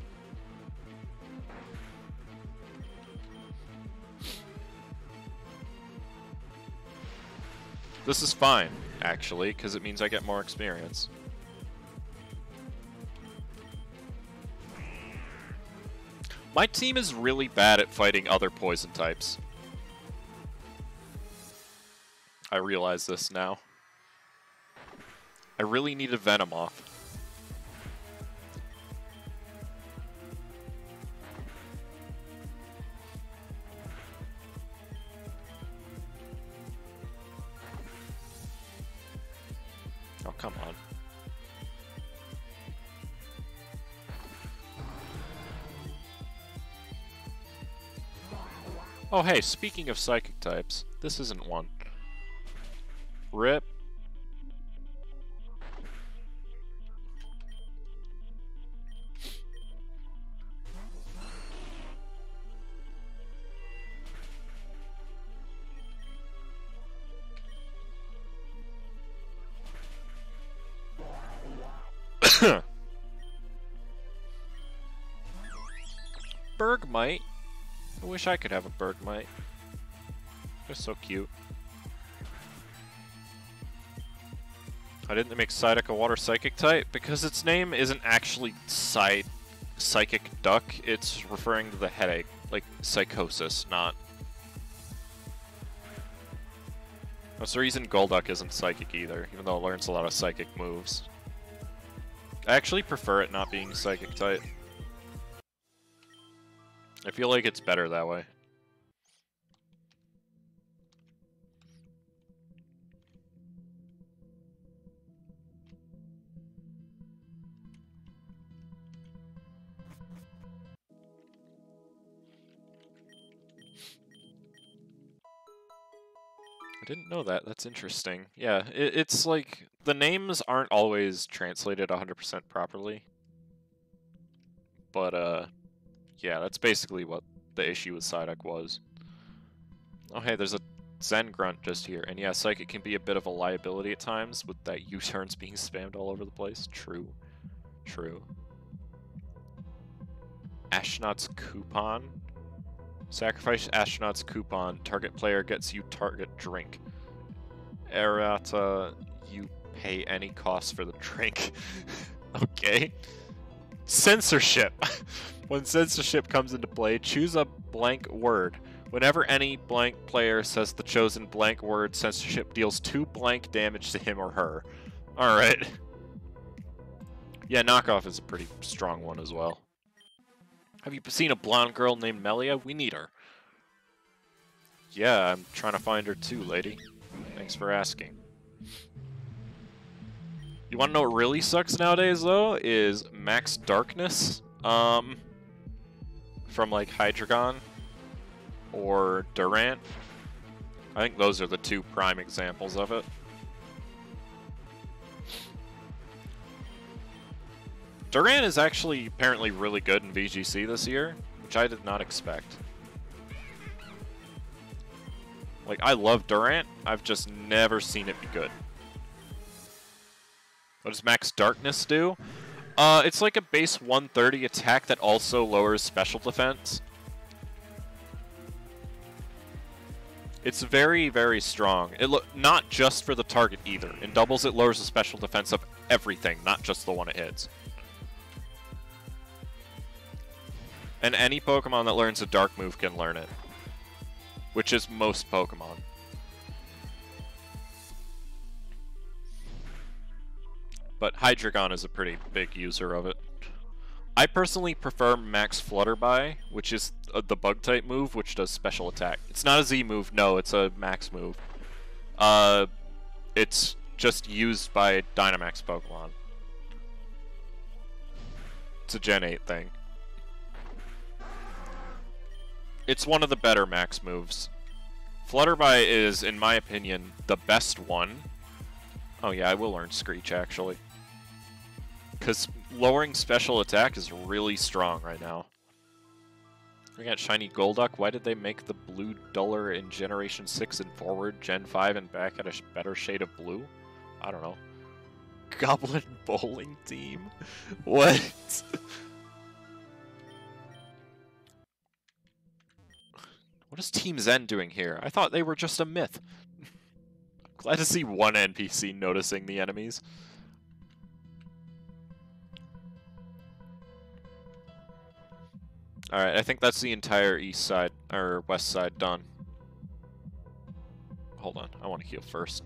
This is fine, actually, because it means I get more experience. My team is really bad at fighting other poison types. I realize this now. I really need a Venomoth. Oh, come on. Oh, hey, speaking of psychic types, this isn't one. Rip. Bergmite. I wish I could have a Bergmite. They're so cute. I didn't make Psyduck a water psychic type because its name isn't actually Psychic Duck. It's referring to the headache, like psychosis, not. That's the reason Golduck isn't psychic either, even though it learns a lot of psychic moves. I actually prefer it not being psychic type. I feel like it's better that way. I didn't know that. That's interesting. Yeah, it's like the names aren't always translated 100% properly. But yeah, that's basically what the issue with Psyduck was. Oh hey, there's a Zen Grunt just here. And yeah, Psychic can be a bit of a liability at times with that U-turns being spammed all over the place. True. True. Astronaut's Coupon. Sacrifice Astronaut's Coupon. Target player gets you target drink. Errata, you pay any cost for the drink. Okay. Censorship. When censorship comes into play, choose a blank word. Whenever any blank player says the chosen blank word, censorship deals 2 blank damage to him or her. Alright. Yeah, knockoff is a pretty strong one as well. Have you seen a blonde girl named Melia? We need her. Yeah, I'm trying to find her too, lady. Thanks for asking. You want to know what really sucks nowadays, though? Is Max Darkness. from like Hydreigon or Durant. I think those are the two prime examples of it. Durant is actually apparently really good in VGC this year, which I did not expect. Like, I love Durant, I've just never seen it be good. What does Max Darkness do? It's like a base 130 attack that also lowers special defense. It's very, very strong. Not just for the target either. In doubles, it lowers the special defense of everything, not just the one it hits. And any Pokemon that learns a dark move can learn it. Which is most Pokemon. But Hydreigon is a pretty big user of it. I personally prefer Max Flutterby, which is the Bug-type move, which does special attack. It's not a Z move, no, it's a Max move. It's just used by Dynamax Pokemon. It's a Gen 8 thing. It's one of the better Max moves. Flutterby is, in my opinion, the best one. Oh yeah, I will learn Screech, actually. Because lowering special attack is really strong right now. We got Shiny Golduck. Why did they make the blue duller in Generation 6 and forward, Gen 5 and back at a better shade of blue? I don't know. Goblin Bowling Team? What? What is Team Zen doing here? I thought they were just a myth. Glad to see one NPC noticing the enemies. Alright, I think that's the entire east side, or west side done. Hold on, I want to heal first.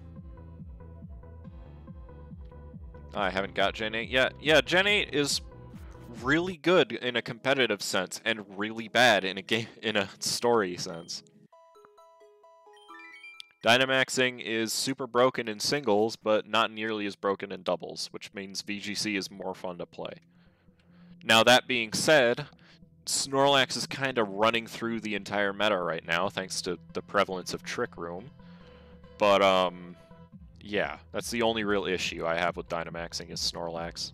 I haven't got Gen 8 yet. Yeah, Gen 8 is really good in a competitive sense, and really bad in a story sense. Dynamaxing is super broken in singles, but not nearly as broken in doubles, which means VGC is more fun to play. Now that being said, Snorlax is kind of running through the entire meta right now, thanks to the prevalence of Trick Room. But, yeah, that's the only real issue I have with Dynamaxing is Snorlax.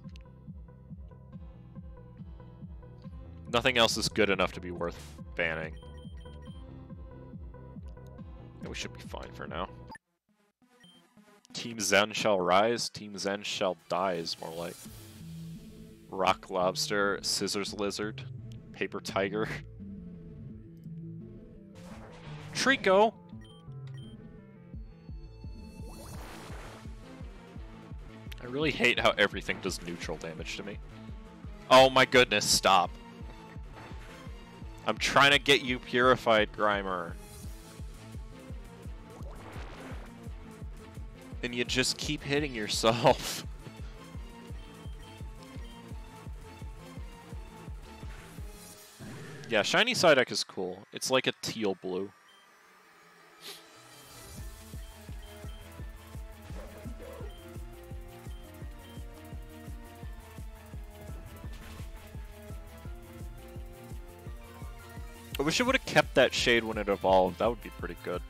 Nothing else is good enough to be worth banning. And we should be fine for now. Team Zen shall rise, Team Zen shall die is more like. Rock Lobster, Scissors Lizard, Paper Tiger. Trico! I really hate how everything does neutral damage to me. Oh my goodness, stop. I'm trying to get you purified, Grimer. And you just keep hitting yourself. Yeah, Shiny Psyduck is cool. It's like a teal blue. I wish it would have kept that shade when it evolved. That would be pretty good.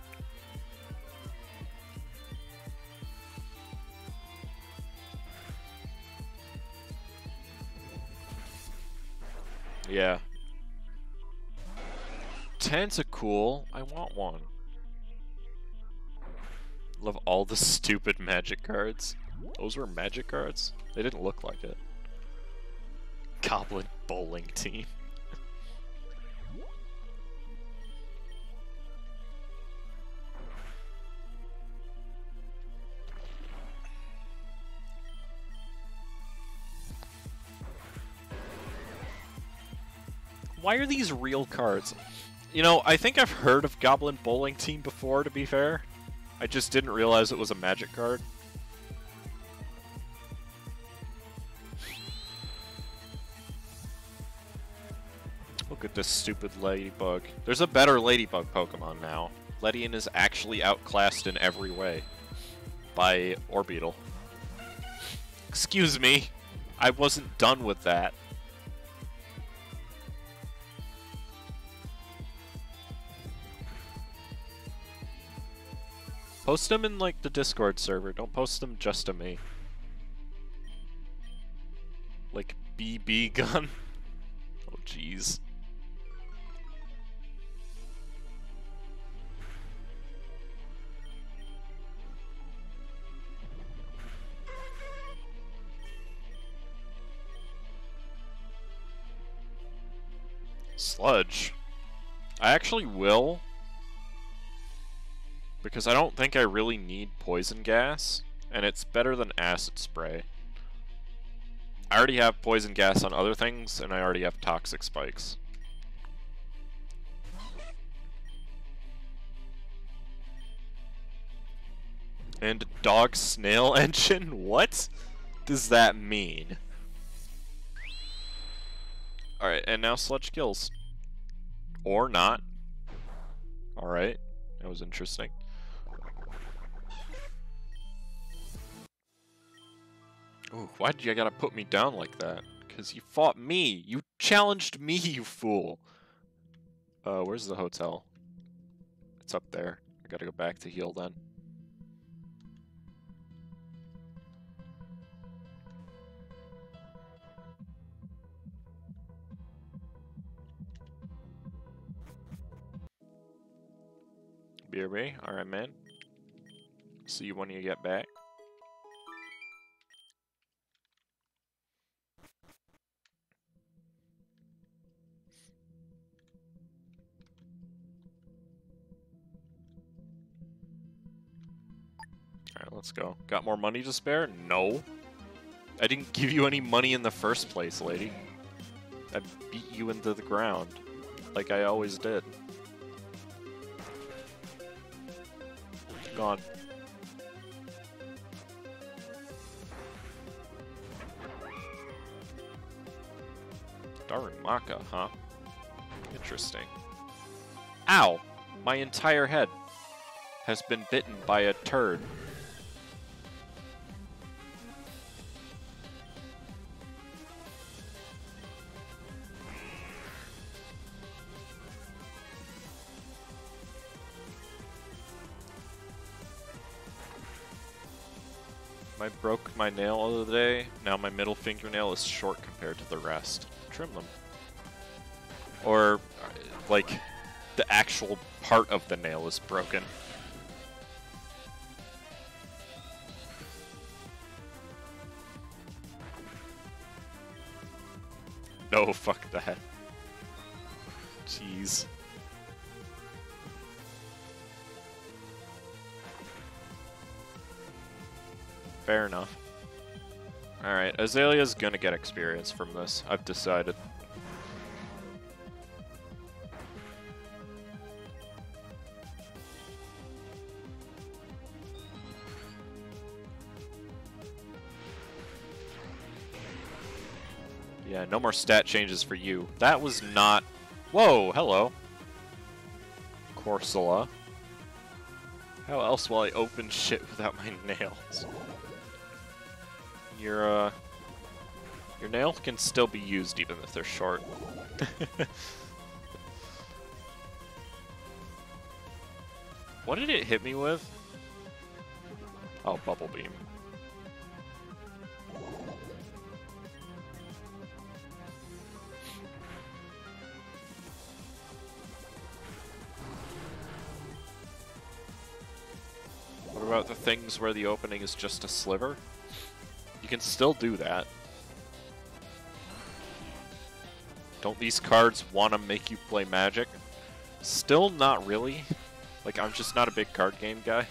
Yeah. Tentacool, I want one. Love all the stupid magic cards. Those were magic cards? They didn't look like it. Goblin Bowling Team. Why are these real cards? You know, I think I've heard of Goblin Bowling Team before, to be fair. I just didn't realize it was a magic card. Look at this stupid Ladybug. There's a better Ladybug Pokemon now. Ledian is actually outclassed in every way by Orbeetle. Excuse me, I wasn't done with that. Post them in, like, the Discord server. Don't post them just to me. Like, BB gun. Oh, jeez. Sludge. I actually will. Because I don't think I really need poison gas. And it's better than acid spray. I already have poison gas on other things, and I already have toxic spikes. And dog snail engine? What does that mean? Alright, and now sludge kills. Or not. Alright, that was interesting. Ooh, why did you gotta put me down like that? Because you fought me! You challenged me, you fool! Where's the hotel? It's up there. I gotta go back to heal then. BRB? Alright, man. See you when you get back. Alright, let's go. Got more money to spare? No. I didn't give you any money in the first place, lady. I beat you into the ground. Like I always did. Gone. Darumaka, huh? Interesting. Ow! My entire head has been bitten by a turd. I broke my nail the other day. Now my middle fingernail is short compared to the rest. Trim them. Or, like, the actual part of the nail is broken. No, fuck that. Jeez. Fair enough. Alright, Azalea's gonna get experience from this. I've decided. Yeah, no more stat changes for you. That was not... Whoa, hello. Corsola. How else will I open shit without my nails? Your nail can still be used even if they're short. What did it hit me with? Oh, Bubble Beam. What about the things where the opening is just a sliver? You can still do that. Don't these cards want to make you play Magic? Still not really. Like, I'm just not a big card game guy.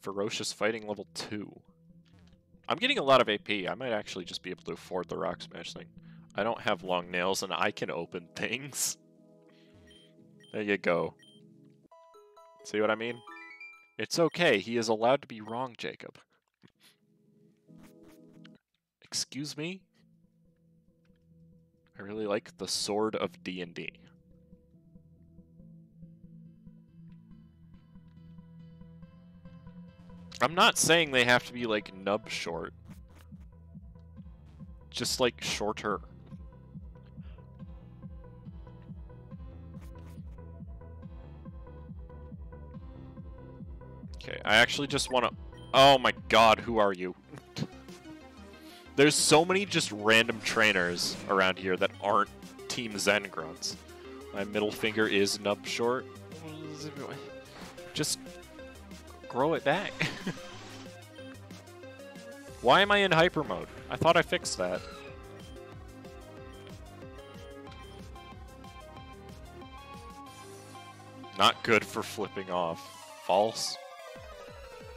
Ferocious Fighting level 2. I'm getting a lot of AP. I might actually just be able to afford the Rock Smash thing. I don't have long nails and I can open things. There you go. See what I mean? It's okay. He is allowed to be wrong, Jacob. Excuse me? I really like the Sword of D&D. I'm not saying they have to be, like, nub short. Just, like, shorter. Okay, I actually just want to... Oh my god, who are you? There's so many just random trainers around here that aren't Team Zen Grunts. My middle finger is nub short. Just grow it back. Why am I in hyper mode? I thought I fixed that. Not good for flipping off. False.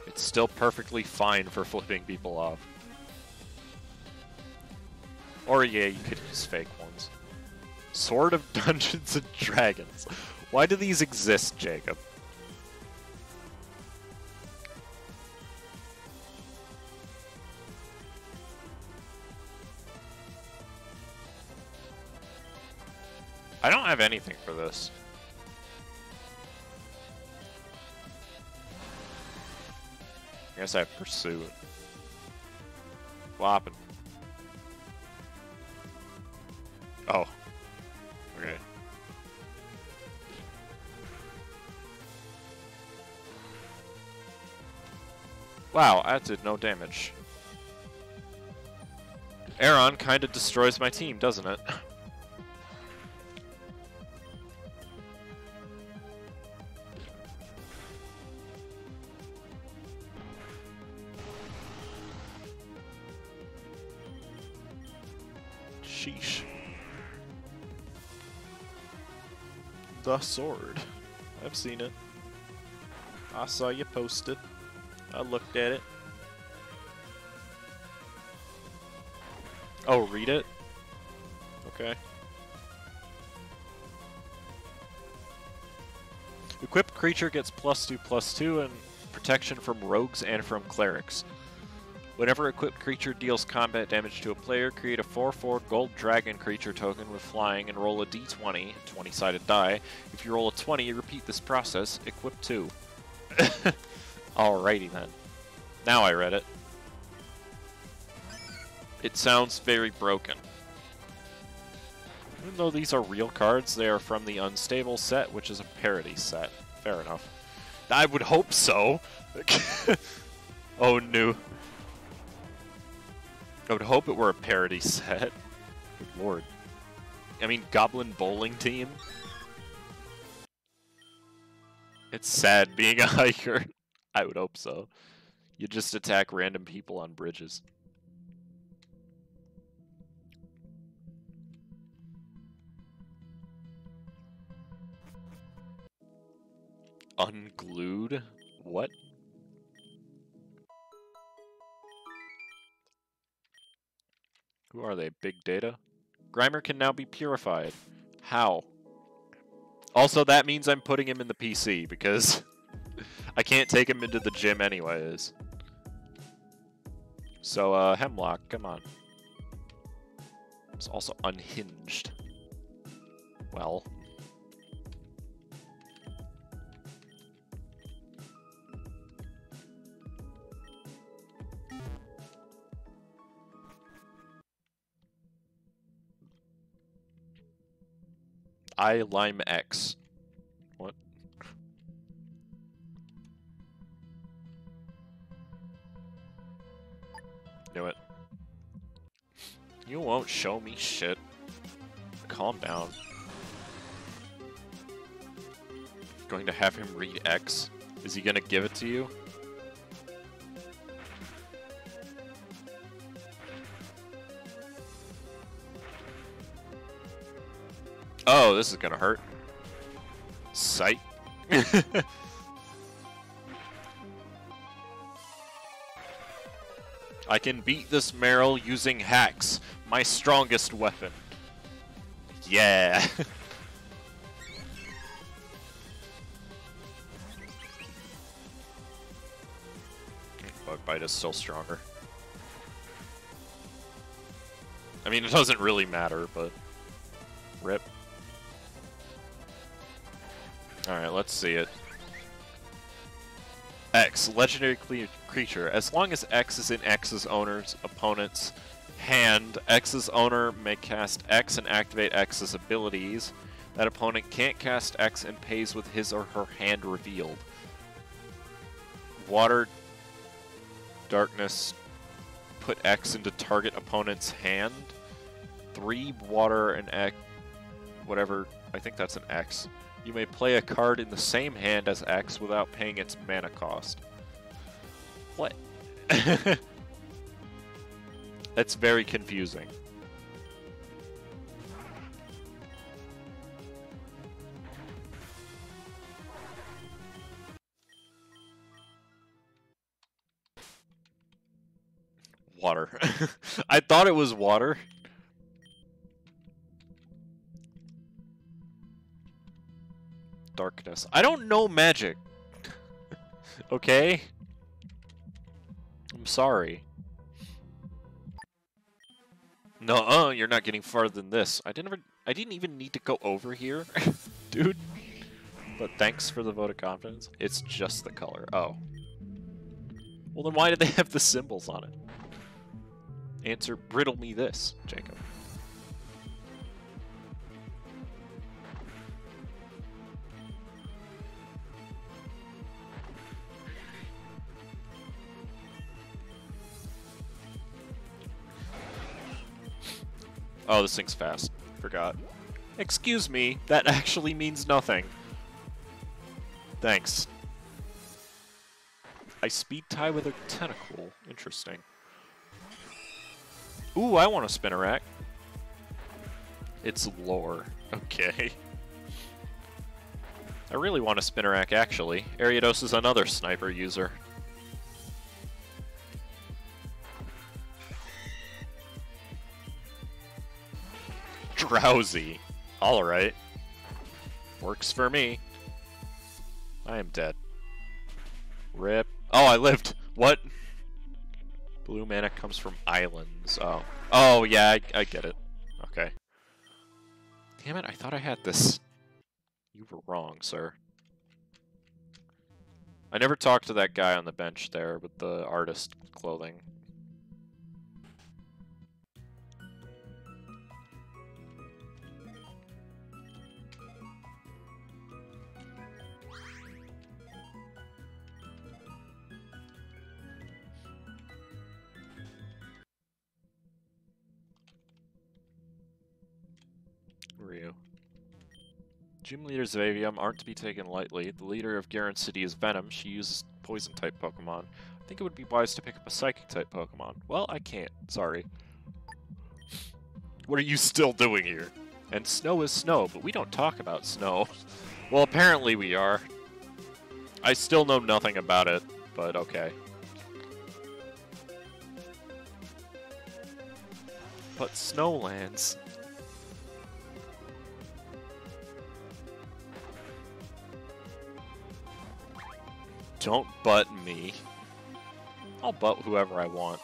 It's still perfectly fine for flipping people off. Or yeah, you could use fake ones. Sword of Dungeons and Dragons. Why do these exist, Jacob? I don't have anything for this. I guess I have Pursuit. What happened? Oh. Okay. Wow, that did no damage. Aeron kinda destroys my team, doesn't it? Sheesh. The sword. I've seen it. I saw you post it. I looked at it. Oh, read it? Okay. Equipped creature gets +2/+2 and protection from rogues and from clerics. Whenever equipped creature deals combat damage to a player, create a 4/4 gold dragon creature token with flying and roll a d20, 20-sided die. If you roll a 20, you repeat this process. Equip 2. Alrighty then. Now I read it. It sounds very broken. Even though these are real cards, they are from the Unstable set, which is a parody set. Fair enough. I would hope so. Oh no. I would hope it were a parody set. Good lord. I mean, Goblin Bowling Team? It's sad being a hiker. I would hope so. You just attack random people on bridges. Unglued? What? Who are they? Big Data? Grimer can now be purified. How? Also, that means I'm putting him in the PC, because I can't take him into the gym anyways. So, Hemlock, come on. It's also unhinged. Well. I Lime X. What? Knew it. You won't show me shit. Calm down. Going to have him read X? Is he gonna give it to you? Oh, this is gonna hurt. Sight. I can beat this Meryl using hacks, my strongest weapon. Yeah. Bug Bite is still stronger. I mean, it doesn't really matter, but rip. Alright, let's see it. X, legendary creature. As long as X is in X's owner's opponent's hand, X's owner may cast X and activate X's abilities. That opponent can't cast X and pays with his or her hand revealed. Water, darkness, put X into target opponent's hand. 3 water and X, whatever, I think that's an X. You may play a card in the same hand as X without paying its mana cost. What? That's very confusing. Water. I thought it was water. Darkness. I don't know magic. Okay? I'm sorry. No, you're not getting farther than this. I didn't even need to go over here, dude. But thanks for the vote of confidence. It's just the color. Oh. Well, then why did they have the symbols on it? Answer, riddle me this, Jacob. Oh, this thing's fast. Forgot. Excuse me, that actually means nothing. Thanks. I speed tie with a tentacle. Interesting. Ooh, I want a Spinnerack. It's lore. Okay. I really want a Spinnerack, actually. Ariados is another sniper user. Drowsy. Alright. Works for me. I am dead. Rip. Oh, I lived. What? Blue mana comes from islands. Oh. Oh, yeah, I get it. Okay. Damn it, I thought I had this. You were wrong, sir. I never talked to that guy on the bench there with the artist clothing. Ryu. Gym leaders of Avium aren't to be taken lightly. The leader of Garen City is Venom. She uses poison-type Pokemon. I think it would be wise to pick up a Psychic-type Pokemon. Well, I can't. Sorry. What are you still doing here? And snow is snow, but we don't talk about snow. Well, apparently we are. I still know nothing about it, but okay. But Snowlands. Don't butt me. I'll butt whoever I want.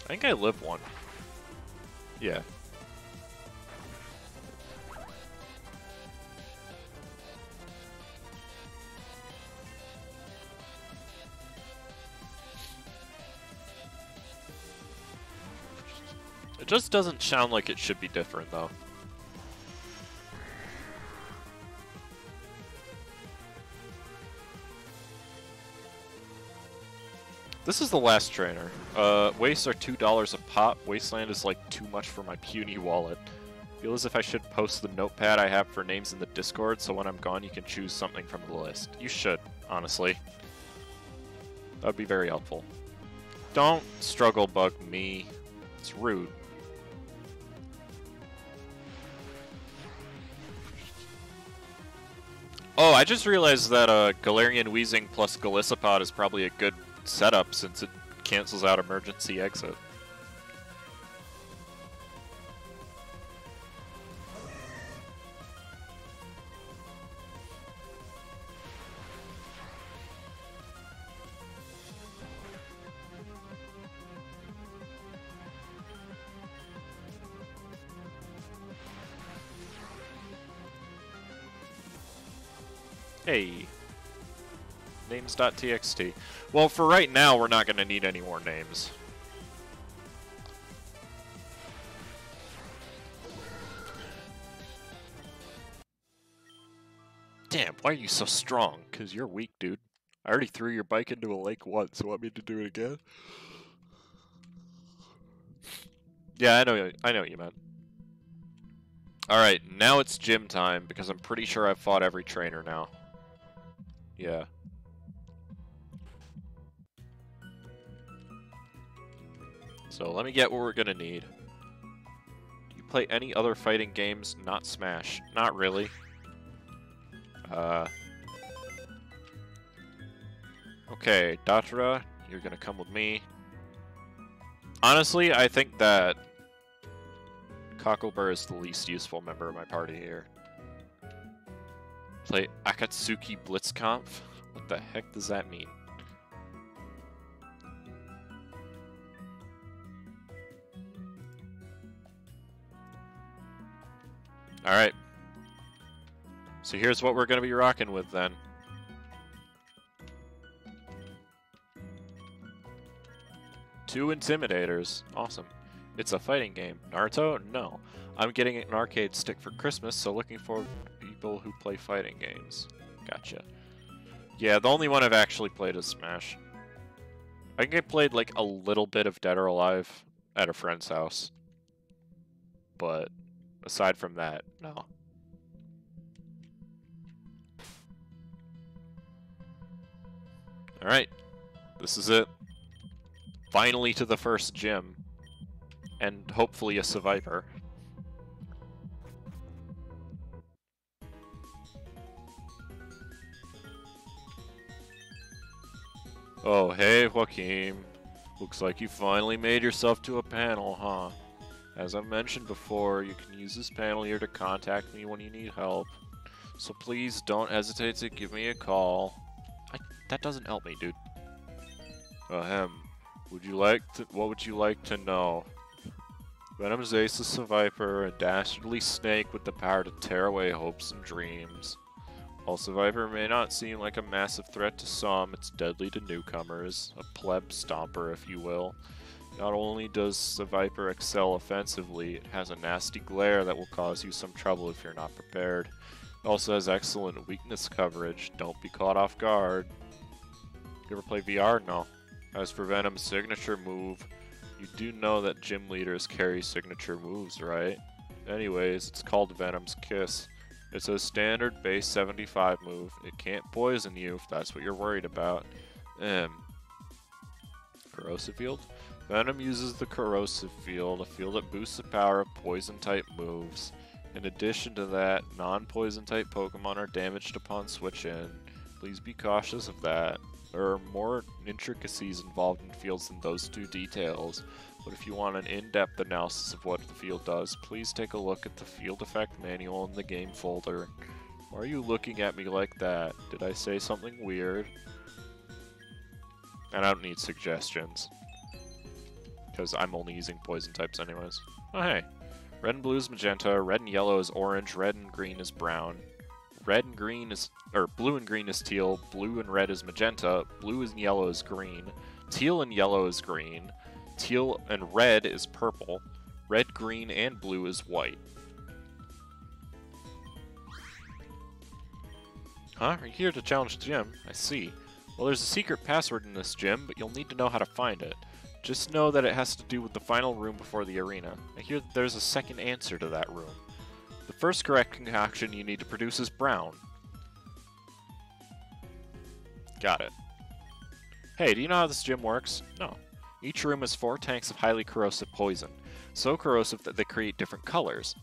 I think I live one. Yeah. It just doesn't sound like it should be different, though. This is the last trainer. Wastes are $2 a pop. Wasteland is like too much for my puny wallet. Feel as if I should post the notepad I have for names in the Discord, so when I'm gone you can choose something from the list. You should, honestly. That would be very helpful. Don't struggle bug me. It's rude. Oh, I just realized that Galarian Weezing plus Golisopod is probably a good setup since it cancels out emergency exit. Hey. Names.txt. Well, for right now, we're not going to need any more names. Damn, why are you so strong? Because you're weak, dude. I already threw your bike into a lake once, so want me to do it again? Yeah, I know what you meant. Alright, now it's gym time, because I'm pretty sure I've fought every trainer now. Yeah. So let me get what we're gonna need. Do you play any other fighting games? Not Smash. Not really. Okay, Datara, you're gonna come with me. Honestly, I think that Cocklebur is the least useful member of my party here. Play Akatsuki Blitzkampf? What the heck does that mean? Alright. So here's what we're going to be rocking with then. Two Intimidators. Awesome. It's a fighting game. Naruto? No. I'm getting an arcade stick for Christmas, so looking forward to people who play fighting games. Gotcha. Yeah, the only one I've actually played is Smash. I think I played like a little bit of Dead or Alive at a friend's house. But aside from that, no. Alright. This is it. Finally to the first gym. And hopefully a survivor. Oh, hey, Joaquin. Looks like you finally made yourself to a panel, huh? As I've mentioned before, you can use this panel here to contact me when you need help. So please don't hesitate to give me a call. That doesn't help me, dude. Ahem. What would you like to know? Venom's Ace is a Viper, a dastardly snake with the power to tear away hopes and dreams. While Viper may not seem like a massive threat to some, it's deadly to newcomers, a pleb stomper if you will. Not only does the Viper excel offensively, it has a nasty glare that will cause you some trouble if you're not prepared. It also has excellent weakness coverage, don't be caught off guard. You ever play VR? No. As for Venom's signature move, you do know that gym leaders carry signature moves, right? Anyways, it's called Venom's Kiss. It's a standard base 75 move. It can't poison you if that's what you're worried about. Corrosive Field? Venom uses the Corrosive Field, a field that boosts the power of poison-type moves. In addition to that, non-poison-type Pokemon are damaged upon switch-in. Please be cautious of that. There are more intricacies involved in fields than those two details, but if you want an in-depth analysis of what the field does, please take a look at the Field Effect Manual in the game folder. Why are you looking at me like that? Did I say something weird? And I don't need suggestions, because I'm only using poison types anyways. Oh hey, red and blue is magenta, red and yellow is orange, red and green is brown. Red and green is, or blue and green is teal, blue and red is magenta, blue and yellow is green, teal and yellow is green, teal and red is purple, red, green, and blue is white. Huh? Are you here to challenge the gym? I see. Well, there's a secret password in this gym, but you'll need to know how to find it. Just know that it has to do with the final room before the arena. I hear that there's a second answer to that room. The first correct concoction you need to produce is brown. Got it. Hey, do you know how this gym works? No. Each room has 4 tanks of highly corrosive poison, so corrosive that they create different colors.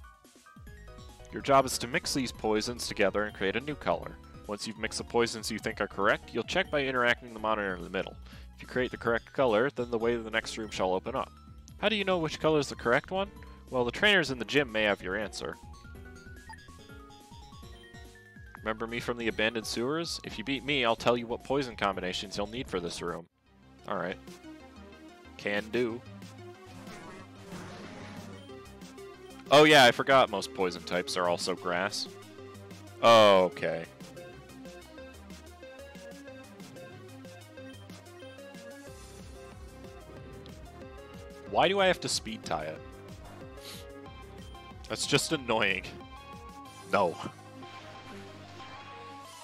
Your job is to mix these poisons together and create a new color. Once you've mixed the poisons you think are correct, you'll check by interacting the monitor in the middle. If you create the correct color, then the way to the next room shall open up. How do you know which color is the correct one? Well, the trainers in the gym may have your answer. Remember me from the abandoned sewers? If you beat me, I'll tell you what poison combinations you'll need for this room. Alright. Can do. Oh yeah, I forgot most poison types are also grass. Oh, okay. Why do I have to speed tie it? That's just annoying. No.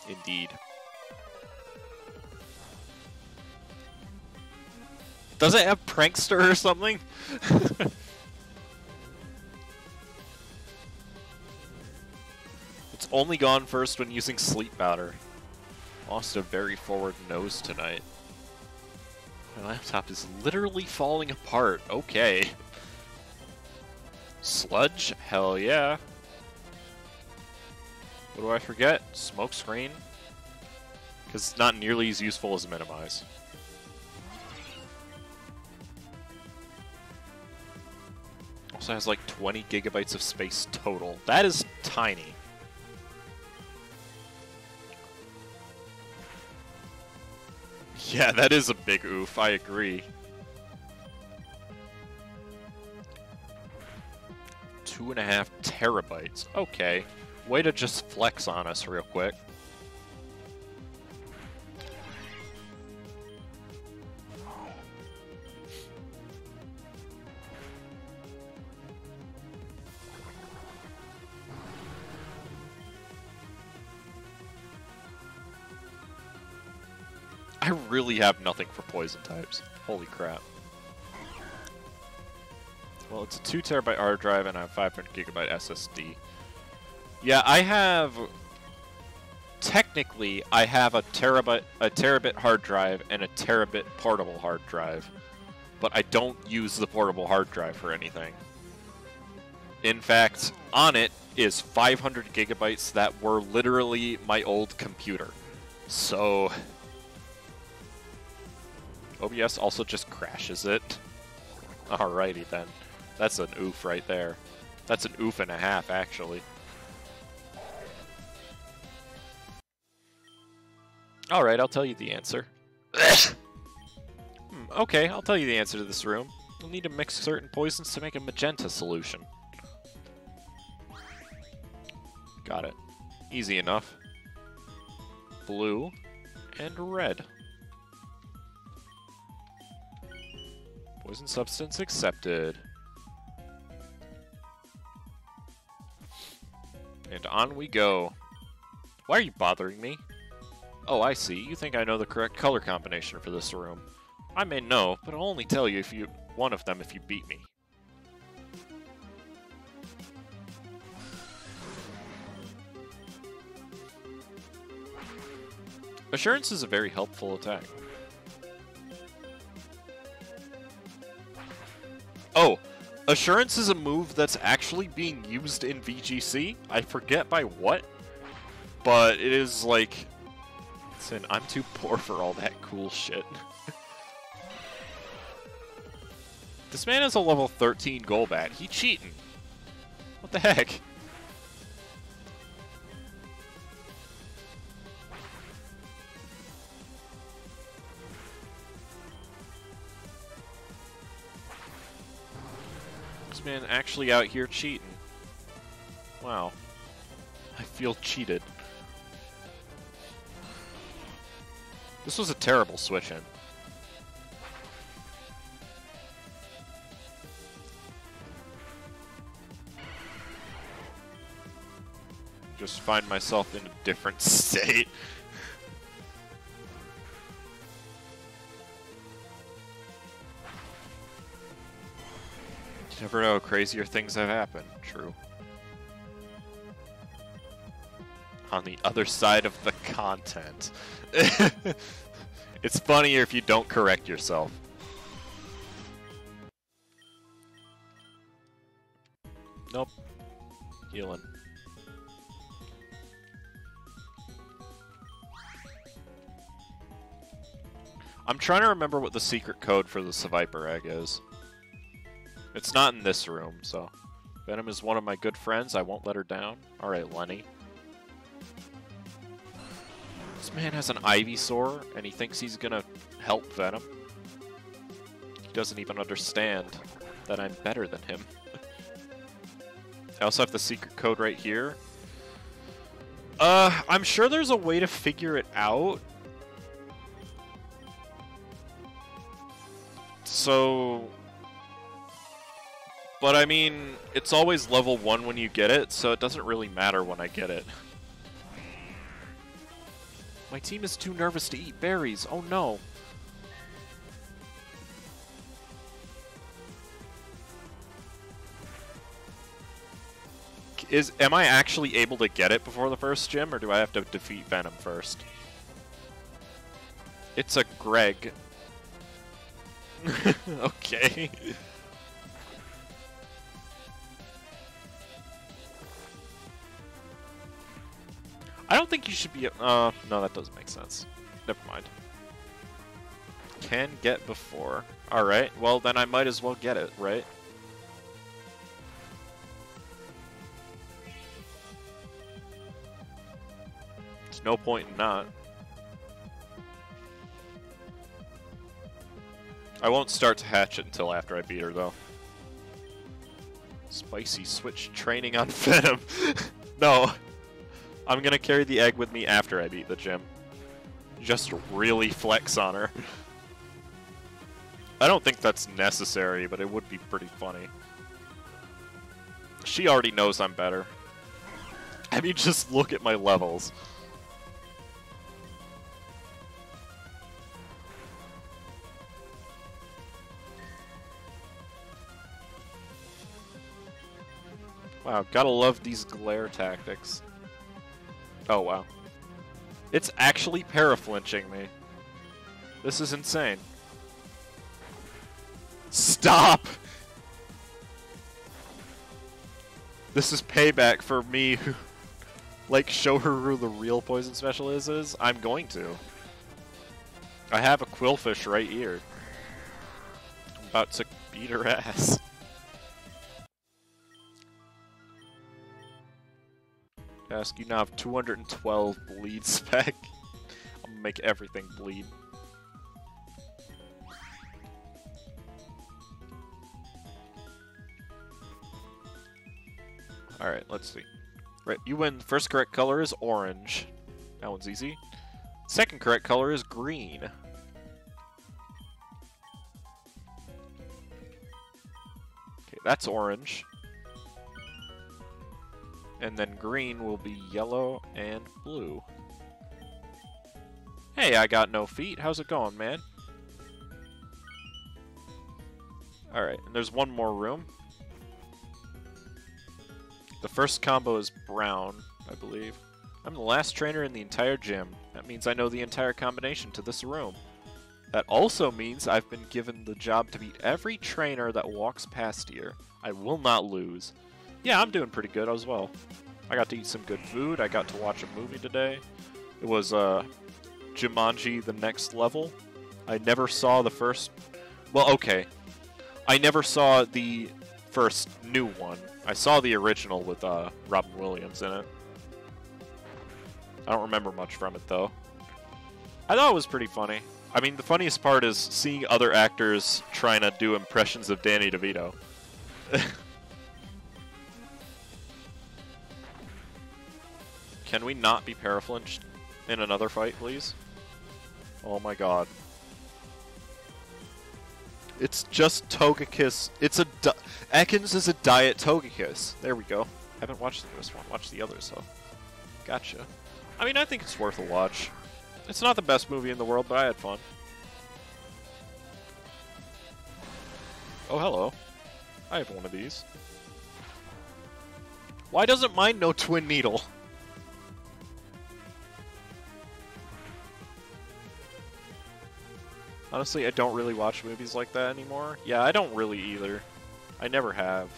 Indeed. Does it have Prankster or something? It's only gone first when using Sleep Powder. Lost a very forward nose tonight. My laptop is literally falling apart. Okay. Sludge? Hell yeah. What do I forget? Smoke screen? Because it's not nearly as useful as Minimize. Also has like 20 gigabytes of space total. That is tiny. Yeah, that is a big oof, I agree. 2.5 terabytes. Okay. Way to just flex on us real quick. I really have nothing for poison types. Holy crap. Well, it's a 2 terabyte hard drive and a 500 gigabyte SSD. Yeah, I have... Technically, I have a terabit hard drive and a terabit portable hard drive. But I don't use the portable hard drive for anything. In fact, on it is 500 gigabytes that were literally my old computer. So... OBS also just crashes it. Alrighty then. That's an oof right there. That's an oof and a half, actually. Alright, I'll tell you the answer. Okay, I'll tell you the answer to this room. You'll need to mix certain poisons to make a magenta solution. Got it. Easy enough. Blue and red. Poison substance accepted. And on we go. Why are you bothering me? Oh, I see. You think I know the correct color combination for this room. I may know, but I'll only tell you if you one of them if you beat me. Assurance is a very helpful attack. Oh, Assurance is a move that's actually being used in VGC. I forget by what, but it is like... Listen, I'm too poor for all that cool shit. This man has a level 13 Golbat. He cheating. What the heck? This man actually out here cheating. Wow. I feel cheated. This was a terrible switch-in. Just find myself in a different state. You never know, crazier things have happened. True. On the other side of the content. It's funnier if you don't correct yourself. Nope. Healing. I'm trying to remember what the secret code for the Seviper egg is. It's not in this room, so... Venom is one of my good friends, I won't let her down. Alright, Lenny. This man has an Ivysaur, and he thinks he's gonna help Venom. He doesn't even understand that I'm better than him. I also have the secret code right here. I'm sure there's a way to figure it out. So... But I mean, it's always level 1 when you get it, so it doesn't really matter when I get it. My team is too nervous to eat berries. Oh no. Am I actually able to get it before the first gym, or do I have to defeat Venom first? It's a Greg. Okay. I don't think you should be... no, that doesn't make sense. Never mind. Can get before. Alright, well then I might as well get it, right? There's no point in not. I won't start to hatch it until after I beat her, though. Spicy switch training on Venom. No. I'm gonna carry the egg with me after I beat the gym. Just really flex on her. I don't think that's necessary, but it would be pretty funny. She already knows I'm better. I mean, just look at my levels. Wow, gotta love these glare tactics. Oh, wow. It's actually paraflinching me. This is insane. Stop! This is payback for me who, like, show her who the real poison specialist is. I'm going to. I have a Quillfish right here. I'm about to beat her ass. Ask, you now have 212 bleed spec. I'm gonna make everything bleed. Alright, let's see. Right, you win. First correct color is orange. That one's easy. Second correct color is green. Okay, that's orange. And then green will be yellow and blue. Hey, I got no feet. How's it going, man? Alright, and there's one more room. The first combo is brown, I believe. I'm the last trainer in the entire gym. That means I know the entire combination to this room. That also means I've been given the job to beat every trainer that walks past here. I will not lose. Yeah, I'm doing pretty good as well. I got to eat some good food. I got to watch a movie today. It was Jumanji: The Next Level. I never saw the first... Well, okay. I never saw the first new one. I saw the original with Robin Williams in it. I don't remember much from it, though. I thought it was pretty funny. I mean, the funniest part is seeing other actors trying to do impressions of Danny DeVito. Can we not be paraflinched in another fight, please? Oh my god. It's just Togekiss. It's a... Ekans is a diet Togekiss. There we go. Haven't watched the first one. Watch the others, though. Gotcha. I mean, I think it's worth a watch. It's not the best movie in the world, but I had fun. Oh, hello. I have one of these. Why doesn't mine know Twin Needle? Honestly, I don't really watch movies like that anymore. Yeah, I don't really either. I never have.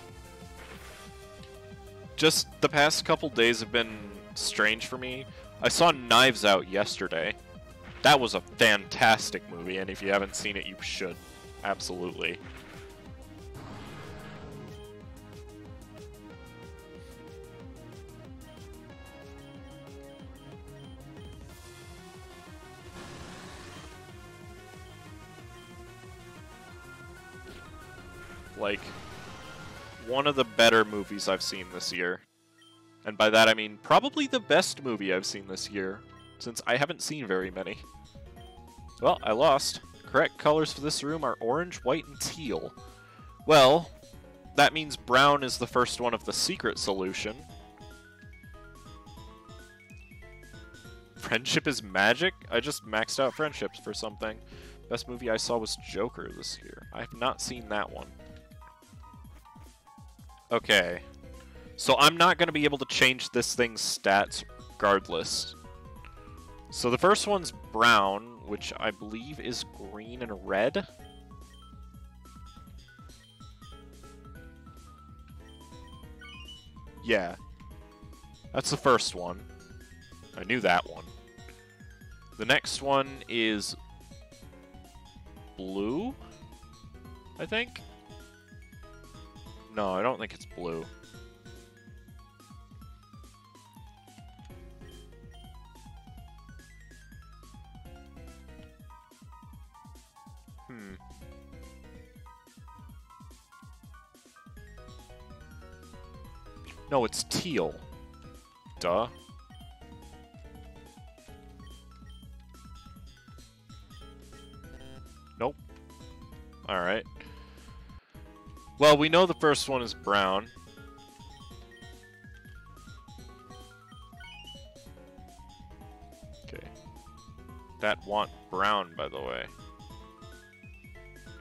Just the past couple days have been strange for me. I saw Knives Out yesterday. That was a fantastic movie, and if you haven't seen it, you should. Absolutely. Like, one of the better movies I've seen this year. And by that I mean probably the best movie I've seen this year, since I haven't seen very many. Well, I lost. Correct colors for this room are orange, white, and teal. Well, that means brown is the first one of the secret solution. Friendship is magic? I just maxed out friendships for something. Best movie I saw was Joker this year. I have not seen that one. Okay. So I'm not going to be able to change this thing's stats regardless. So the first one's brown, which I believe is green and red. Yeah. That's the first one. I knew that one. The next one is blue, I think? No, I don't think it's blue. No, it's teal. Duh. Nope. Alright. Well, we know the first one is brown. Okay. That want brown, by the way.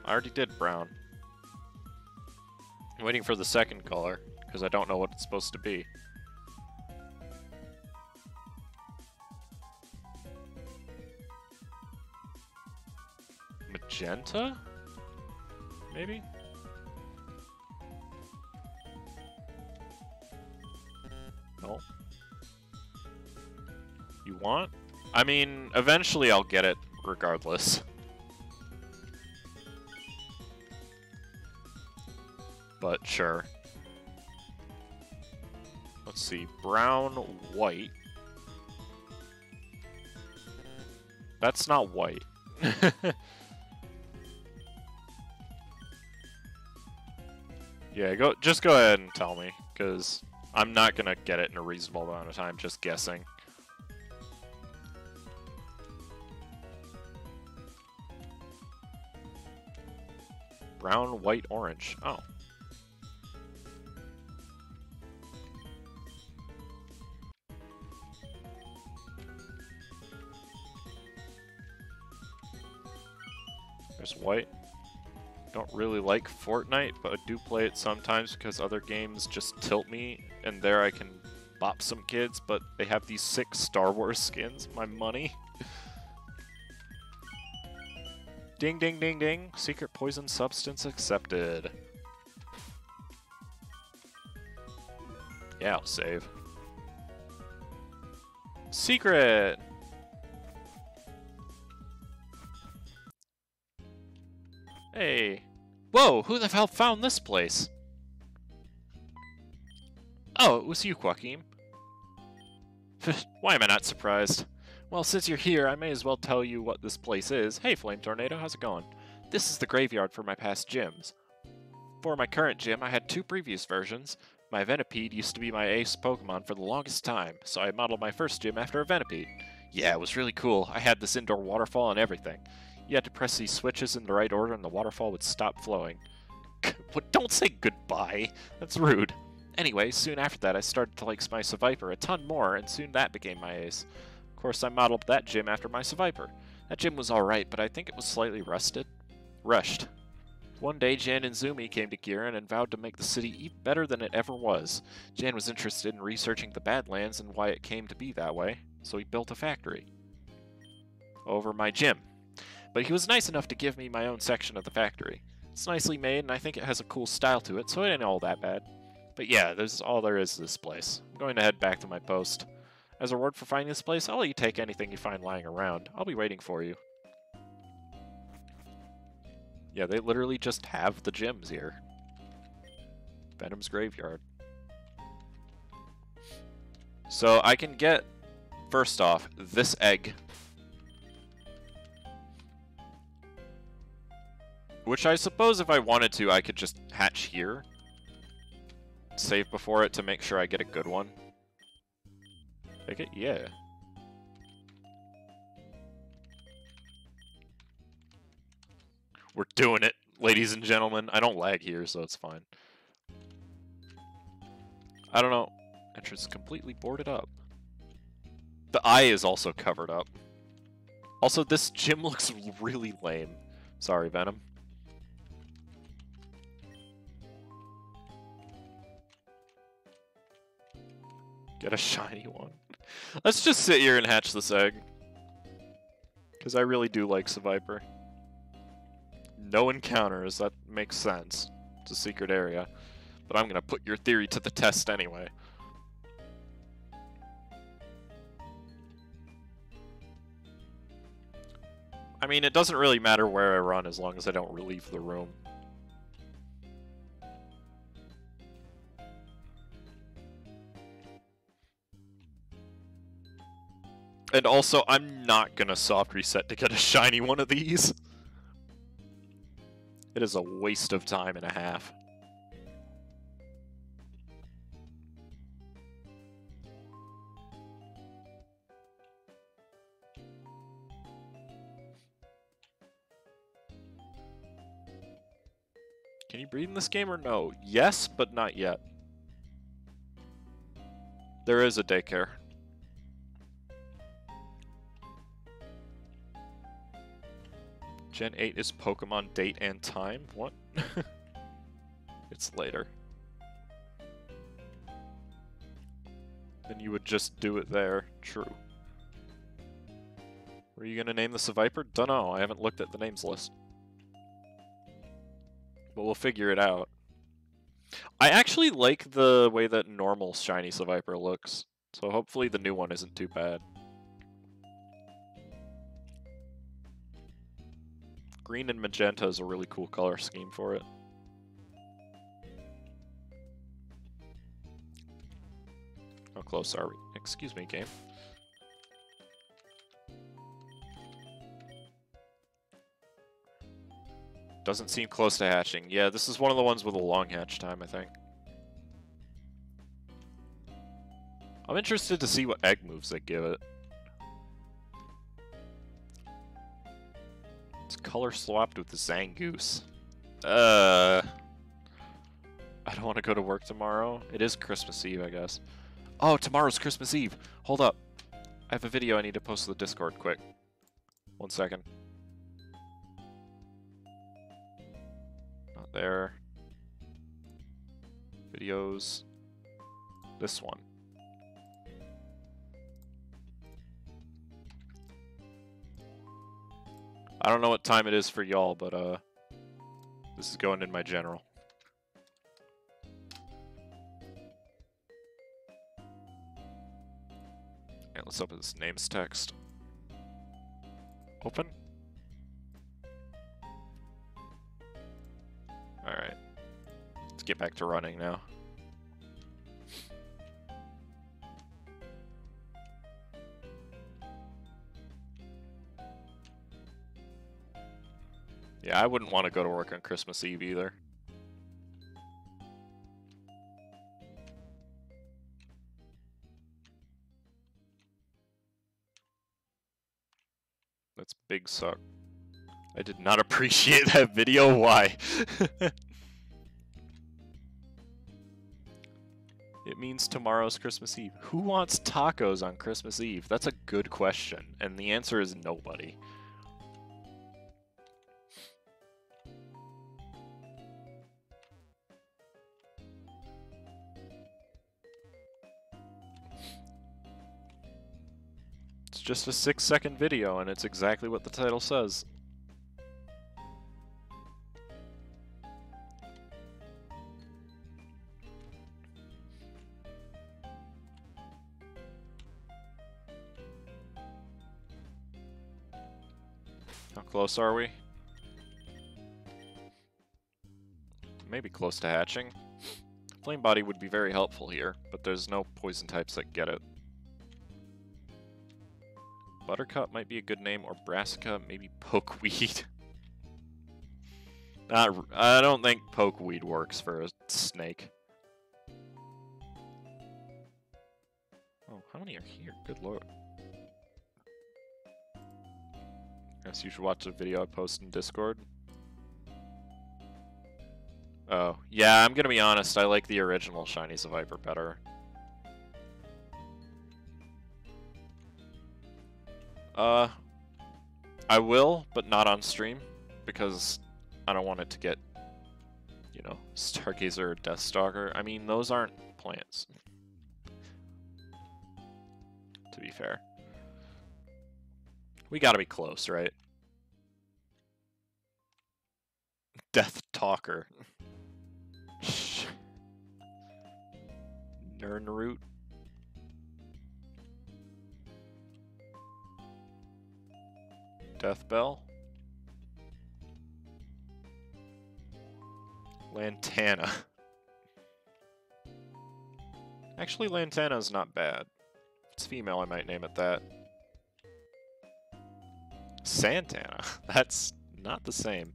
I already did brown. I'm waiting for the second color, because I don't know what it's supposed to be. Magenta? Maybe? No. You want? I mean, eventually I'll get it regardless. But sure. Let's see. Brown, white. That's not white. Yeah, just go ahead and tell me, because I'm not gonna get it in a reasonable amount of time, just guessing. Brown, white, orange. Oh. There's white. Don't really like Fortnite, but I do play it sometimes because other games just tilt me, and there I can bop some kids, but they have these sick Star Wars skins. My money. Ding, ding, ding, ding. Secret poison substance accepted. Yeah, I'll save. Secret! Hey. Whoa, who the hell found this place? Oh, it was you, Joaquin. Why am I not surprised? Well, since you're here, I may as well tell you what this place is. Hey, Flame Tornado, how's it going? This is the graveyard for my past gyms. For my current gym, I had two previous versions. My Venipede used to be my ace Pokemon for the longest time, so I modeled my first gym after a Venipede. Yeah, it was really cool. I had this indoor waterfall and everything. You had to press these switches in the right order and the waterfall would stop flowing. Don't say goodbye. That's rude. Anyway, soon after that I started to like my Seviper a ton more, and soon that became my ace. Of course, I modeled that gym after my Seviper. That gym was alright, but I think it was slightly rushed. One day, Jan and Zumi came to Giran and vowed to make the city even better than it ever was. Jan was interested in researching the Badlands and why it came to be that way, so he built a factory over my gym. But he was nice enough to give me my own section of the factory. It's nicely made, and I think it has a cool style to it, so it ain't all that bad. But yeah, this is all there is to this place. I'm going to head back to my post. As a reward for finding this place, I'll let you take anything you find lying around. I'll be waiting for you. Yeah, they literally just have the gyms here. Venom's Graveyard. So I can get, first off, this egg. Which I suppose if I wanted to, I could just hatch here. Save before it to make sure I get a good one. Take it? Yeah. We're doing it, ladies and gentlemen. I don't lag here, so it's fine. I don't know. Entrance completely boarded up. The eye is also covered up. Also, this gym looks really lame. Sorry, Venom. Get a shiny one. Let's just sit here and hatch this egg. Because I really do like Seviper. No encounters, that makes sense. It's a secret area. But I'm gonna put your theory to the test anyway. I mean, it doesn't really matter where I run as long as I don't leave the room. And also, I'm not gonna soft reset to get a shiny one of these. It is a waste of time and a half. Can you breed in this game or no? Yes, but not yet. There is a daycare. Gen 8 is Pokemon date and time? What? It's later. Then you would just do it there. True. Were you gonna name this a Viper? Dunno, I haven't looked at the names list. But we'll figure it out. I actually like the way that normal shiny Seviper looks, so hopefully the new one isn't too bad. Green and magenta is a really cool color scheme for it. How close are we? Excuse me, game. Doesn't seem close to hatching. Yeah, this is one of the ones with a long hatch time, I think. I'm interested to see what egg moves they give it. It's color swapped with the Zangoose. I don't want to go to work tomorrow. It is Christmas Eve, I guess. Oh, tomorrow's Christmas Eve. Hold up. I have a video I need to post to the Discord quick. 1 second. Not there. Videos. This one. I don't know what time it is for y'all, but this is going in my general. And let's open this names text. Open. Alright. Let's get back to running now. Yeah, I wouldn't want to go to work on Christmas Eve either. That's big suck. I did not appreciate that video. Why? It means tomorrow's Christmas Eve. Who wants tacos on Christmas Eve? That's a good question, and the answer is nobody. It's just a 6-second video, and it's exactly what the title says. How close are we? Maybe close to hatching. Flame Body would be very helpful here, but there's no poison types that get it. Buttercup might be a good name, or Brassica, maybe Pokeweed. I don't think Pokeweed works for a snake. Oh, how many are here? Good lord. Guess you should watch the video I posted in Discord. Oh, yeah, I'm gonna be honest, I like the original Shiny Seviper better. I will, but not on stream, because I don't want it to get, you know, Stargazer or Deathstalker. I mean, those aren't plants. To be fair. We gotta be close, right? Death Talker. Nernroot. Death Bell. Lantana. Actually, Lantana is not bad. If it's female, I might name it that. Santana. That's not the same.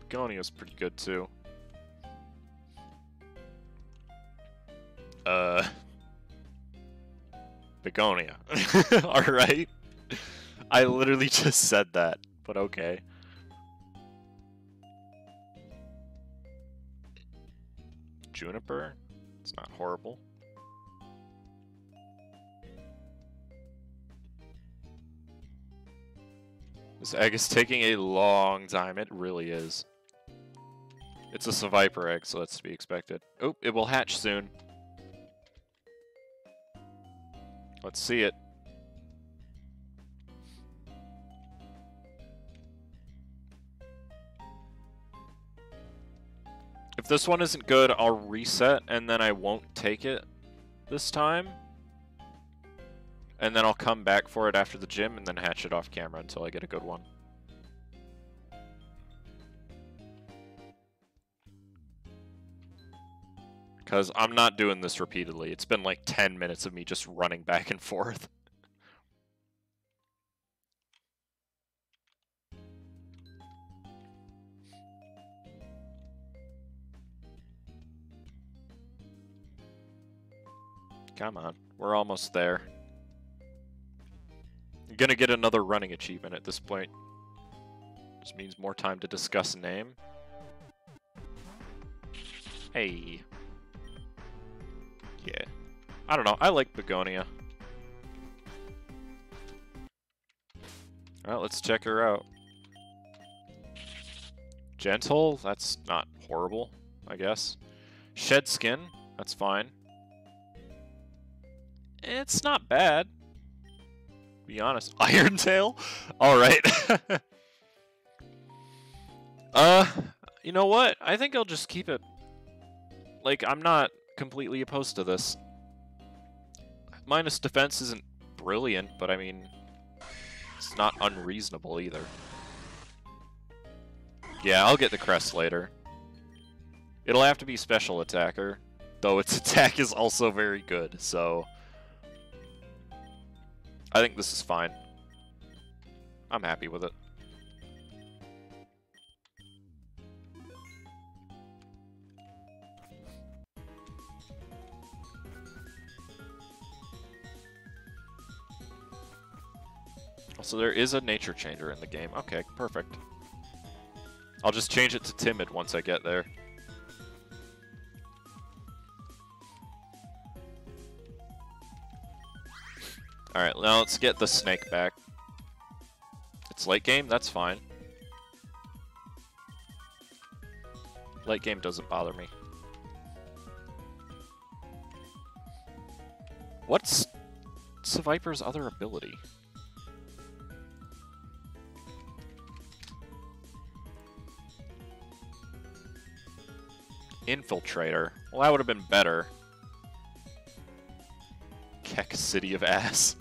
Begonia's pretty good too. Begonia. Alright. I literally just said that, but okay. Juniper? It's not horrible. This egg is taking a long time. It really is. It's a Seviper egg, so that's to be expected. Oh, it will hatch soon. Let's see it. If this one isn't good, I'll reset, and then I won't take it this time. And then I'll come back for it after the gym, and then hatch it off camera until I get a good one. Because I'm not doing this repeatedly. It's been like 10 minutes of me just running back and forth. Come on, we're almost there. I'm gonna get another running achievement at this point. Just means more time to discuss name. Hey. Yeah. I don't know, I like Begonia. Alright, let's check her out. Gentle, that's not horrible, I guess. Shed Skin, that's fine. It's not bad. Be honest. Iron Tail? Alright. You know what? I think I'll just keep it. Like, I'm not completely opposed to this. Minus defense isn't brilliant, but I mean, it's not unreasonable either. Yeah, I'll get the crest later. It'll have to be special attacker, though its attack is also very good, so I think this is fine. I'm happy with it. So there is a nature changer in the game. Okay, perfect. I'll just change it to timid once I get there. Alright, now let's get the snake back. It's late game? That's fine. Late game doesn't bother me. What's Seviper's other ability? Infiltrator. Well, that would have been better. Keck City of Ass.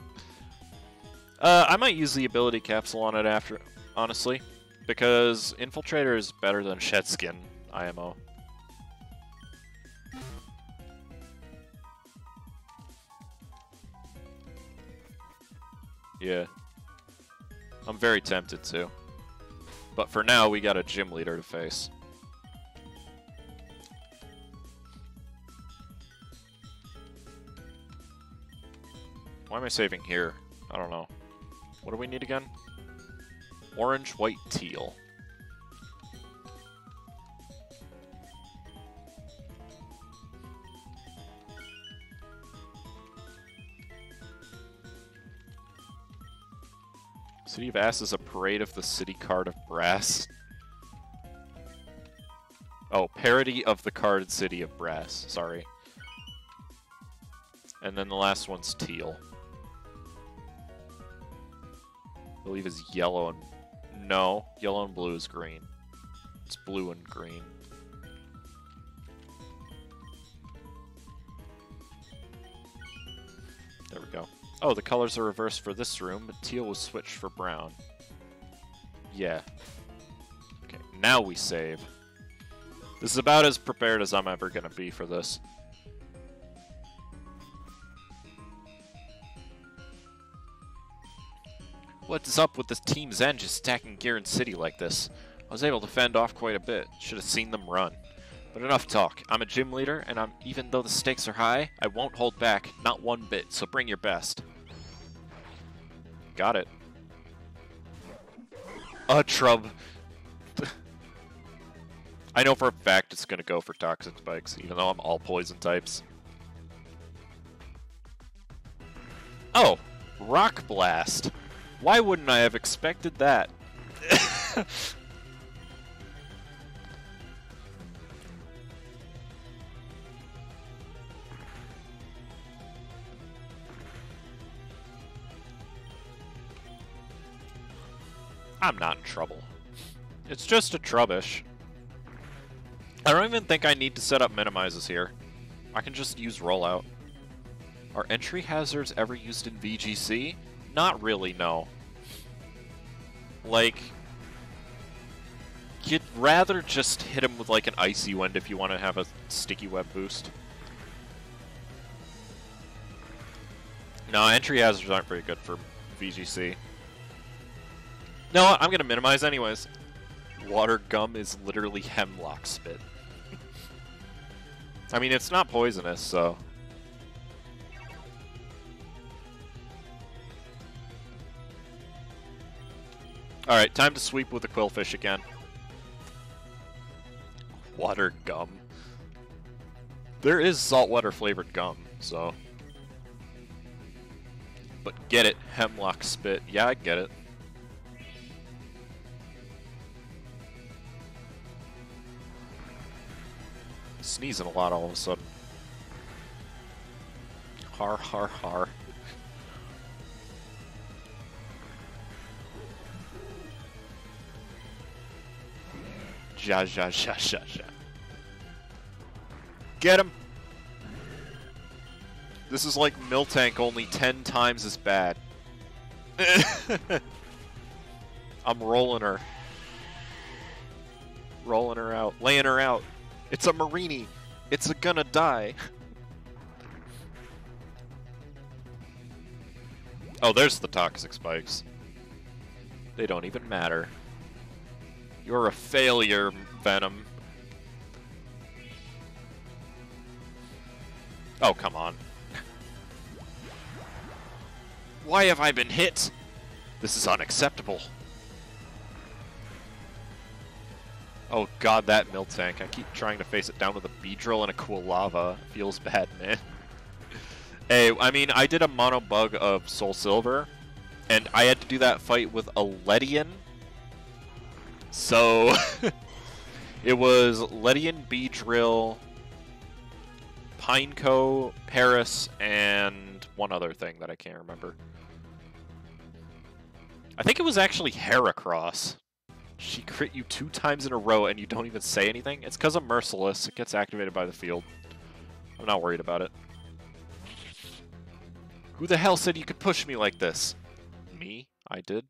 I might use the ability capsule on it after, honestly, because Infiltrator is better than Shed Skin IMO. Yeah. I'm very tempted to. But for now, we got a gym leader to face. Why Why am I saving here? I don't know. What do we need again? Orange, white, teal. City of Ass is a parade of the city card of brass. Oh, parody of the card City of Brass. Sorry. And then the last one's teal. I believe is yellow and... No, yellow and blue is green. It's blue and green. There we go. Oh, the colors are reversed for this room, but teal was switched for brown. Yeah. Okay, now we save. This is about as prepared as I'm ever gonna be for this. What is up with this Team Zen just stacking gear in City like this? I was able to fend off quite a bit. Should have seen them run. But enough talk. I'm a gym leader, and even though the stakes are high, I won't hold back, not one bit, so bring your best. Got it. A Trub. I know for a fact it's gonna go for Toxic Spikes, even though I'm all poison types. Oh! Rock Blast! Why wouldn't I have expected that? I'm not in trouble. It's just a Trubbish. I don't even think I need to set up minimizes here. I can just use rollout. Are entry hazards ever used in VGC? Not really, no. Like, you'd rather just hit him with like an Icy Wind if you want to have a Sticky Web boost. No, entry hazards aren't very good for VGC. No, I'm gonna minimize anyways. Water Gum is literally Hemlock Spit. I mean, it's not poisonous, so... Alright, time to sweep with the Quillfish again. Water Gum. There is saltwater flavored gum, so... But get it, Hemlock Spit. Yeah, I get it. Sneezing a lot all of a sudden. Har har har. Ja ja ja ja ja. Get him! This is like Miltank, only 10 times as bad. I'm rolling her. Rolling her out. Laying her out. It's a Marini. It's gonna die. Oh, there's the Toxic Spikes. They don't even matter. You're a failure, Venom. Oh, come on. Why have I been hit? This is unacceptable. Oh god, that Miltank. I keep trying to face it down with a Beedrill and a Quilava. Feels bad, man. Hey, I mean, I did a mono bug of Soul Silver, and I had to do that fight with a Ledian. So, it was Ledian, Beedrill, Pineco, Paris, and one other thing that I can't remember. I think it was actually Heracross. She crit you 2 times in a row and you don't even say anything? It's because I'm Merciless. It gets activated by the field. I'm not worried about it. Who the hell said you could push me like this? Me? I did.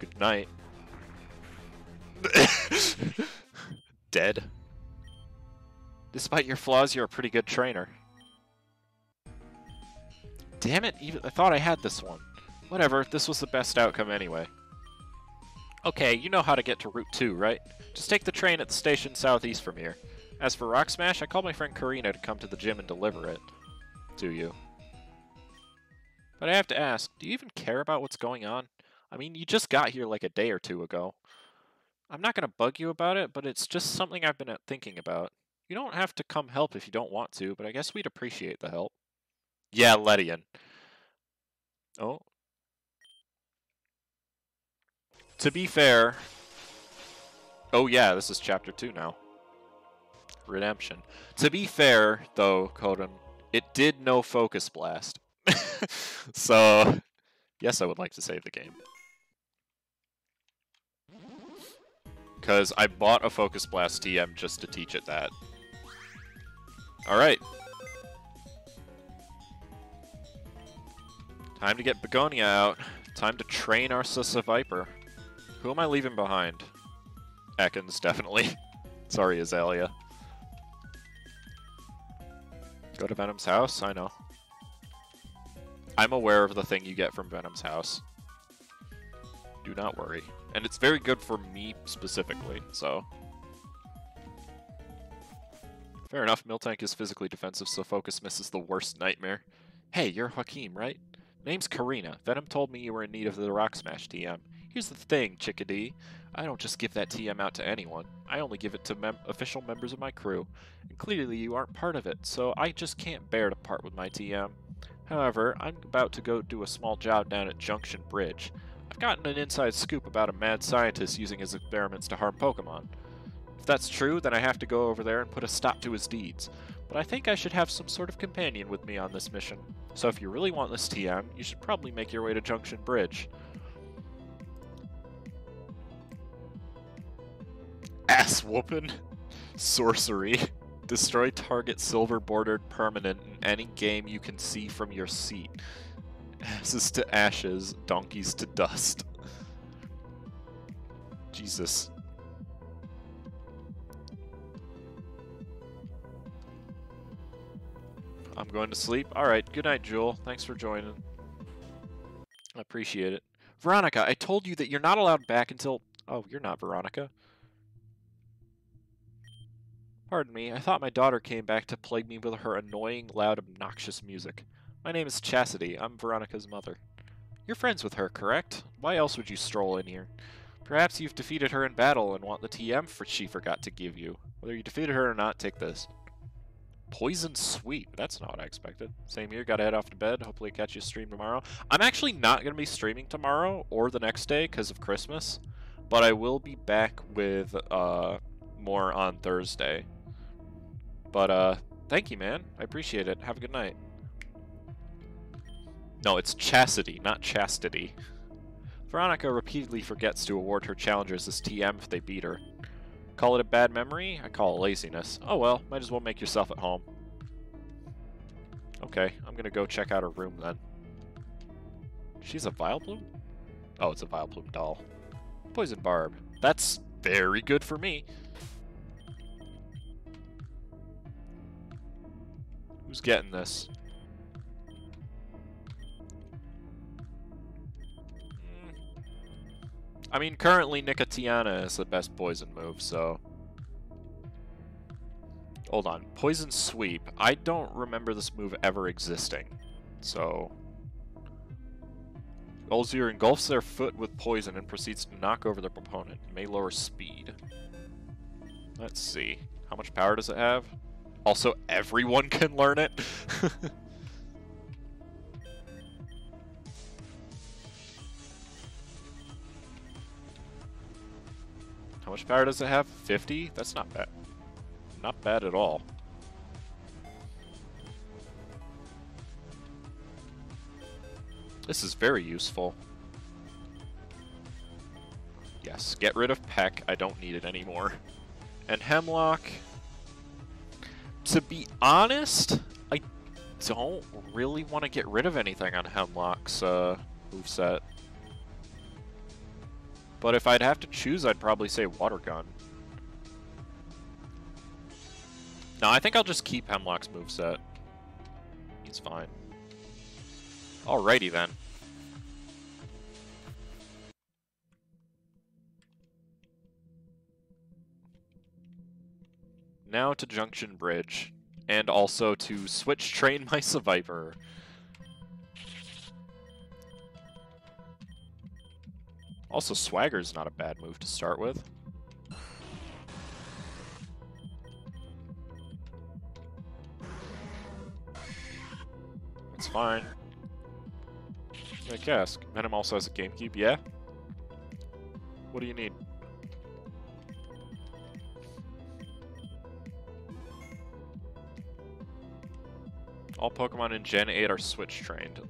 Good night. Dead. Despite your flaws, you're a pretty good trainer. Damn it, I thought I had this one. Whatever, this was the best outcome anyway. Okay, you know how to get to Route 2, right? Just take the train at the station southeast from here. As for Rock Smash, I called my friend Karina to come to the gym and deliver it. To you. But I have to ask, do you even care about what's going on? I mean, you just got here like a day or two ago. I'm not going to bug you about it, but it's just something I've been thinking about. You don't have to come help if you don't want to, but I guess we'd appreciate the help. Yeah, Ledian. Oh. To be fair... Oh yeah, this is chapter 2 now. Redemption. To be fair, though, Koden, it did no Focus Blast. So, yes, I would like to save the game. Because I bought a Focus Blast TM just to teach it that. Alright. Time to get Begonia out. Time to train our Sissa Viper. Who am I leaving behind? Ekans, definitely. Sorry, Azalea. Go to Venom's house? I know. I'm aware of the thing you get from Venom's house. Do not worry. And it's very good for me specifically, so... Fair enough, Miltank is physically defensive, so Focus Miss is the worst nightmare. Hey, you're Hakim, right? Name's Karina. Venom told me you were in need of the Rock Smash TM. Here's the thing, chickadee. I don't just give that TM out to anyone. I only give it to official members of my crew. And clearly you aren't part of it, so I just can't bear to part with my TM. However, I'm about to go do a small job down at Junction Bridge. I've gotten an inside scoop about a mad scientist using his experiments to harm Pokemon. If that's true, then I have to go over there and put a stop to his deeds. But I think I should have some sort of companion with me on this mission. So if you really want this TM, you should probably make your way to Junction Bridge. Ass whoopin'. Sorcery. Destroy target silver bordered permanent in any game you can see from your seat. Asses to ashes, donkeys to dust. Jesus. I'm going to sleep. Alright, good night, Jewel. Thanks for joining. I appreciate it. Veronica, I told you that you're not allowed back until... Oh, you're not Veronica. Pardon me, I thought my daughter came back to plague me with her annoying, loud, obnoxious music. My name is Chastity. I'm Veronica's mother. You're friends with her, correct? Why else would you stroll in here? Perhaps you've defeated her in battle and want the TM she forgot to give you. Whether you defeated her or not, take this. Poison Sweet. That's not what I expected. Same here, gotta head off to bed. Hopefully catch you stream tomorrow. I'm actually not gonna be streaming tomorrow or the next day because of Christmas. But I will be back with more on Thursday. But thank you, man. I appreciate it. Have a good night. No, it's Chastity, not Chastity. Veronica repeatedly forgets to award her challengers as TM if they beat her. Call it a bad memory? I call it laziness. Oh well, might as well make yourself at home. Okay, I'm gonna go check out her room then. She's a Vileplume? Oh, it's a Vileplume doll. Poison Barb. That's very good for me. Who's getting this? I mean, currently Nicotiana is the best poison move, so... Hold on. Poison Sweep. I don't remember this move ever existing, so... Golzir engulfs their foot with poison and proceeds to knock over their opponent. It may lower speed. Let's see. How much power does it have? Also, everyone can learn it? How much power does it have? 50? That's not bad. Not bad at all. This is very useful. Yes, get rid of Peck. I don't need it anymore. And Hemlock... To be honest, I don't really want to get rid of anything on Hemlock's moveset. But if I'd have to choose, I'd probably say Water Gun. No, I think I'll just keep Hemlock's moveset. He's fine. Alrighty then. Now to Junction Bridge. And also to switch train my Viper. Also, Swagger's not a bad move to start with. It's fine. I guess. Venom also has a GameCube, yeah? What do you need? All Pokemon in Gen 8 are Switch trained.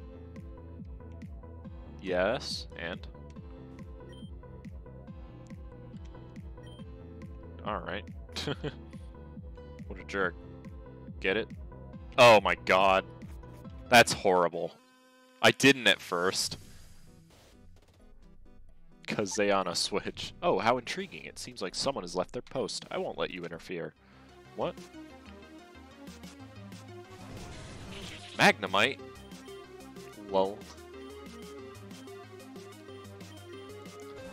Yes, and? Alright. What a jerk. Get it? Oh my god. That's horrible. I didn't at first. Kazayana Switch. Oh, how intriguing. It seems like someone has left their post. I won't let you interfere. What? Magnemite? Lol.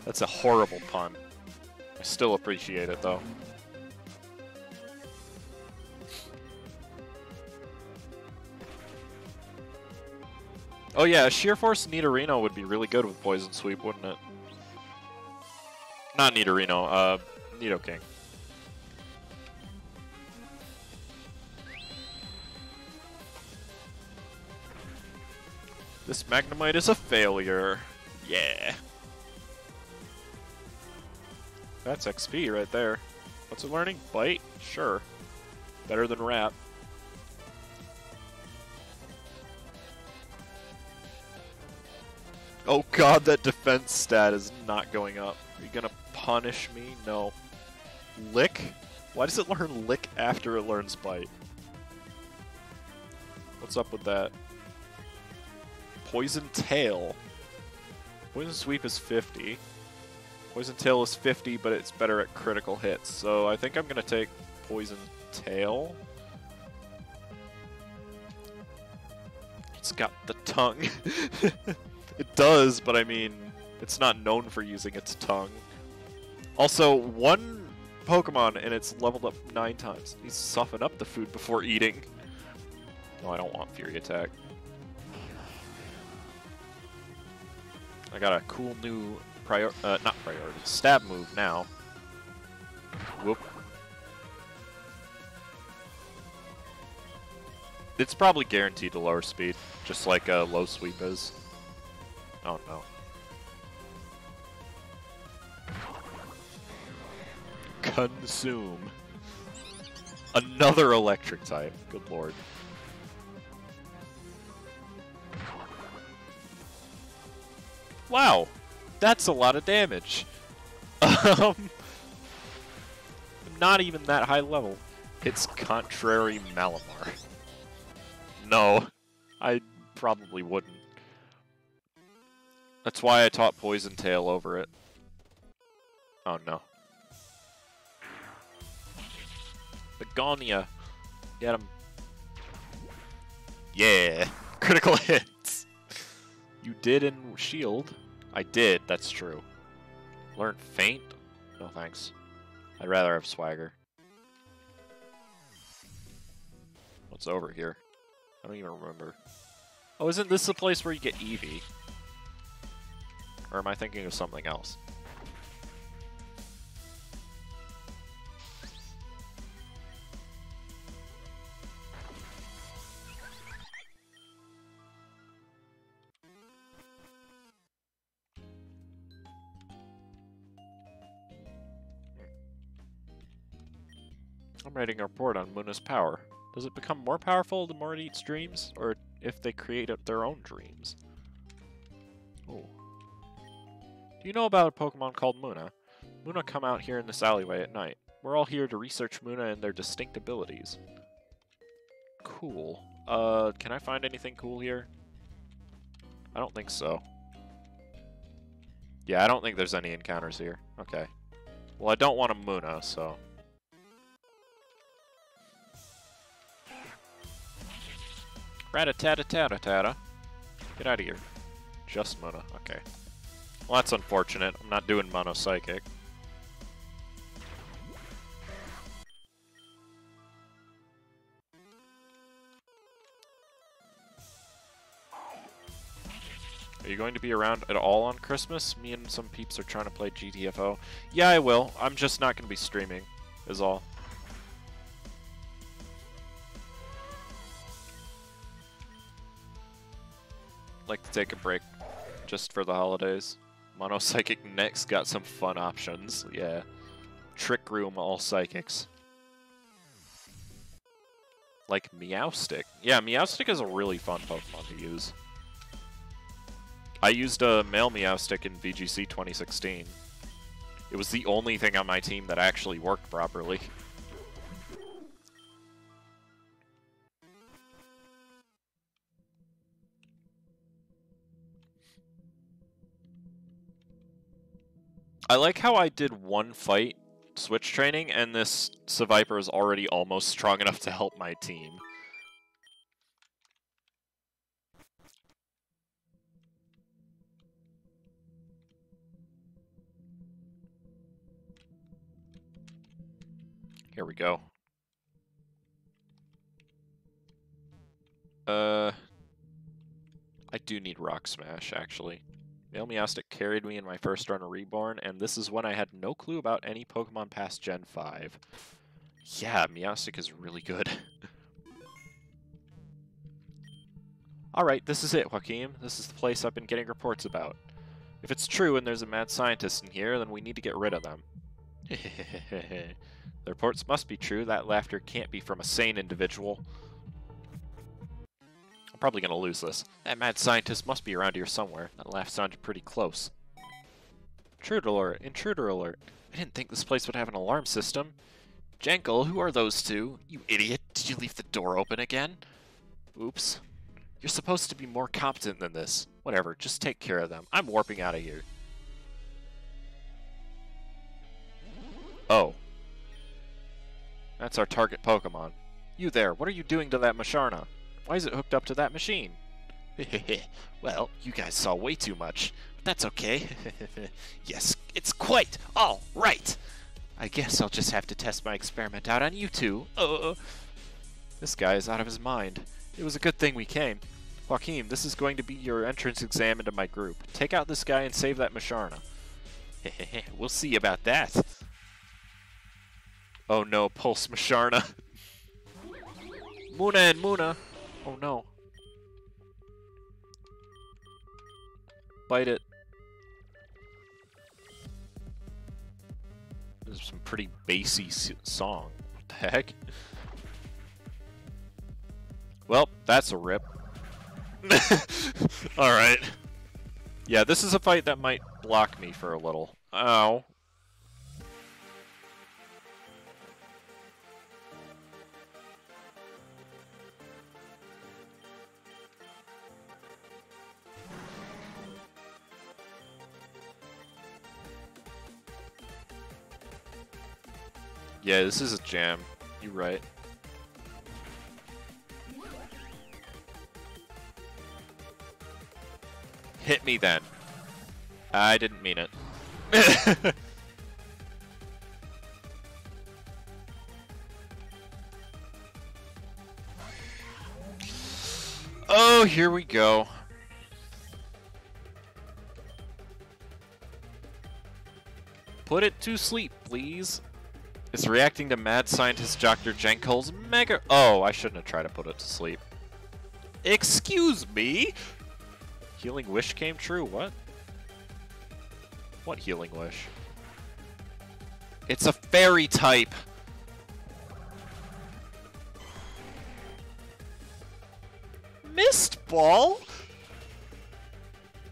That's a horrible pun. I still appreciate it, though. Oh yeah, a Sheer Force Nidorino would be really good with Poison Sweep, wouldn't it? Not Nidorino, Nidoking. This Magnemite is a failure. Yeah. That's XP right there. What's it learning? Bite? Sure. Better than Rap. Oh god, that defense stat is not going up. Are you gonna punish me? No. Lick? Why does it learn Lick after it learns Bite? What's up with that? Poison Tail. Poison Sweep is 50. Poison Tail is 50, but it's better at critical hits. So I think I'm gonna take Poison Tail. It's got the tongue. It does, but I mean, it's not known for using its tongue. Also, one Pokemon and it's leveled up 9 times. Needs to soften up the food before eating. No, I don't want Fury Attack. I got a cool new not priority, stab move now. Whoop. It's probably guaranteed to lower speed, just like low sweep is. Oh no. Consume. Another electric type. Good lord. Wow. That's a lot of damage. Not even that high level. It's Contrary Malamar. No. I probably wouldn't. That's why I taught Poison Tail over it. Oh no. Begonia. Get him. Yeah. Critical hits. You did in Shield. I did, that's true. Learn Feint? No thanks. I'd rather have Swagger. What's over here? I don't even remember. Oh, isn't this the place where you get Eevee? Or am I thinking of something else? I'm writing a report on Muna's power. Does it become more powerful the more it eats dreams? Or if they create their own dreams? Oh. Do you know about a Pokemon called Muna? Muna come out here in this alleyway at night. We're all here to research Muna and their distinct abilities. Cool. Can I find anything cool here? I don't think so. Yeah, I don't think there's any encounters here. Okay. Well, I don't want a Muna, so... Rat-a-tat-a-tat-a-tat-a. Get out of here. Just Muna. Okay. Well, that's unfortunate. I'm not doing Mono Psychic. Are Are you going to be around at all on Christmas? Me and some peeps are trying to play GTFO. Yeah, I will. I'm just not going to be streaming, is all. Like to take a break just for the holidays. Monopsychic next got some fun options. Yeah. Trick Room all psychics. Like Meowstic. Yeah, Meowstic is a really fun Pokemon to use. I used a male Meowstic in VGC 2016. It was the only thing on my team that actually worked properly. I like how I did one fight switch training, and this Seviper is already almost strong enough to help my team. Here we go. I do need Rock Smash, actually. Male Meowstic carried me in my first run of Reborn, and this is when I had no clue about any Pokemon past Gen 5. Yeah, Meowstic is really good. Alright, this is it, Joaquin. This is the place I've been getting reports about. If it's true and there's a mad scientist in here, then we need to get rid of them. The reports must be true. That laughter can't be from a sane individual. I'm probably going to lose this. That mad scientist must be around here somewhere. That laugh sounded pretty close. Intruder alert! Intruder alert! I didn't think this place would have an alarm system. Jankel, who are those two? You idiot! Did you leave the door open again? Oops. You're supposed to be more competent than this. Whatever, just take care of them. I'm warping out of here. Oh. That's our target Pokemon. You there, what are you doing to that Musharna? Why is it hooked up to that machine? Well, you guys saw way too much. But that's okay. Yes, it's quite all right. I guess I'll just have to test my experiment out on you two. This guy is out of his mind. It was a good thing we came. Joaquin, this is going to be your entrance exam into my group. Take out this guy and save that Musharna. We'll see about that. Oh no, Pulse Musharna. Muna and Muna. Oh no. Bite it. This is some pretty bassy song. What the heck? Well, that's a rip. Alright. Yeah, this is a fight that might block me for a little. Ow. Yeah, this is a jam. You're right. Hit me then. I didn't mean it. Oh, here we go. Put it to sleep, please. It's reacting to mad scientist Dr. Jankel's mega... Oh, I shouldn't have tried to put it to sleep. Excuse me? Healing Wish came true? What? What Healing Wish? It's a fairy type! Mist Ball?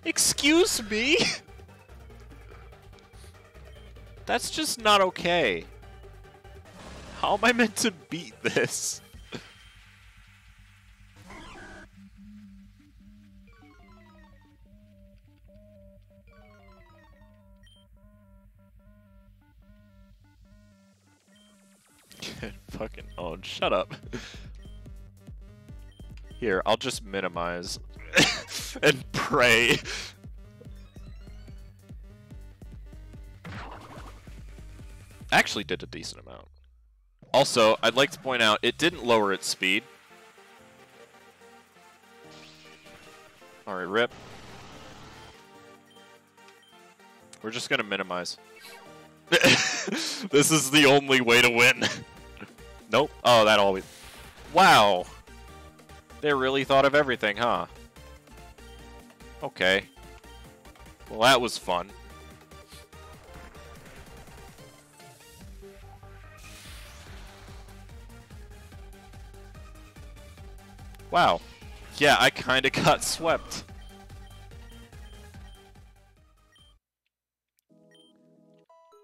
Excuse me? That's just not okay. How am I meant to beat this? Fucking own. Shut up. Here, I'll just minimize and pray. Actually did a decent amount. Also, I'd like to point out, it didn't lower its speed. Alright, rip. We're just gonna minimize. This is the only way to win. Nope. Oh, that always... Wow! They really thought of everything, huh? Okay. Well, that was fun. Wow. Yeah, I kinda got swept.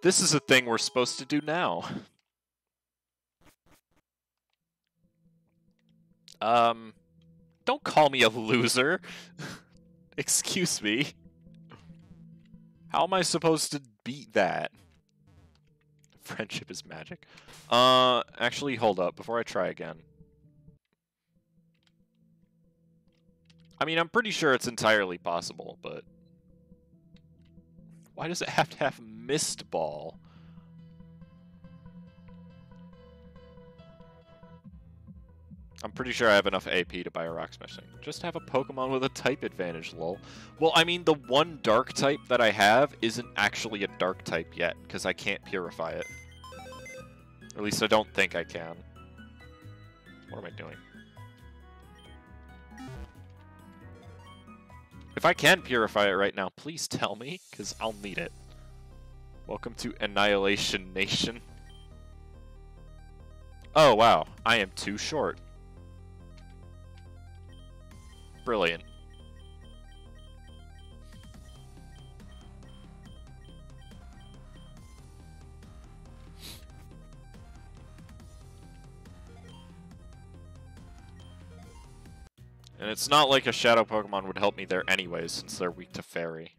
This is a thing we're supposed to do now. Don't call me a loser. Excuse me. How am I supposed to beat that? Friendship is magic. Actually, hold up, before I try again. I mean, I'm pretty sure it's entirely possible, but... Why does it have to have Mist Ball? I'm pretty sure I have enough AP to buy a Rock Smash thing. Just have a Pokemon with a type advantage, lol. Well, I mean, the one Dark type that I have isn't actually a Dark type yet, because I can't Purify it. Or at least I don't think I can. What am I doing? If I can Purify it right now, please tell me, because I'll need it. Welcome to Annihilation Nation. Oh, wow. I am too short. Brilliant. And it's not like a Shadow Pokemon would help me there anyways, since they're weak to Fairy.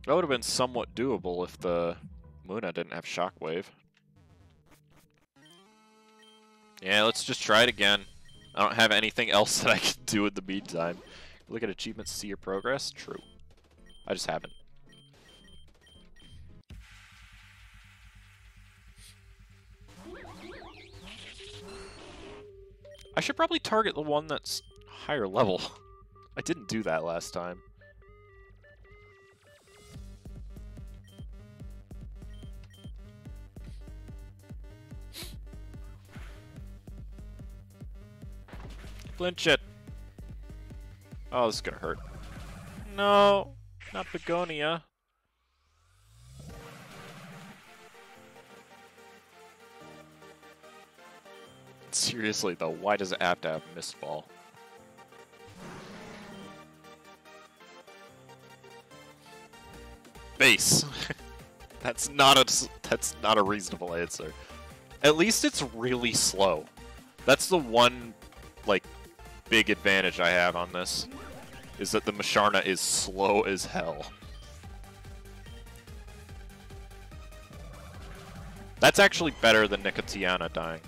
That would have been somewhat doable if the Munna didn't have Shockwave. Yeah, let's just try it again. I don't have anything else that I can do in the meantime. Look at achievements, see your progress. True. I just haven't. I should probably target the one that's higher level. I didn't do that last time. Flinch it. Oh, this is gonna hurt. No, not Begonia. Seriously though, why does it have to have Mist Ball? Base. That's not a reasonable answer. At least it's really slow. That's the one, like, big advantage I have on this, is that the Musharna is slow as hell. That's actually better than Nicotiana dying.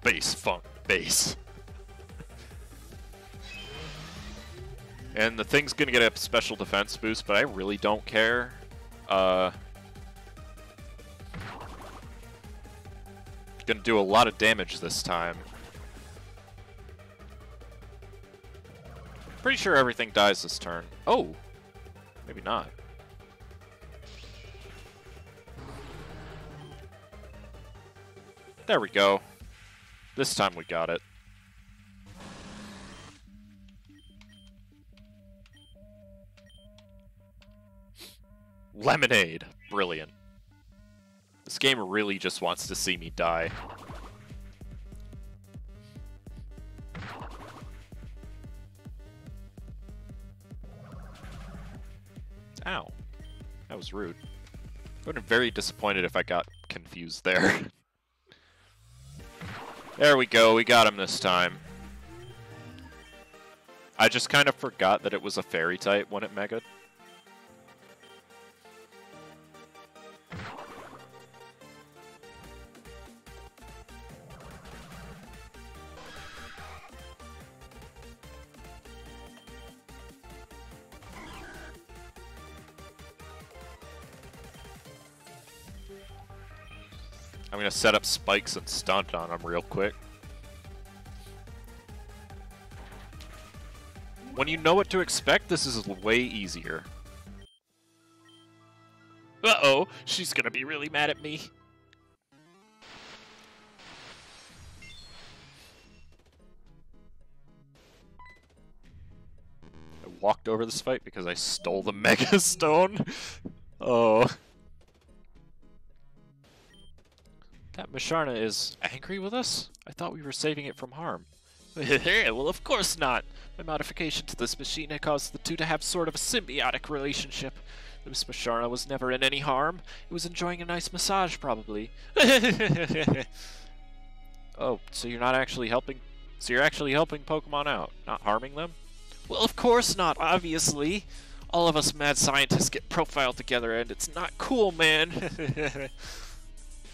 Base, funk, base. And the thing's gonna get a special defense boost, but I really don't care. Gonna do a lot of damage this time. Pretty sure everything dies this turn. Oh! Maybe not. There we go. This time we got it. Lemonade. Brilliant. This game really just wants to see me die. Ow. That was rude. I would have been very disappointed if I got confused there. There we go, we got him this time. I just kind of forgot that it was a fairy type when it megaed. I'm gonna set up spikes and stunt on them real quick. When you know what to expect, this is way easier. Uh-oh, she's gonna be really mad at me. I walked over this fight because I stole the Mega Stone. Oh. That Musharna is angry with us? I thought we were saving it from harm. Well, of course not. My modification to this machine had caused the two to have sort of a symbiotic relationship. Miss Musharna was never in any harm. It was enjoying a nice massage, probably. Oh, so you're not actually helping... So you're actually helping Pokemon out, not harming them? Well, of course not, obviously. All of us mad scientists get profiled together, and it's not cool, man.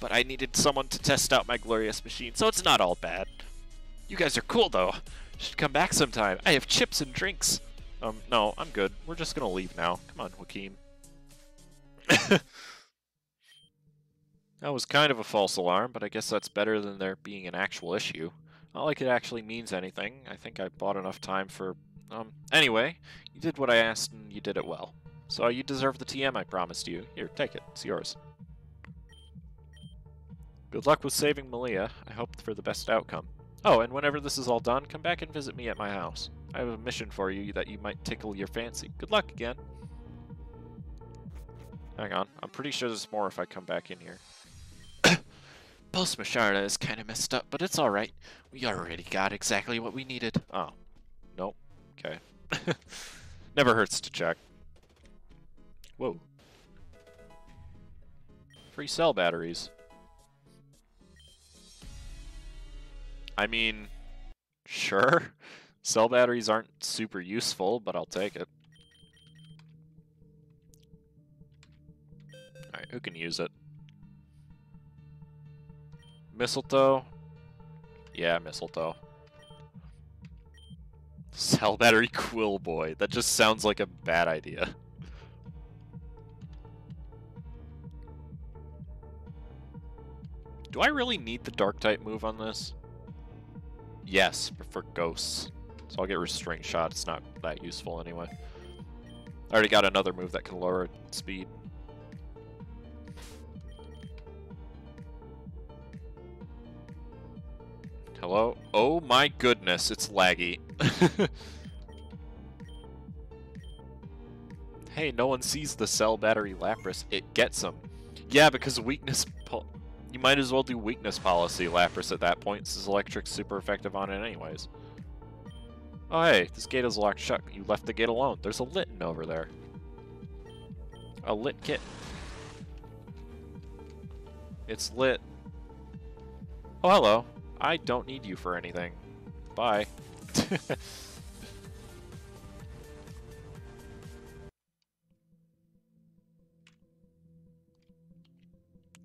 But I needed someone to test out my glorious machine, so it's not all bad. You guys are cool, though. Should come back sometime. I have chips and drinks. No, I'm good. We're just gonna leave now. Come on, Joaquin. That was kind of a false alarm, but I guess that's better than there being an actual issue. Not like it actually means anything. I think I bought enough time for... Anyway, you did what I asked and you did it well. So you deserve the TM I promised you. Here, take it. It's yours. Good luck with saving Malia. I hope for the best outcome. Oh, and whenever this is all done, come back and visit me at my house. I have a mission for you that you might tickle your fancy. Good luck again. Hang on. I'm pretty sure there's more if I come back in here. Pulse Musharna is kind of messed up, but it's alright. We already got exactly what we needed. Oh. Nope. Okay. Never hurts to check. Whoa. Free cell batteries. I mean, sure. Cell batteries aren't super useful, but I'll take it. Alright, who can use it? Mistletoe? Yeah, Mistletoe. Cell battery Quillboy. That just sounds like a bad idea. Do I really need the Dark-type move on this? Yes, but for ghosts. So I'll get Restraint Shot. It's not that useful anyway. I already got another move that can lower speed. Hello? Oh my goodness, it's laggy. Hey, no one sees the cell battery Lapras. It gets them. Yeah, because weakness... You might as well do weakness policy Lapras at that point, since Electric's super effective on it anyways. Oh hey, this gate is locked shut. You left the gate alone. There's a Litten over there. A lit kit. It's lit. Oh, hello. I don't need you for anything. Bye.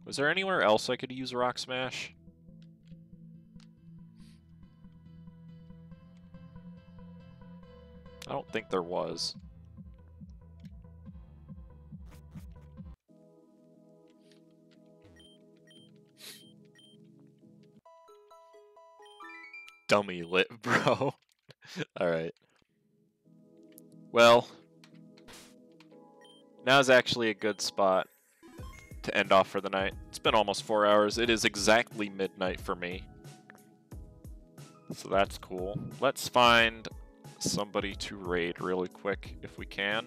Was there anywhere else I could use Rock Smash? I don't think there was. Dummy lit, bro. Alright. Well, now's actually a good spot to end off for the night. It's been almost 4 hours. It is exactly midnight for me. So that's cool. Let's find somebody to raid really quick if we can.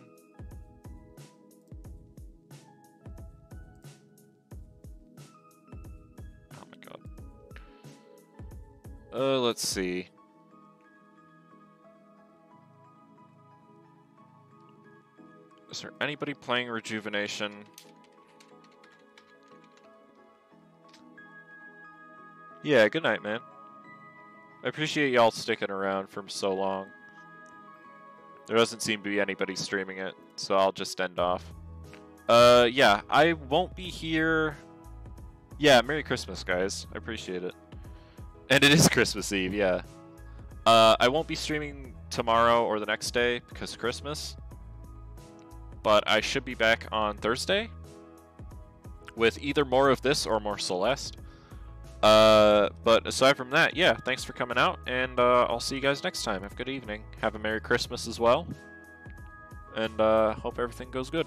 Oh my god. Let's see. Is there anybody playing Rejuvenation? Yeah, good night, man. I appreciate y'all sticking around for so long. There doesn't seem to be anybody streaming it, so I'll just end off. Yeah, I won't be here... Yeah, Merry Christmas, guys. I appreciate it. And it is Christmas Eve, yeah. I won't be streaming tomorrow or the next day because Christmas. But I should be back on Thursday with either more of this or more Celeste. But aside from that, yeah, thanks for coming out, and I'll see you guys next time. Have a good evening. Have a Merry Christmas as well, and hope everything goes good.